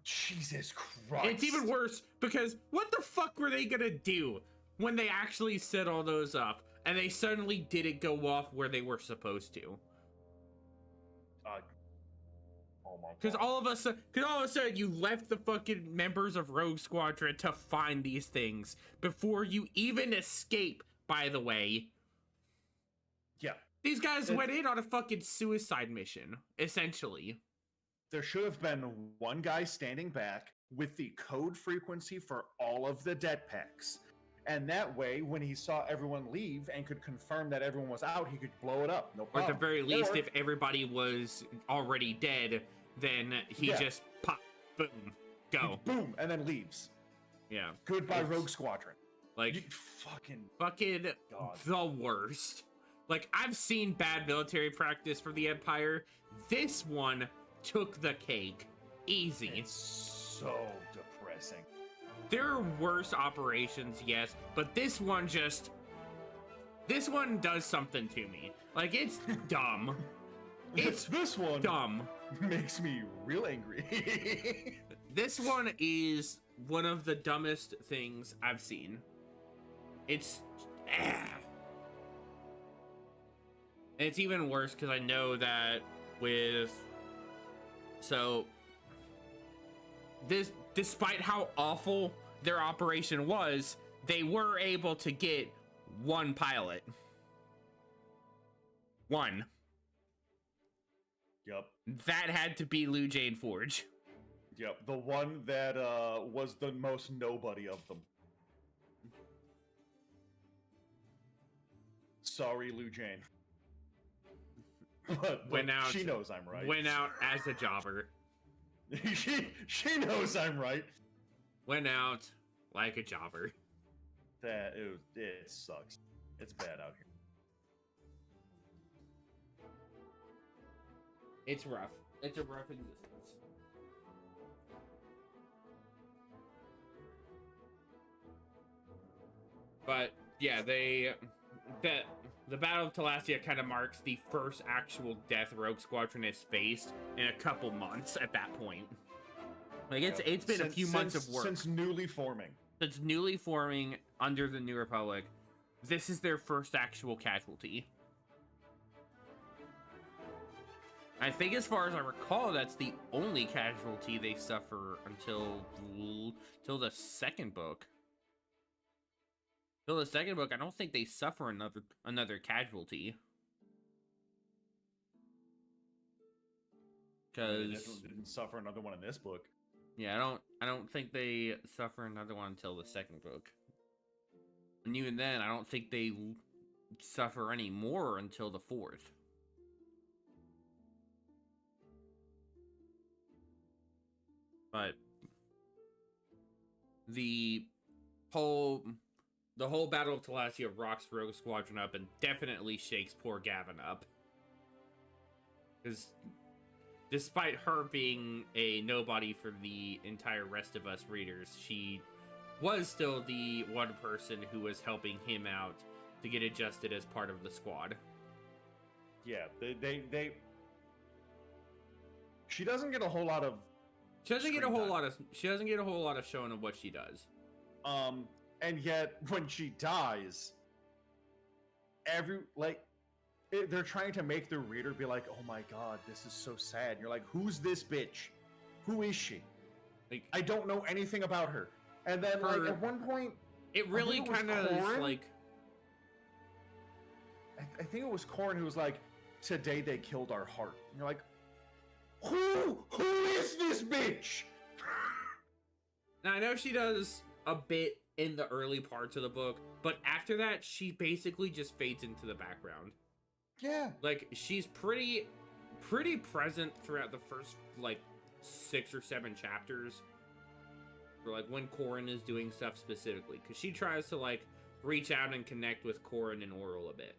Jesus Christ. It's even worse because what the fuck were they gonna do when they actually set all those up and they suddenly didn't go off where they were supposed to? Oh womp Because womp. all of a sudden you left the fucking members of Rogue Squadron to find these things before you even escape, by the way. Yeah. These guys went in on a fucking suicide mission, essentially. There should have been one guy standing back with the code frequency for all of the det packs. And that way, when he saw everyone leave and could confirm that everyone was out, he could blow it up. No Or problem. at the very least, Or- if everybody was already dead, then he just pop, boom, go. Boom, and then leaves. Yeah. Goodbye, It's- Rogue Squadron. Like, You fucking God. the worst. Like, I've seen bad military practice for the Empire. This one took the cake. Easy. It's so depressing. There are worse operations, yes, but this one does something to me. Like, it's dumb. It's this one dumb. makes me real angry. This one is one of the dumbest things I've seen. It's... And it's even worse because I know that with... So... Despite how awful their operation was, they were able to get one pilot. One. Yep. That had to be Lou Jane Forge. Yep. The one that was the most nobody of them. Sorry, Lou Jane. But Went out. she knows I'm right. Went out as a jobber. she knows I'm right. Went out like a jobber. It sucks. It's bad out here. It's rough. It's a rough existence. But yeah, the Battle of Talasia kind of marks the first actual death Rogue Squadron has faced in a couple months at that point. Like it's been a few months of work since newly forming. Since newly forming under the New Republic. This is their first actual casualty. I think, as far as I recall, that's the only casualty they suffer until the second book. Till the second book, I don't think they suffer another casualty. They Because didn't suffer another one in this book. yeah, I don't think they suffer another one until the second book. And even then, I don't think they suffer any more until the fourth. But the whole Battle of Talasia rocks Rogue Squadron up and definitely shakes poor Gavin up. Because despite her being a nobody for the entire rest of us readers, she was still the one person who was helping him out to get adjusted as part of the squad. Yeah, they she doesn't get a whole lot of She doesn't get a screen whole time. lot of showing of what she does. And yet when she dies, they're trying to make the reader be like, oh my god, this is so sad. And you're like, who's this bitch? Who is she? Like, I don't know anything about her. And then like at one point, it really think it was kind of is Corrin? like, I think it was Corrin who was like, today they killed our heart. And you're like, who is this bitch? now I know she does a bit in the early parts of the book, but after that, she basically just fades into the background. Yeah. Like, she's pretty present throughout the first, like, 6 or 7 chapters. Or, like, when Corrin is doing stuff specifically. Because she tries to, like, reach out and connect with Corrin and Oral a bit.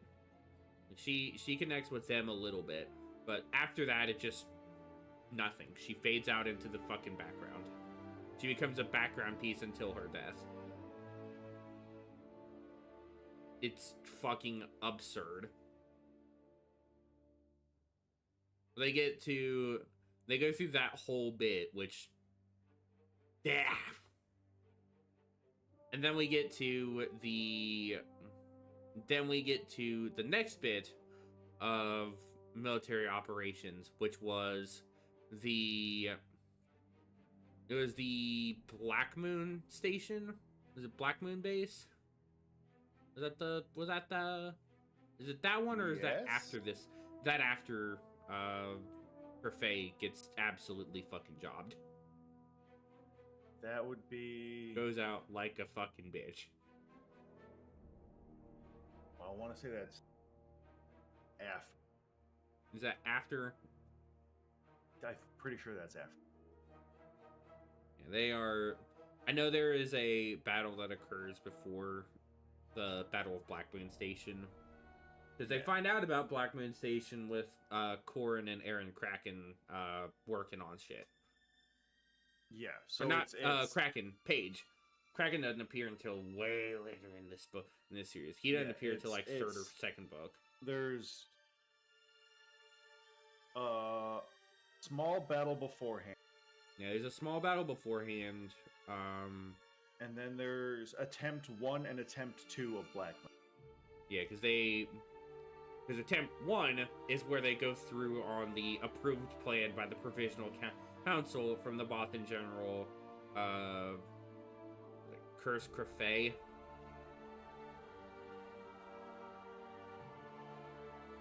She connects with them a little bit. But after that, it just... nothing. She fades out into the fucking background. She becomes a background piece until her death. It's fucking absurd. They go through that whole bit, which, yeah. And then we get to the next bit of military operations, which was It was the Black Moon station. Was it Black Moon base? Is it that one, or is that Yes. after this? That after Perfay gets absolutely fucking jobbed. That would be. Goes out like a fucking bitch. I want to say that's F. Is that after? I'm pretty sure that's F. Yeah, they are. I know there is a battle that occurs before the Battle of Black Moon Station, because they find out about Black Moon Station with Corrin and Aaron Kraken working on shit. Yeah, so Or not it's Kraken, Page. Kraken doesn't appear until way later in this book, in this series. He doesn't appear until like third or second book. There's a small battle beforehand. Yeah, there's a small battle beforehand. And then there's attempt 1 and attempt 2 of Black Moon. Yeah, because attempt 1 is where they go through on the approved plan by the Provisional Council from the Bothan General, Curse Crefay.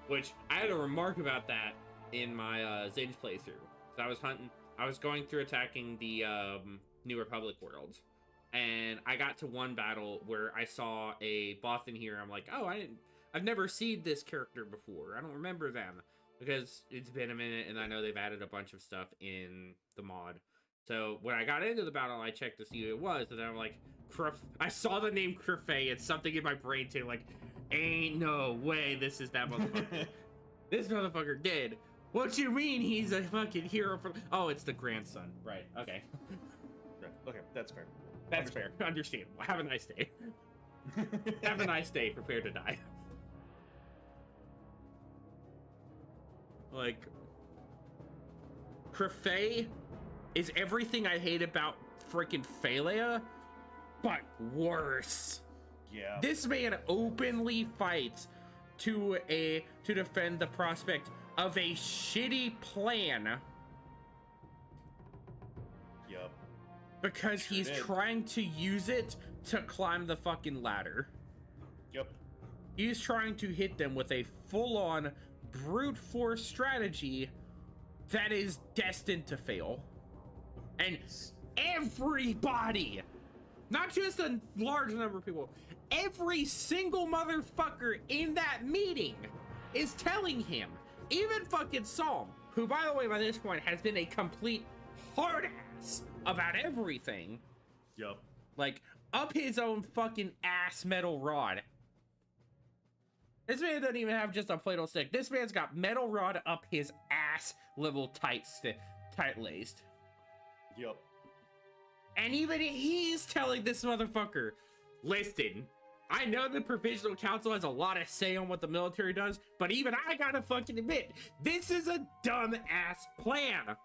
Which, I had a remark about that in my Zinj playthrough. So I was going through attacking the New Republic worlds. And I got to one battle where I saw a Bothan here. I'm like, oh, I've never seen this character before. I don't remember them. Because it's been a minute and I know they've added a bunch of stuff in the mod. So when I got into the battle, I checked to see who it was. And then I'm like, I saw the name Crefay and something in my brain too, like, ain't no way this is that motherfucker. This motherfucker did. What you mean he's a fucking hero from... Oh, it's the grandson. Right, okay. Okay, that's fair. That's fair. Understandable. Have a nice day. Have a nice day. Prepare to die. Like, Crefay is everything I hate about freaking Phalia, but worse. Yeah. This man openly fights to defend the prospect of a shitty plan. Yup. Because he's trying to use it to climb the fucking ladder. Yep. He's trying to hit them with a full-on brute force strategy that is destined to fail. And everybody, not just a large number of people, every single motherfucker in that meeting is telling him, even fucking Psalm, who by the way by this point has been a complete hard ass about everything. Yup. Like, up his own fucking ass metal rod. This man doesn't even have just a Play-Doh stick. This man's got metal rod up his ass level tight-laced. Yup. And even he's telling this motherfucker, listen, I know the Provisional Council has a lot of say on what the military does, but even I gotta fucking admit, this is a dumb-ass plan.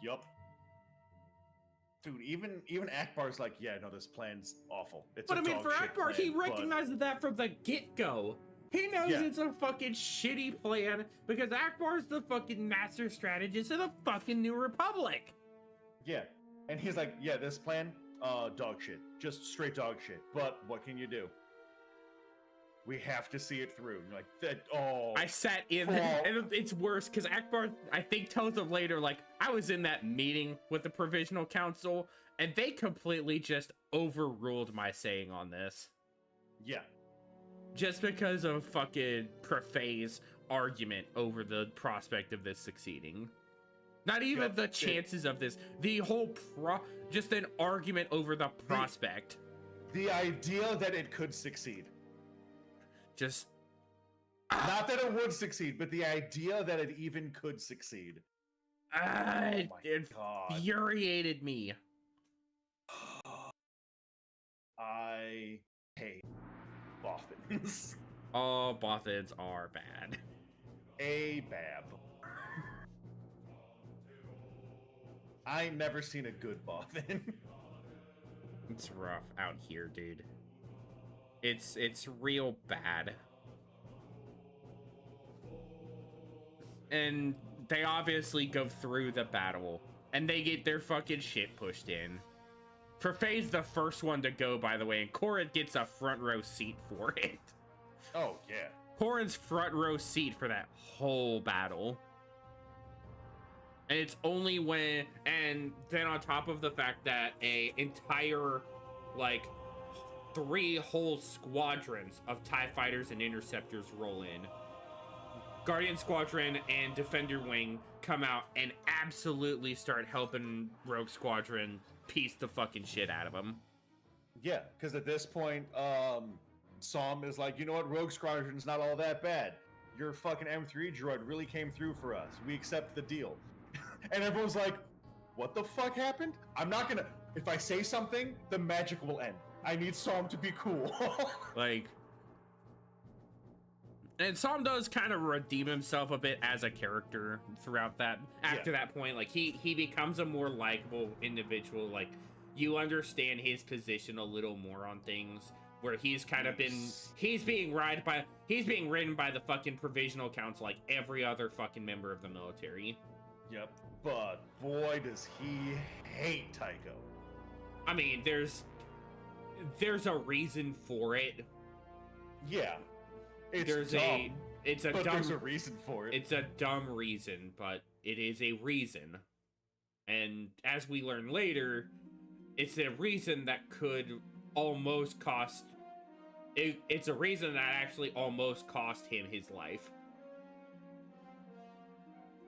Yup. Dude, even Akbar's like, yeah, no, this plan's awful. It's But a I mean, dog for shit Akbar, plan, he but- recognizes that from the get-go. He knows it's a fucking shitty plan because Akbar's the fucking master strategist of the fucking New Republic. Yeah. And he's like, yeah, this plan, dog shit. Just straight dog shit. But what can you do? We have to see it through. You're like, that, oh. I sat in, and it's worse because Akbar, I think, tells them later, like, I was in that meeting with the Provisional Council, and they completely just overruled my saying on this. Yeah. Just because of fucking Crefay's argument over the prospect of this succeeding. Not even the chances of this. The whole just an argument over the prospect. The idea that it could succeed. Just... Not that it would succeed, but the idea that it even could succeed. It infuriated me. I hate Bothans. Oh, Bothans are bad. A-bab. I ain't never seen a good Bothan. It's rough out here, dude. It's real bad. And they obviously go through the battle, and they get their fucking shit pushed in. Faye's the first one to go, by the way, and Corin gets a front row seat for it. Oh, yeah. Corin's front row seat for that whole battle. And it's only when, and then on top of the fact that a entire, like, 3 whole squadrons of TIE fighters and interceptors roll in. Guardian Squadron and Defender Wing come out and absolutely start helping Rogue Squadron piece the fucking shit out of them. Yeah, because at this point, Psalm is like, you know what, Rogue Squadron's not all that bad. Your fucking M3 droid really came through for us. We accept the deal. And everyone's like, what the fuck happened? I'm not gonna, if I say something, the magic will end. I need Psalm to be cool. Like, and Psalm does kind of redeem himself a bit as a character throughout that, after that point. Like, he becomes a more likable individual. Like, you understand his position a little more on things, where he's kind of been, he's being ridden by the fucking Provisional Council like every other fucking member of the military. Yep. But boy, does he hate Tycho. I mean, there's a reason for it. Yeah. It's there's dumb, dumb, there's a reason for it. It's a dumb reason, but it is a reason. And as we learn later, it's a reason that could almost cost, it's a reason that actually almost cost him his life.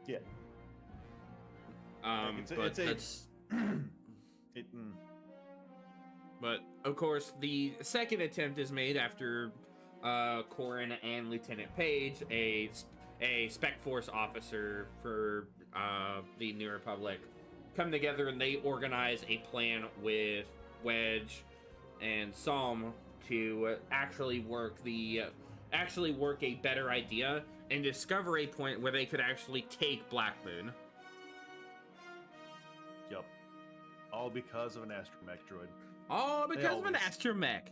Yeah. But of course, the second attempt is made after Corin and Lieutenant Page, a Spec Force officer for the New Republic, come together and they organize a plan with Wedge and Psalm to actually work a better idea and discover a point where they could actually take Black Moon. Yup. All because of an astromech droid. All because of an astromech.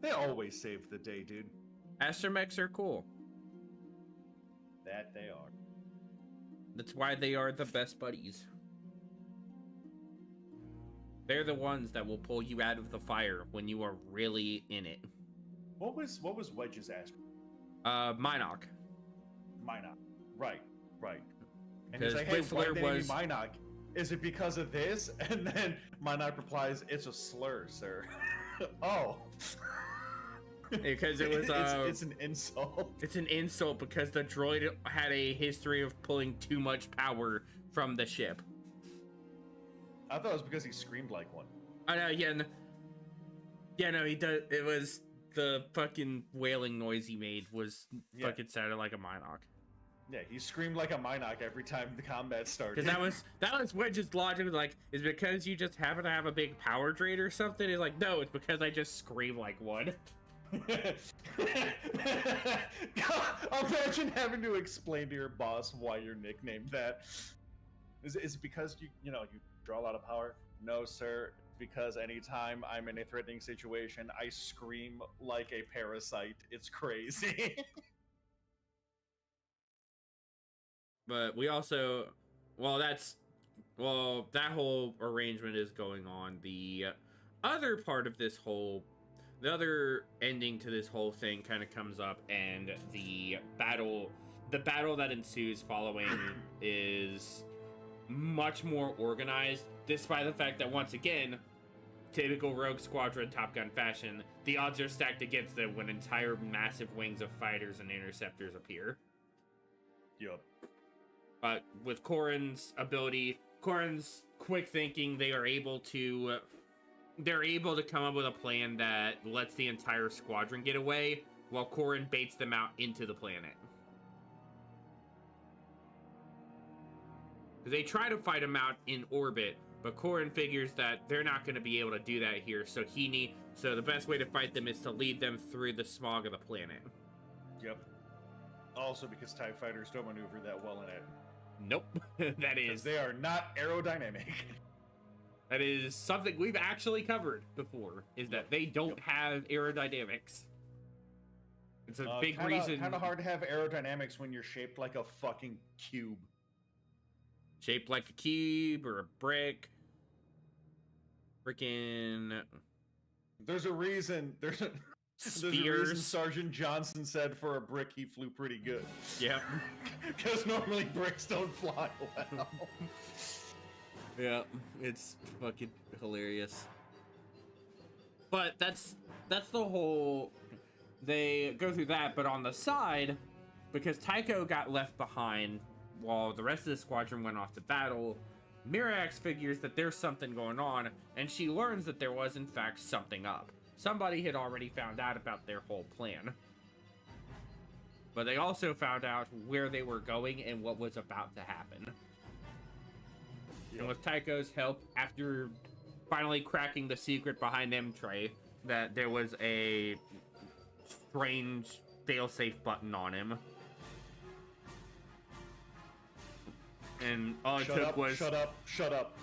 They always save the day, dude. Astromechs are cool. That they are. That's why they are the best buddies. They're the ones that will pull you out of the fire when you are really in it. What was Wedge's astromech? Minok. Minok. Right. And Because he's like, hey, why Whistler was Minok? Is it because of this? And then Minok replies, it's a slur, sir. Oh. Because it was it's an insult. It's an insult because the droid had a history of pulling too much power from the ship. I thought it was because he screamed like one. I know, no, he does. It was the fucking wailing noise he made was fucking sounded like a Minok. Yeah, he screamed like a Minok every time the combat started. Because that was Wedge's logic. Was like, is it because you just happen to have a big power drain or something? He's like, no, it's because I just scream like one. Imagine having to explain to your boss why you're nicknamed that. Is it because you draw a lot of power? No, sir. Because anytime I'm in a threatening situation, I scream like a parasite. It's crazy. But we also, that whole arrangement is going on. The other part of this whole, the other ending to this whole thing kind of comes up, and the battle that ensues following is much more organized, despite the fact that, once again, typical Rogue Squadron Top Gun fashion, the odds are stacked against them when entire massive wings of fighters and interceptors appear. Yup. But with Corin's quick thinking, they're able to come up with a plan that lets the entire squadron get away, while Corin baits them out into the planet. They try to fight him out in orbit, but Corin figures that they're not going to be able to do that here, so the best way to fight them is to lead them through the smog of the planet. Yep. Also because TIE fighters don't maneuver that well in it. Nope. They are not aerodynamic. That is something we've actually covered before, is that they don't have aerodynamics. It's a big reason. Kind of hard to have aerodynamics when you're shaped like a fucking cube. shaped like a cube or a brick. Freaking There's a reason. There's a reason spears. Sergeant Johnson said for a brick he flew pretty good. Yeah. Because normally bricks don't fly well. Yeah, it's fucking hilarious. But that's the whole. They go through that, but on the side, because Tycho got left behind while the rest of the squadron went off to battle, Mirax figures that there's something going on, and she learns that there was in fact something up. Somebody had already found out about their whole plan. But they also found out where they were going and what was about to happen. And with Tycho's help, after finally cracking the secret behind M-Tray, that there was a strange failsafe button on him. And all it took was... Shut up.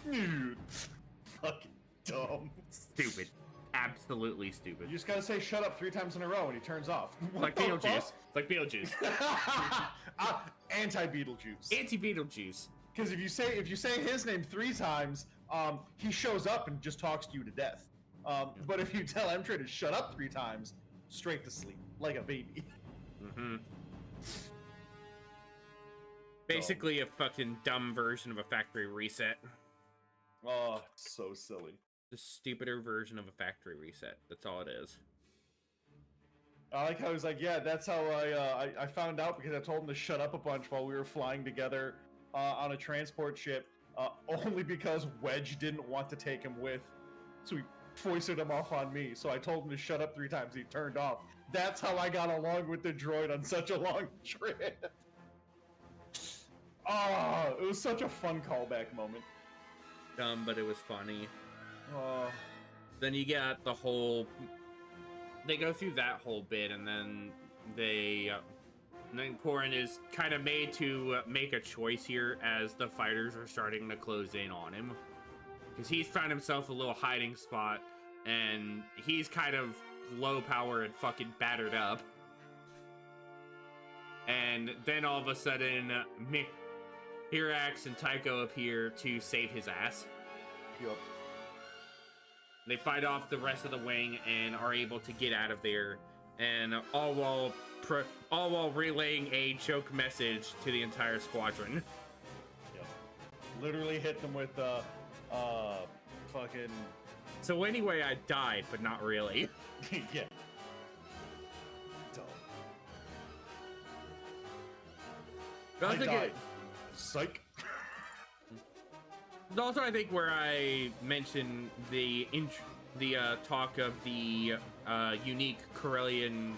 Fucking dumb. Stupid. Absolutely stupid. You just gotta say shut up 3 times in a row when he turns off. Like Beetlejuice. Like Beetlejuice. Anti-Beetlejuice. Anti-Beetlejuice. Because if you say his name 3 times, he shows up and just talks to you to death. But if you tell M-Tray to shut up 3 times, straight to sleep, like a baby. Mm-hmm. Basically a fucking dumb version of a factory reset. Oh, so silly. The stupider version of a factory reset. That's all it is. I like how he's like, yeah, that's how I found out because I told him to shut up a bunch while we were flying together on a transport ship, only because Wedge didn't want to take him with, so he foisted him off on me. So I told him to shut up 3 times. He turned off. That's how I got along with the droid on such a long trip. Oh, it was such a fun callback moment. Dumb, but it was funny. Oh. Then you get the whole... They go through that whole bit, and then they... and then Corrin is kind of made to make a choice here as the fighters are starting to close in on him. Because he's found himself a little hiding spot, and he's kind of low power and fucking battered up. And then all of a sudden, Hirax and Tycho appear to save his ass. Yup. They fight off the rest of the wing and are able to get out of there, and all while relaying a joke message to the entire squadron. Yep. Literally hit them with fucking. So anyway, I died, but not really. Yeah. Dumb. I died. Psych. Also, I think where I mentioned the talk of the unique Corellian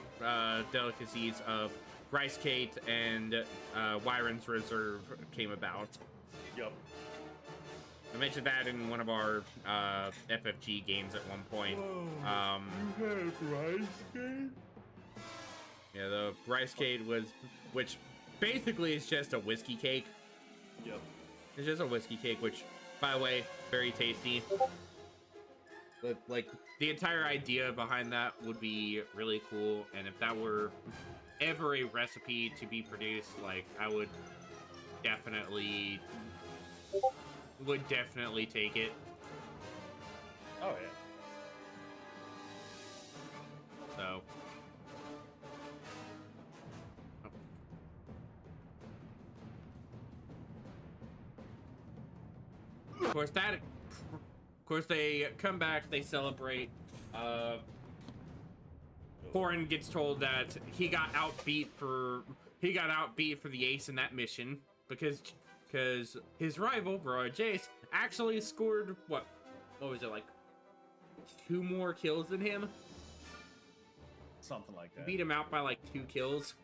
delicacies of rice cake and Wyron's Reserve came about. Yep. I mentioned that in one of our FFG games at one point. Whoa, you had rice cake? Yeah, the rice cake was, which basically is just a whiskey cake. Yep. It's just a whiskey cake, which, by the way, very tasty. But, like, the entire idea behind that would be really cool, and if that were ever a recipe to be produced, like, I would definitely take it. Oh, yeah. So... Of course, they come back, they celebrate. Corrin gets told that he got outbeat for the ace in that mission because his rival, Roy Jace, actually scored what was it, like 2 more kills than him? Something like that. Beat him out by like 2 kills.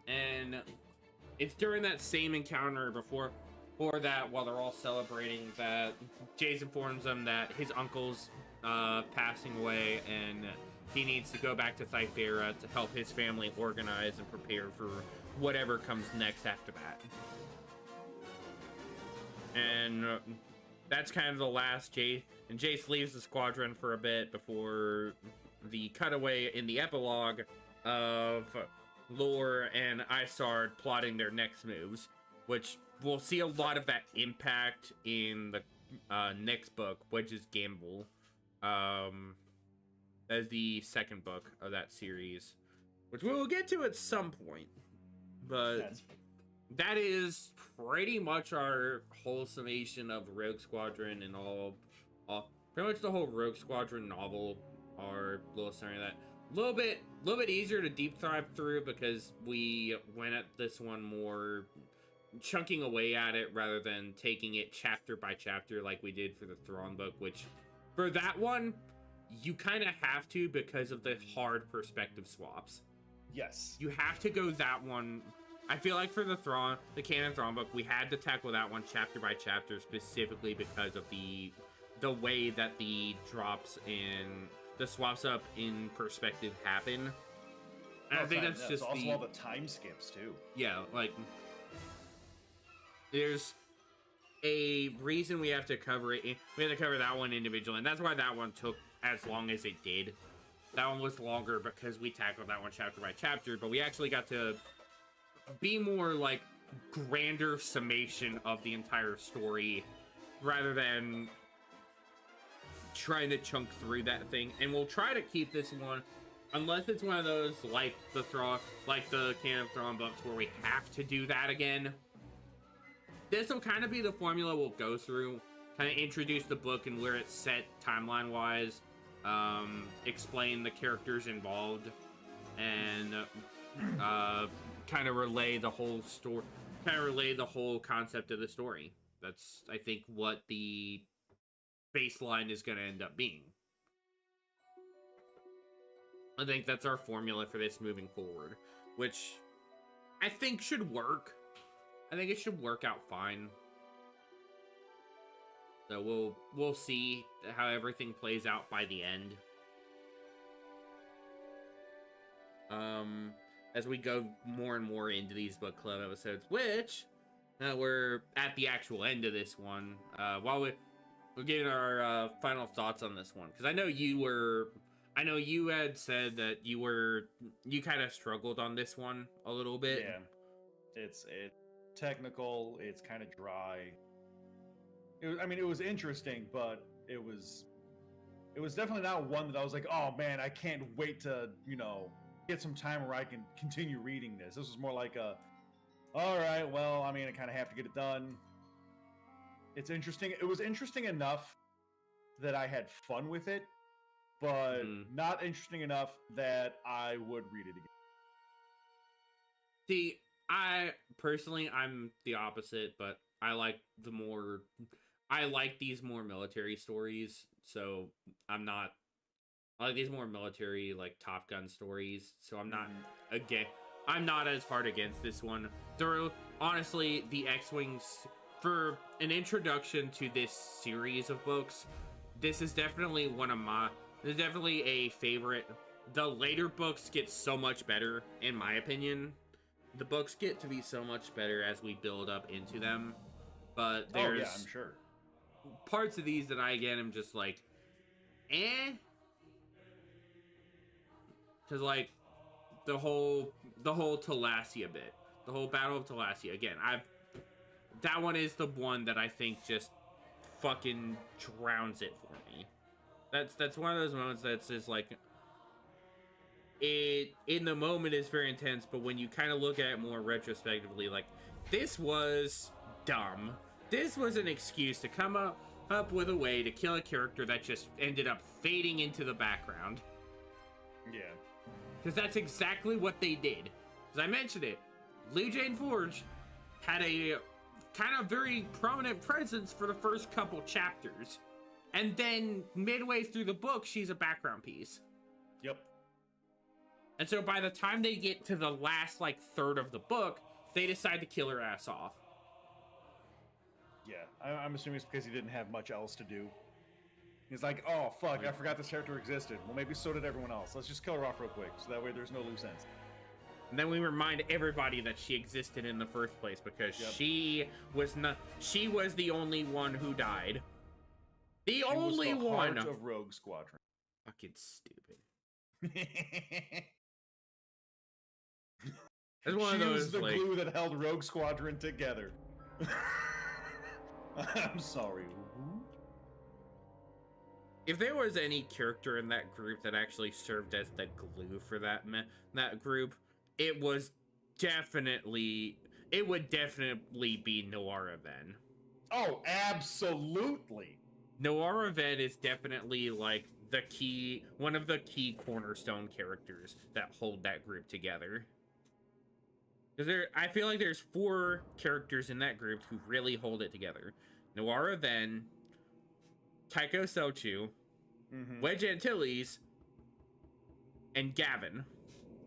And it's during that same encounter before that, while they're all celebrating, that Jace informs them that his uncle's passing away and he needs to go back to Thyfera to help his family organize and prepare for whatever comes next after that. And that's kind of the last Jace. And Jace leaves the squadron for a bit before the cutaway in the epilogue of lore, and I start plotting their next moves, which we'll see a lot of that impact in the next book, which is Gamble. As the second book of that series, which we will get to at some point. But that is pretty much our whole summation of Rogue Squadron and all pretty much the whole Rogue Squadron novel, our little summary of that. A little bit easier to deep dive through because we went at this one more chunking away at it rather than taking it chapter by chapter like we did for the Thrawn book, which for that one you kind of have to because of the hard perspective swaps. Yes. You have to go that one. I feel like for the Canon Thrawn book, we had to tackle that one chapter by chapter specifically because of the way that the drops in the swaps up in perspective happen. And I think that's just also all the time skips too. Yeah, like there's a reason we have to cover it. We have to cover that one individually, and that's why that one took as long as it did. That one was longer because we tackled that one chapter by chapter, but we actually got to be more like grander summation of the entire story rather than trying to chunk through that thing. And we'll try to keep this one, unless it's one of those like the Canon Thrawn books where we have to do that again. This will kind of be the formula we'll go through, kind of introduce the book and where it's set timeline wise, explain the characters involved, and kind of relay the whole story, kind of relay the whole concept of the story. That's, I think, what the baseline is going to end up being. I think that's our formula for this moving forward, which I think should work. I think it should work out fine. So we'll see how everything plays out by the end. As we go more and more into these book club episodes, which we're at the actual end of this one. While we're getting our final thoughts on this one, because I know you had said that you kind of struggled on this one a little bit. Yeah, it's technical. It's kind of dry. It was interesting, but it was definitely not one that I was like, oh man, I can't wait to get some time where I can continue reading this. This was more like all right, well, I kind of have to get it done. It's interesting. It was interesting enough that I had fun with it, but not interesting enough that I would read it again. See, I'm the opposite, but I like these more military stories, so I like these more military, like Top Gun stories, so I'm not as hard against this one. Honestly, the X-Wings, for an introduction to this series of books, this is definitely a favorite. The later books get so much better, in my opinion. The books get to be so much better as we build up into them, but there's I'm sure parts of these that I get, I'm just like, because like the whole Talasia bit, the whole Battle of Talasia. Again, that one is the one that I think just fucking drowns it for me. That's one of those moments that's just like, it in the moment is very intense, but when you kind of look at it more retrospectively, like, this was dumb. This was an excuse to come up with a way to kill a character that just ended up fading into the background. Yeah. Because that's exactly what they did. As I mentioned it, Lou Jane Forge had a kind of very prominent presence for the first couple chapters. And then midway through the book, she's a background piece. Yep. And so by the time they get to the last, like, third of the book, they decide to kill her ass off. Yeah, I'm assuming it's because he didn't have much else to do. He's like, oh, fuck, I forgot this character existed. Well, maybe so did everyone else. Let's just kill her off real quick, so that way there's no loose ends. And then we remind everybody that she existed in the first place, because she was the only one who died. The only one! Heart of Rogue Squadron. Fucking stupid. It's one She of those was the like, glue that held Rogue Squadron together. I'm sorry. if there was any character in that group that actually served as the glue for that group, it would definitely be Noara Ven. Oh, absolutely. Noara Ven is definitely like one of the key cornerstone characters that hold that group together. Because I feel like there's 4 characters in that group who really hold it together: Noara Ven, Tycho Sochu, Wedge Antilles, and Gavin.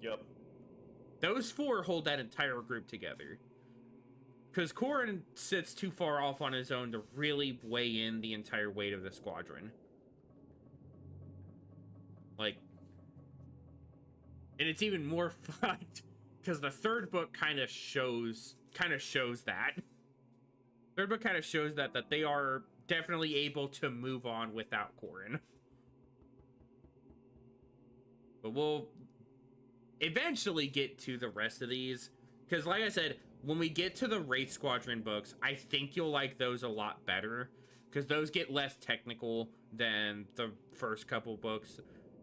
Yep. Those 4 hold that entire group together. Because Corrin sits too far off on his own to really weigh in the entire weight of the squadron. Like, and it's even more fucked because the 3rd book kind of shows that. 3rd book kind of shows that they are definitely able to move on without Corrin. But we'll eventually get to the rest of these, because like I said, when we get to the Wraith Squadron books, I think you'll like those a lot better, because those get less technical than the first couple books.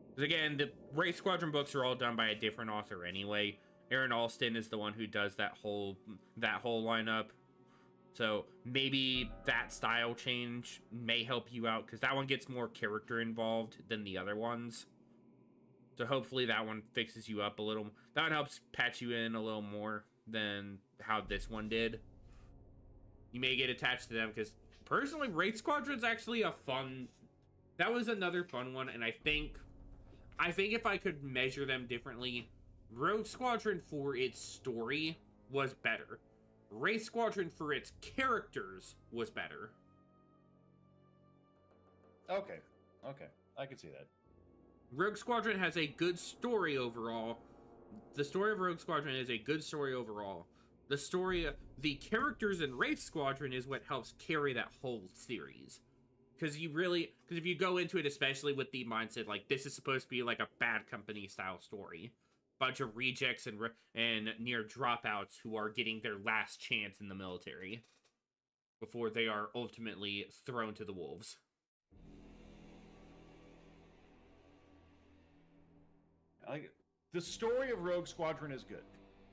Because again, the Wraith Squadron books are all done by a different author anyway. Aaron Alston is the one who does that whole lineup. So maybe that style change may help you out, because that one gets more character involved than the other ones. So hopefully that one fixes you up a little. That one helps patch you in a little more than how this one did. You may get attached to them, because personally, Wraith Squadron's actually that was another fun one, and I think if I could measure them differently, Rogue Squadron for its story was better. Wraith Squadron for its characters was better. Okay. I can see that. Rogue Squadron has a good story overall. The story of Rogue Squadron is a good story overall. The characters in Wraith Squadron is what helps carry that whole series. Because if you go into it, especially with the mindset, like, this is supposed to be like a Bad Company style story. Bunch of rejects and near dropouts who are getting their last chance in the military before they are ultimately thrown to the wolves. The story of Rogue Squadron is good.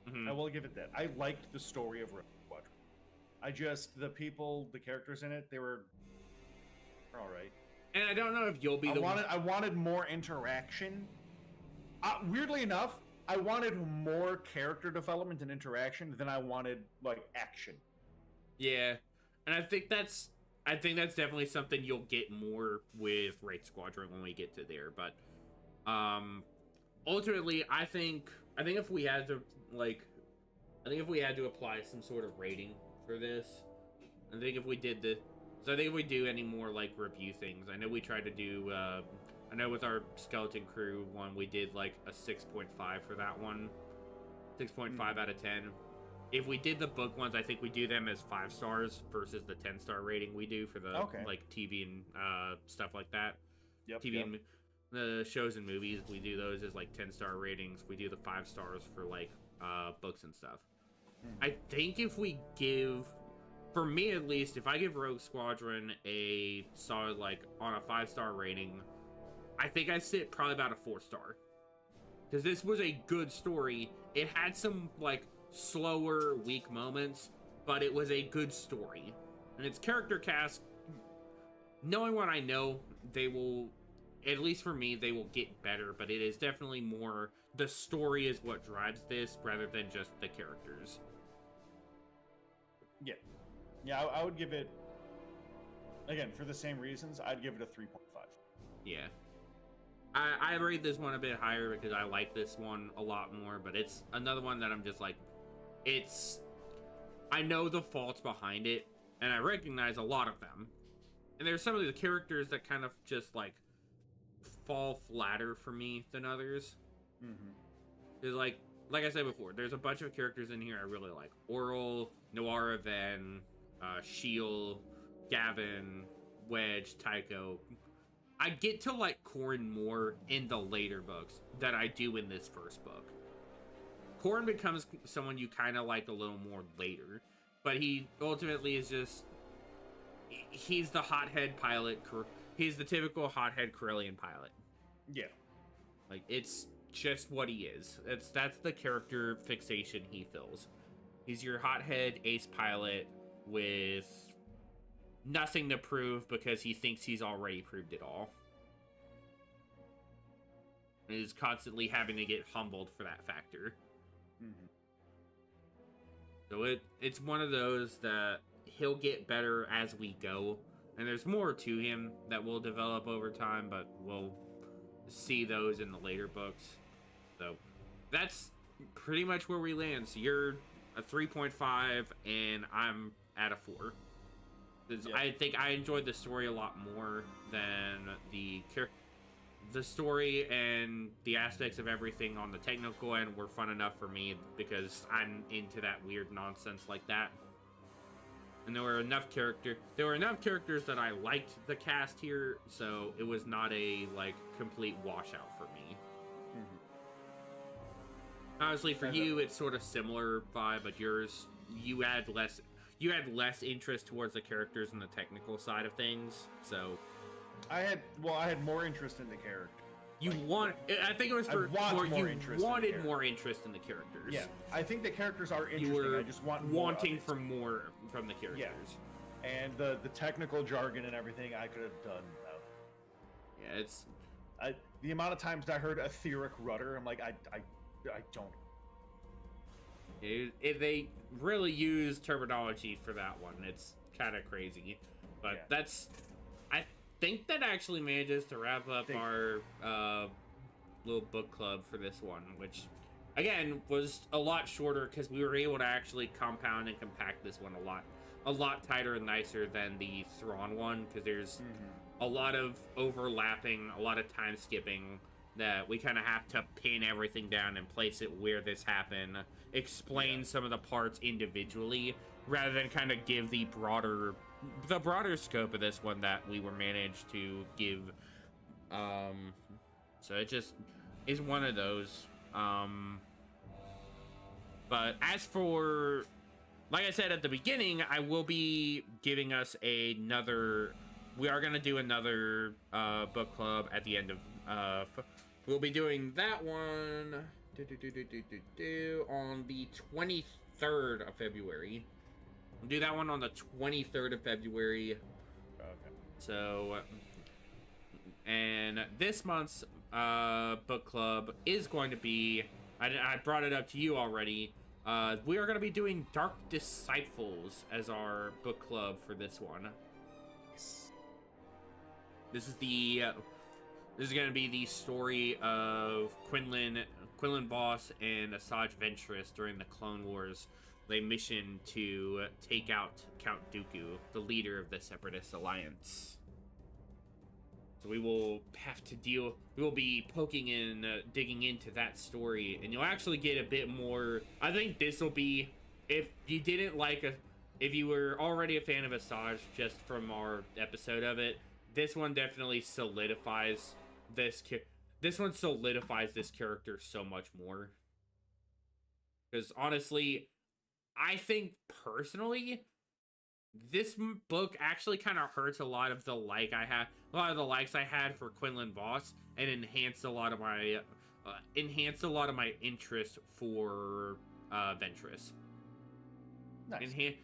Mm-hmm. I will give it that. I liked the story of Rogue Squadron. The characters in it, they were all right. And I don't know if you'll be I wanted more interaction. Weirdly enough, I wanted more character development and interaction than I wanted, like, action. Yeah, and I think that's definitely something you'll get more with Wraith Squadron when we get to there. But ultimately, I think if we had to apply some sort of rating for this, I think if we do any more like review things, I know we tried to do. I know with our Skeleton Crew one, we did like a 6.5 for that one. 6.5 out of 10. If we did the book ones, I think we do them as 5 stars versus the 10-star rating we do for the like TV and stuff like that. And the shows and movies, we do those as like 10-star ratings. We do the 5 stars for like books and stuff. I think if we give, for me at least, if I give Rogue Squadron a solid, like, on a 5-star rating, I think I sit probably about a 4-star. Because this was a good story. It had some, like, slower, weak moments, but it was a good story. And its character cast, knowing what I know, they will, at least for me, they will get better, but it is definitely more, the story is what drives this, rather than just the characters. Yeah, I would give it, again, for the same reasons, I'd give it a 3.5. Yeah. I rate this one a bit higher because I like this one a lot more, but it's another one that I'm just like, I know the faults behind it, and I recognize a lot of them. And there's some of the characters that kind of just, like, fall flatter for me than others. There's, like I said before, there's a bunch of characters in here I really like. Oral, Noara Ven, Shield, Gavin, Wedge, Tycho. I get to like Corrin more in the later books than I do in this first book. Korn becomes someone you kind of like a little more later, but he ultimately is just, he's the hothead pilot. He's the typical hothead Corellian pilot. Yeah. Like, it's just what he is. That's the character fixation he fills. He's your hothead ace pilot with nothing to prove because he thinks he's already proved it all. And is constantly having to get humbled for that factor. Mm-hmm. So it's one of those that he'll get better as we go. And there's more to him that will develop over time, but we'll see those in the later books. So that's pretty much where we land. So you're a 3.5 and I'm at a 4. Yeah. I think I enjoyed the story a lot more than the story, and the aspects of everything on the technical end were fun enough for me because I'm into that weird nonsense like that. And there were enough characters that I liked the cast here, so it was not a like complete washout for me. Mm-hmm. Honestly, for you, it's sort of similar vibe, but yours, you had less interest towards the characters and the technical side of things. So I had more interest in the character. I think it was for you wanted more interest in the characters. Yeah, I think the characters are interesting. You were I just want wanting for more from the characters. Yeah. And the technical jargon and everything I could have done without. Yeah, it's the amount of times I heard etheric rudder, I'm like, I don't. They really use terminology for that one. It's kind of crazy, but that's. I think that actually manages to wrap up our little book club for this one, which again was a lot shorter because we were able to actually compound and compact this one a lot tighter and nicer than the Thrawn one, because there's a lot of overlapping, a lot of time skipping that we kind of have to pin everything down and place it where this happened, explain some of the parts individually rather than kind of give the broader scope of this one that we were managed to give. So it just is one of those. But as for, like I said at the beginning, I will be giving us we are going to do another book club at the end of, we'll be doing that one on the 23rd of February. We'll do that one on the 23rd of February. Okay. So, and this month's book club is going to be, I brought it up to you already, we are going to be doing Dark Disciples as our book club for this one. This is going to be the story of Quinlan Voss and Asajj Ventress during the Clone Wars. They mission to take out Count Dooku, the leader of the Separatist Alliance. So we will be poking and digging into that story, and you'll actually get a bit more. I think this will be, if you were already a fan of Asajj just from our episode of it, this one definitely solidifies this character so much more. Because honestly, I think personally, this book actually kind of hurts a lot of the likes I had for Quinlan Voss, and enhanced a lot of my interest for Ventress. Nice.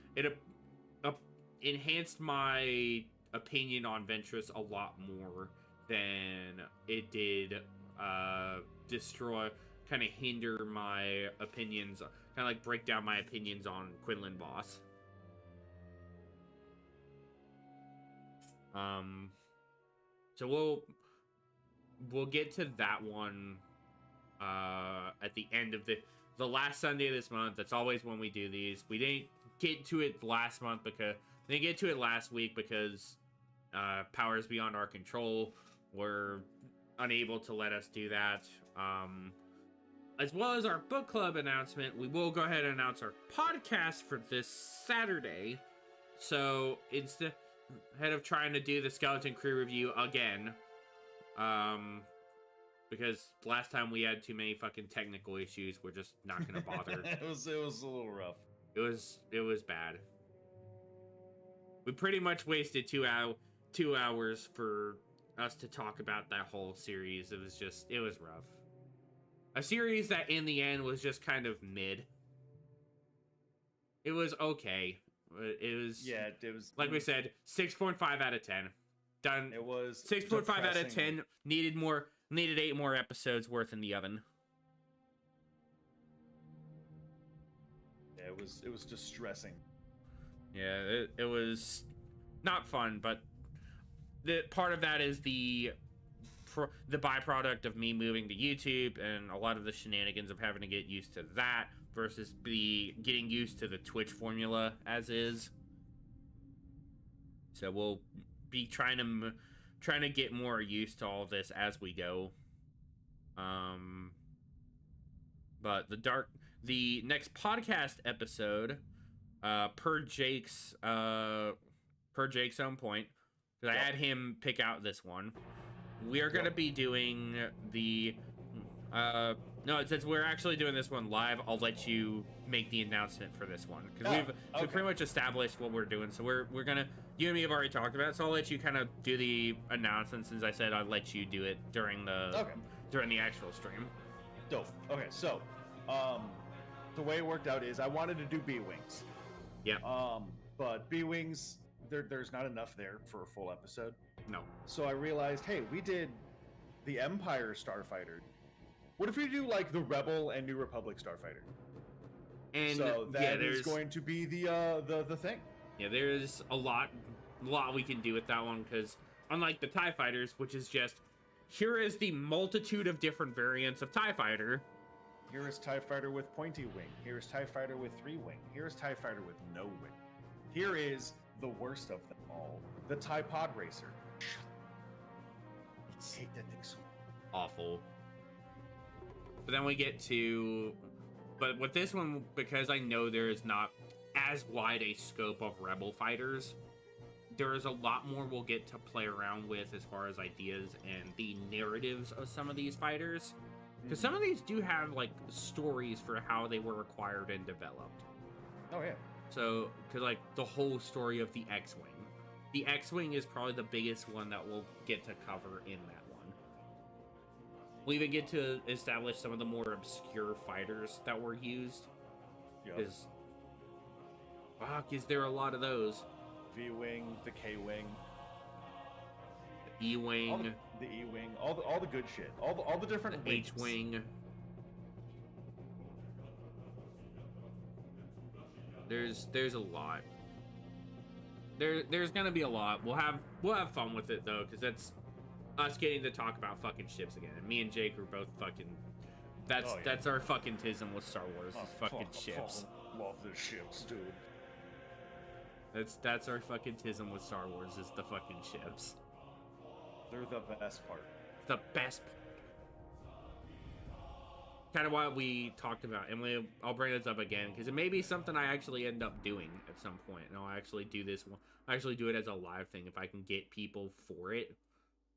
Enhanced my opinion on Ventress a lot more than it did hinder my opinions, kind of like break down my opinions on Quinlan Voss. So we'll get to that one at the end of the last Sunday of this month. That's always when we do these. We didn't get to it last week because powers beyond our control were unable to let us do that. As well as our book club announcement, we will go ahead and announce our podcast for this Saturday. So instead of trying to do the Skeleton Crew review again, because last time we had too many fucking technical issues. We're just not gonna bother. It was a little rough. It was bad. We pretty much wasted 2 hours for us to talk about that whole series. It was rough. A series that in the end was just kind of mid. It was okay. It was, it was like we said, 6.5 out of 10. Done. It was 6.5 out of depressing. 10. Needed 8 more episodes worth in the oven. Yeah, it was distressing. Yeah, it was not fun, but the part of that is the byproduct of me moving to YouTube and a lot of the shenanigans of having to get used to that versus getting used to the Twitch formula as is. So we'll be trying to get more used to all of this as we go. But the next podcast episode, per Jake's own point, because I had him pick out this one. We are going to be doing the no, since we're actually doing this one live, I'll let you make the announcement for this one, because we've pretty much established what we're doing. So we're gonna, you and me have already talked about it, so I'll let you kind of do the announcement, since I said I'd let you do it during the actual stream. Dope. Okay, so the way it worked out is I wanted to do B-Wings. Yeah. But B-Wings, there's not enough there for a full episode. No. So I realized, hey, we did the Empire Starfighter. What if we do like the Rebel and New Republic Starfighter? And so that is there's going to be the thing. Yeah, there's a lot we can do with that one, because unlike the TIE Fighters, which is just, here is the multitude of different variants of TIE Fighter. Here is TIE Fighter with pointy wing. Here is TIE Fighter with 3 wing. Here is TIE Fighter with no wing. Here is the worst of them all, the TIE Pod Racer. I hate that thing so Awful. But then we get to, but with this one, because I know there is not as wide a scope of Rebel fighters, there is a lot more we'll get to play around with as far as ideas and the narratives of some of these fighters. Because some of these do have, like, stories for how they were acquired and developed. Oh, yeah. So, because, like, the whole story of the X-Wing. The X-Wing is probably the biggest one that we'll get to cover in that one. We'll even get to establish some of the more obscure fighters that were used. Because, fuck, is there a lot of those? V-Wing, the K-Wing. The E-Wing. The E-Wing, all the good shit. All the different The H-Wing. There's a lot. There's gonna be a lot. We'll have fun with it though, because that's us getting to talk about fucking ships again. And me and Jake are both fucking. That's our fucking tism with Star Wars. Is fucking ships. Love the ships, dude. That's our fucking tism with Star Wars, is the fucking ships. They're the best part. The best. Kind of what we talked about, and I'll bring this up again because it may be something I actually end up doing at some point, and I'll actually do this one. I'll actually do it as a live thing if I can get people for it.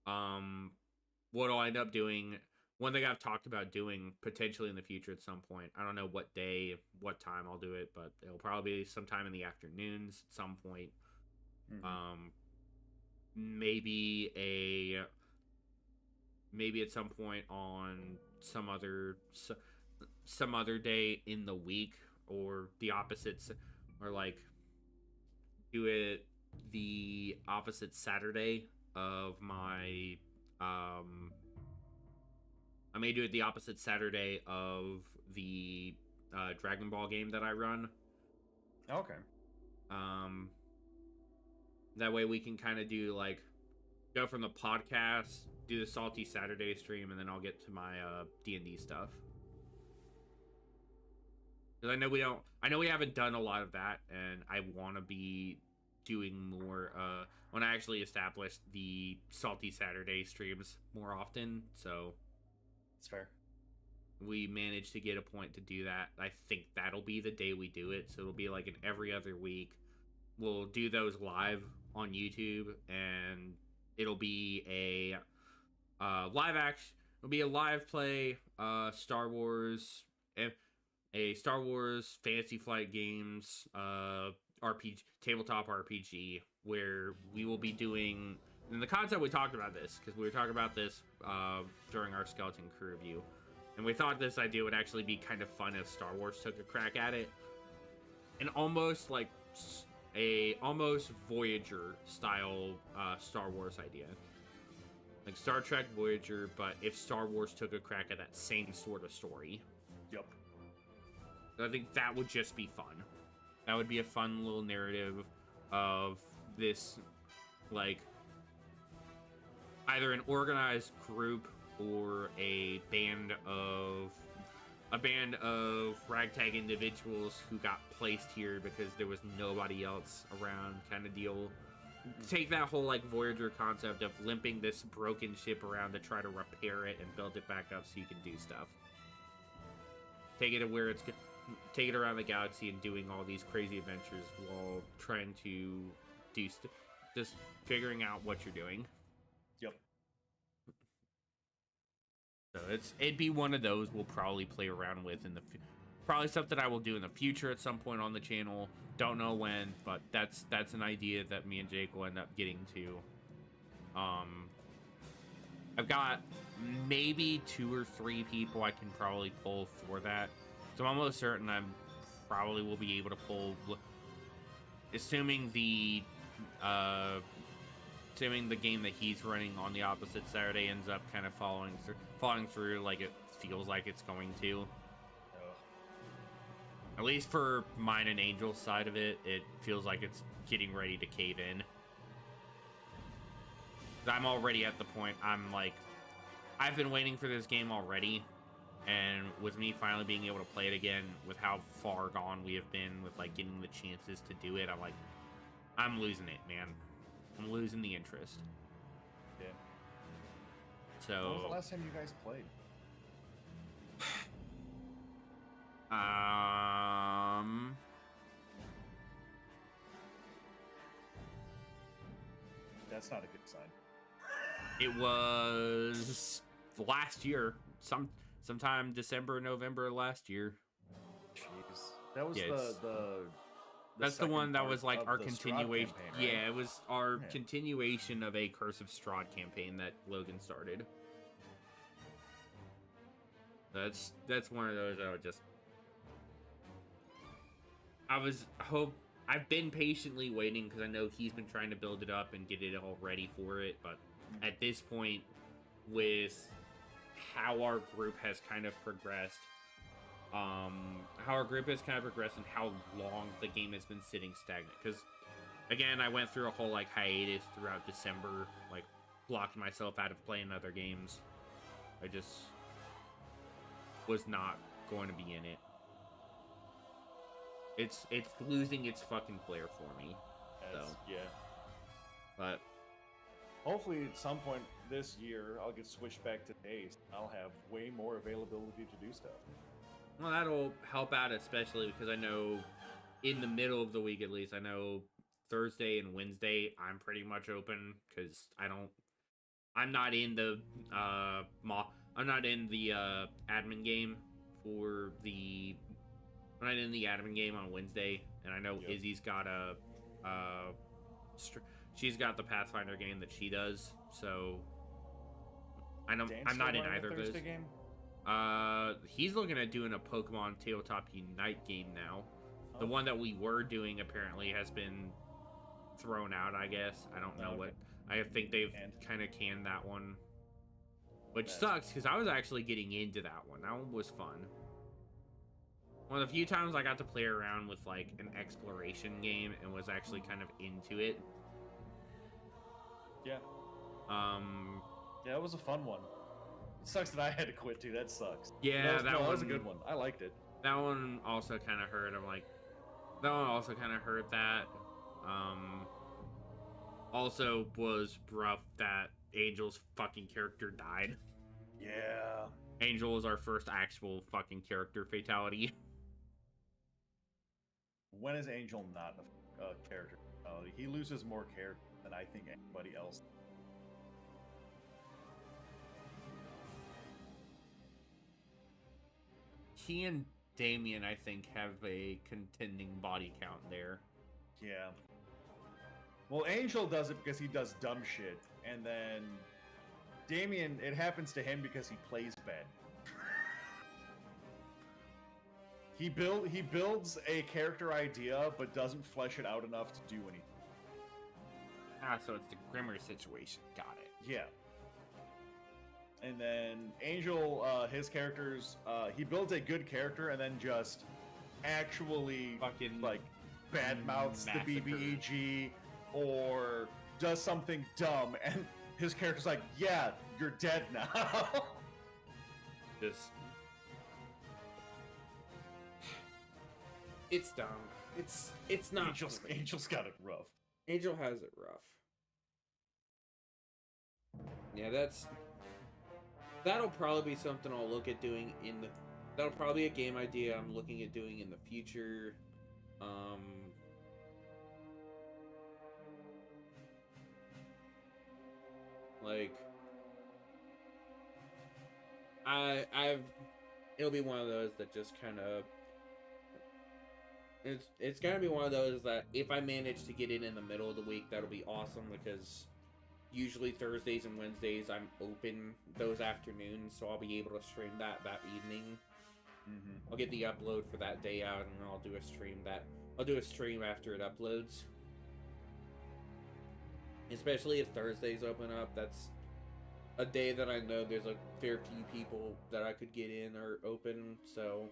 What I'll end up doing, one thing I've talked about doing potentially in the future at some point. I don't know what day, what time I'll do it, but it'll probably be sometime in the afternoons at some point. Mm-hmm. Maybe at some point on some other day in the week, or the opposites, or like do it the opposite Saturday of my I may do it the opposite Saturday of the Dragon Ball game that I run. Okay. That way we can kind of do like go from the podcast, do the Salty Saturday stream, and then I'll get to my D&D stuff. Because I know we haven't done a lot of that, and I want to be doing more when I actually establish the Salty Saturday streams more often. So it's fair. We managed to get a point to do that. I think that'll be the day we do it. So it'll be like an every other week. We'll do those live on YouTube, and it'll be a live action. It'll be a live play, Star Wars, a Star Wars Fantasy Flight Games, RPG, tabletop RPG, where we will be doing. And the concept, we talked about this because we were talking about this during our Skeleton Crew review, and we thought this idea would actually be kind of fun if Star Wars took a crack at it, and almost like a almost Voyager style Star Wars idea. Like Star Trek Voyager, but if Star Wars took a crack at that same sort of story. Yep. I think that would just be fun. That would be a fun little narrative of this, like, either an organized group or a band of ragtag individuals who got placed here because there was nobody else around kind of deal. Take that whole like Voyager concept of limping this broken ship around to try to repair it and build it back up so you can do stuff. Take it to where it's take it around the galaxy and doing all these crazy adventures while trying to do just figuring out what you're doing. Yep. So it'd be one of those we'll probably play around with in the probably something I will do in the future at some point on the channel. Don't know when, but that's an idea that me and Jake will end up getting to. I've got maybe 2 or 3 people I can probably pull for that. So I'm almost certain I'm probably will be able to pull, assuming the game that he's running on the opposite Saturday ends up kind of following through like it feels like it's going to. At least for mine and Angel's side of it, it feels like it's getting ready to cave in. I'm already at the point, I'm like, I've been waiting for this game already, and with me finally being able to play it again, with how far gone we have been with like getting the chances to do it, I'm like, I'm losing it, man. I'm losing the interest. Yeah. So. When was the last time you guys played? That's not a good sign. It was last year, sometime December, November last year. Jeez, that was Yeah, that's the one that was like our the Strahd continuation. campaign, right? Yeah, it was our continuation of a Curse of Strahd campaign that Logan started. That's one of those I've been patiently waiting because I know he's been trying to build it up and get it all ready for it, but at this point, with how our group has kind of progressed, and how long the game has been sitting stagnant. Because again, I went through a whole like hiatus throughout December, like blocked myself out of playing other games. I just was not going to be in it. It's losing its fucking flair for me. Yeah. But hopefully at some point this year I'll get switched back to days. I'll have way more availability to do stuff. well, that'll help out, especially because I know in the middle of the week, at least, I know Thursday and Wednesday I'm pretty much open because I'm not in the admin game for the. I'm not in the admin game on Wednesday, and I know Izzy's got she's got the Pathfinder game that she does, so I know I'm not in either of those. Game? He's looking at doing a Pokemon Tabletop Unite game now. Oh. The one that we were doing apparently has been thrown out, I guess. I don't know what. I think they've kind of canned that one, which sucks because I was actually getting into that one. That one was fun. One of the few times I got to play around with like an exploration game and was actually kind of into it. Yeah. Yeah, it was a fun one. It sucks that I had to quit too. That sucks. Yeah, that was a good one. I liked it. That one also kind of hurt. I'm like, that one also kind of hurt that. Also was rough that Angel's fucking character died. Yeah. Angel was our first actual fucking character fatality. When is Angel not a character? He loses more character than I think anybody else. he and Damien, I think, have a contending body count there. Yeah. Well, Angel does it because he does dumb shit, and then Damien, it happens to him because he plays bad. He builds a character idea, but doesn't flesh it out enough to do anything. Ah, so it's the Grimmer situation. Got it. Yeah. And then Angel, his characters, he builds a good character and then just actually Fucking like badmouths the massacre. BBEG or does something dumb, and his character's like, "Yeah, you're dead now." Just. It's dumb. It's not. Angel's got it rough. Angel has it rough. Yeah, that'll probably be something I'll look at doing that'll probably be a game idea I'm looking at doing in the future. Like it'll be one of those that just kind of it's gonna be one of those that if I manage to get in the middle of the week, that'll be awesome, because usually Thursdays and Wednesdays I'm open those afternoons, so I'll be able to stream that evening. Mm-hmm. I'll get the upload for that day out, and I'll do a stream after it uploads. Especially if Thursdays open up, that's a day that I know there's a fair few people that I could get in or open, so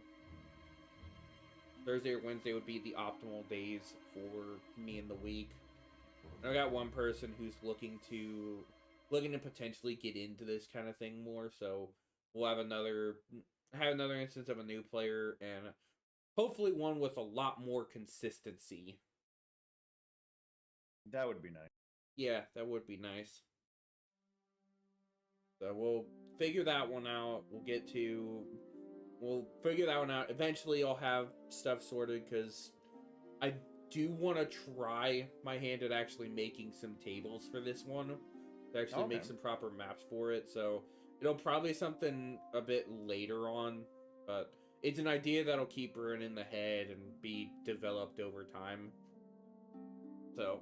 Thursday or Wednesday would be the optimal days for me in the week. I got one person who's looking to potentially get into this kind of thing more, so we'll have another instance of a new player, and hopefully one with a lot more consistency. That would be nice. Yeah, that would be nice. So we'll figure that one out. We'll figure that one out. Eventually I'll have stuff sorted, because I do want to try my hand at actually making some tables for this one, to actually make some proper maps for it. So it'll probably be something a bit later on, but it's an idea that'll keep brewing in the head and be developed over time. So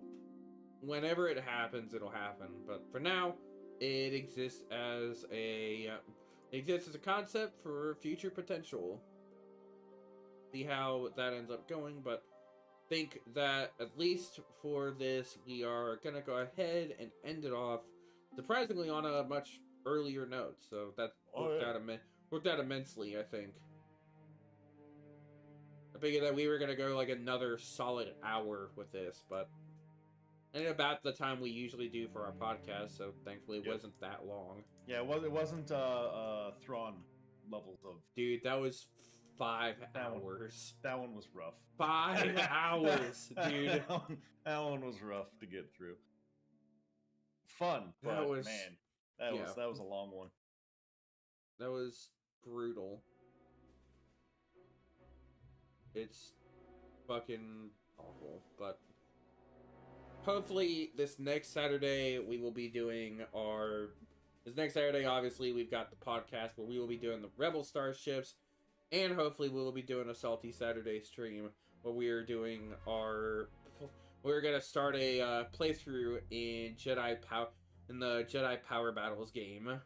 whenever it happens, it'll happen. But for now, it exists as a concept for future potential. See how that ends up going, but think that at least for this, we are gonna go ahead and end it off surprisingly on a much earlier note. So that worked out immensely, I think. I figured that we were gonna go like another solid hour with this, but and about the time we usually do for our podcast, so thankfully it wasn't that long. Yeah, it wasn't Thrawn levels of. Dude, that was 5 hours. That one was rough. 5 hours, dude. That one was rough to get through. Fun, but That was- man, that was a long one. That was brutal. It's fucking awful, but hopefully this next Saturday we will be doing this next Saturday, obviously we've got the podcast where we will be doing the Rebel Starships, and hopefully we will be doing a Salty Saturday stream where we're gonna start a playthrough in the Jedi Power Battles game.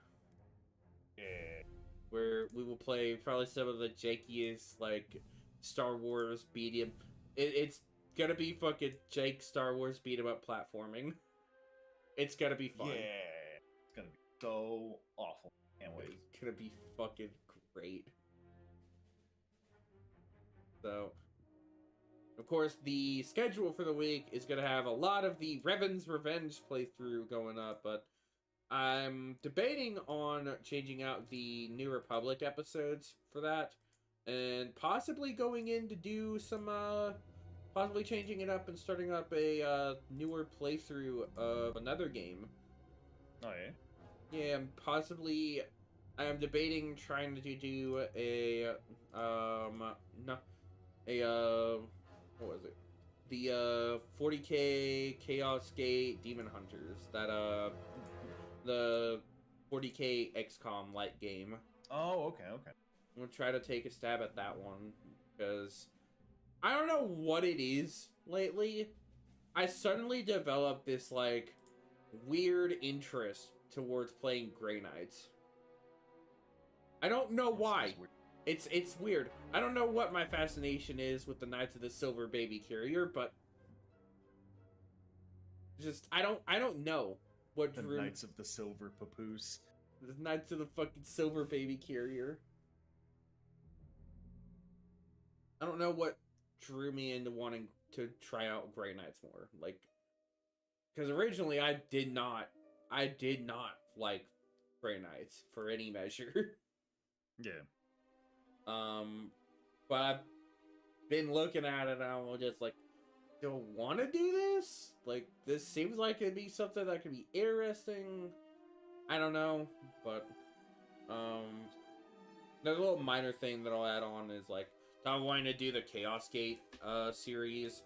Yeah. Where we will play probably some of the jankiest, like, Star Wars beat 'em. It's gonna be fucking jank Star Wars beat 'em up platforming. It's gonna be fun. Yeah. It's gonna be so awful. Can't wait. It's gonna be fucking great. So, of course, the schedule for the week is gonna have a lot of the Revan's Revenge playthrough going up, but I'm debating on changing out the New Republic episodes for that, and possibly going in to do some, possibly changing it up and starting up a newer playthrough of another game. Oh yeah. Yeah, I'm debating trying to do what was it? The 40K Chaos Gate Demon Hunters. The 40K XCOM light game. Oh, okay. I'm gonna try to take a stab at that one, because I don't know what it is lately. I suddenly developed this, like, weird interest towards playing Grey Knights. I don't know why. It's weird. I don't know what my fascination is with the Knights of the Silver Baby Carrier, but just I don't know what The drew Knights of the Silver Papoose. the Knights of the fucking Silver Baby Carrier. I don't know what drew me into wanting to try out Grey Knights more. Like, because originally I did not like Grey Knights for any measure. Yeah. But I've been looking at it and I'm just like, do I want to do this? Like, this seems like it'd be something that could be interesting. I don't know, but there's a little minor thing that I'll add on is like, I'm wanting to do the Chaos Gate series.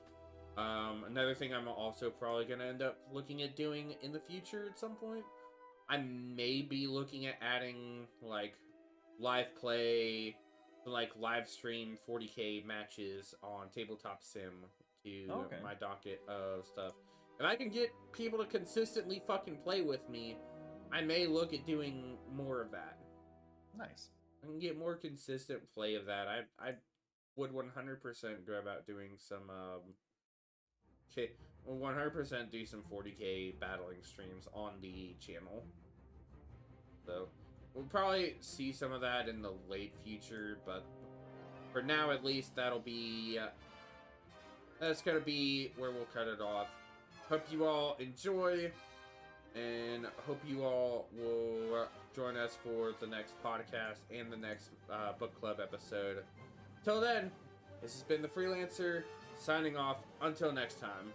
Another thing I'm also probably gonna end up looking at doing in the future at some point. I may be looking at adding like live play, like live stream 40k matches on Tabletop Sim to my docket of stuff. If I can get people to consistently fucking play with me, I may look at doing more of that. Nice. I can get more consistent play of that. I would 100% go about doing some 100% do some 40k battling streams on the channel. So we'll probably see some of that in the late future, but for now at least that's gonna be where we'll cut it off. Hope you all enjoy, and hope you all will join us for the next podcast and the next book club episode. Till then, this has been the Freelancer, signing off. Until next time.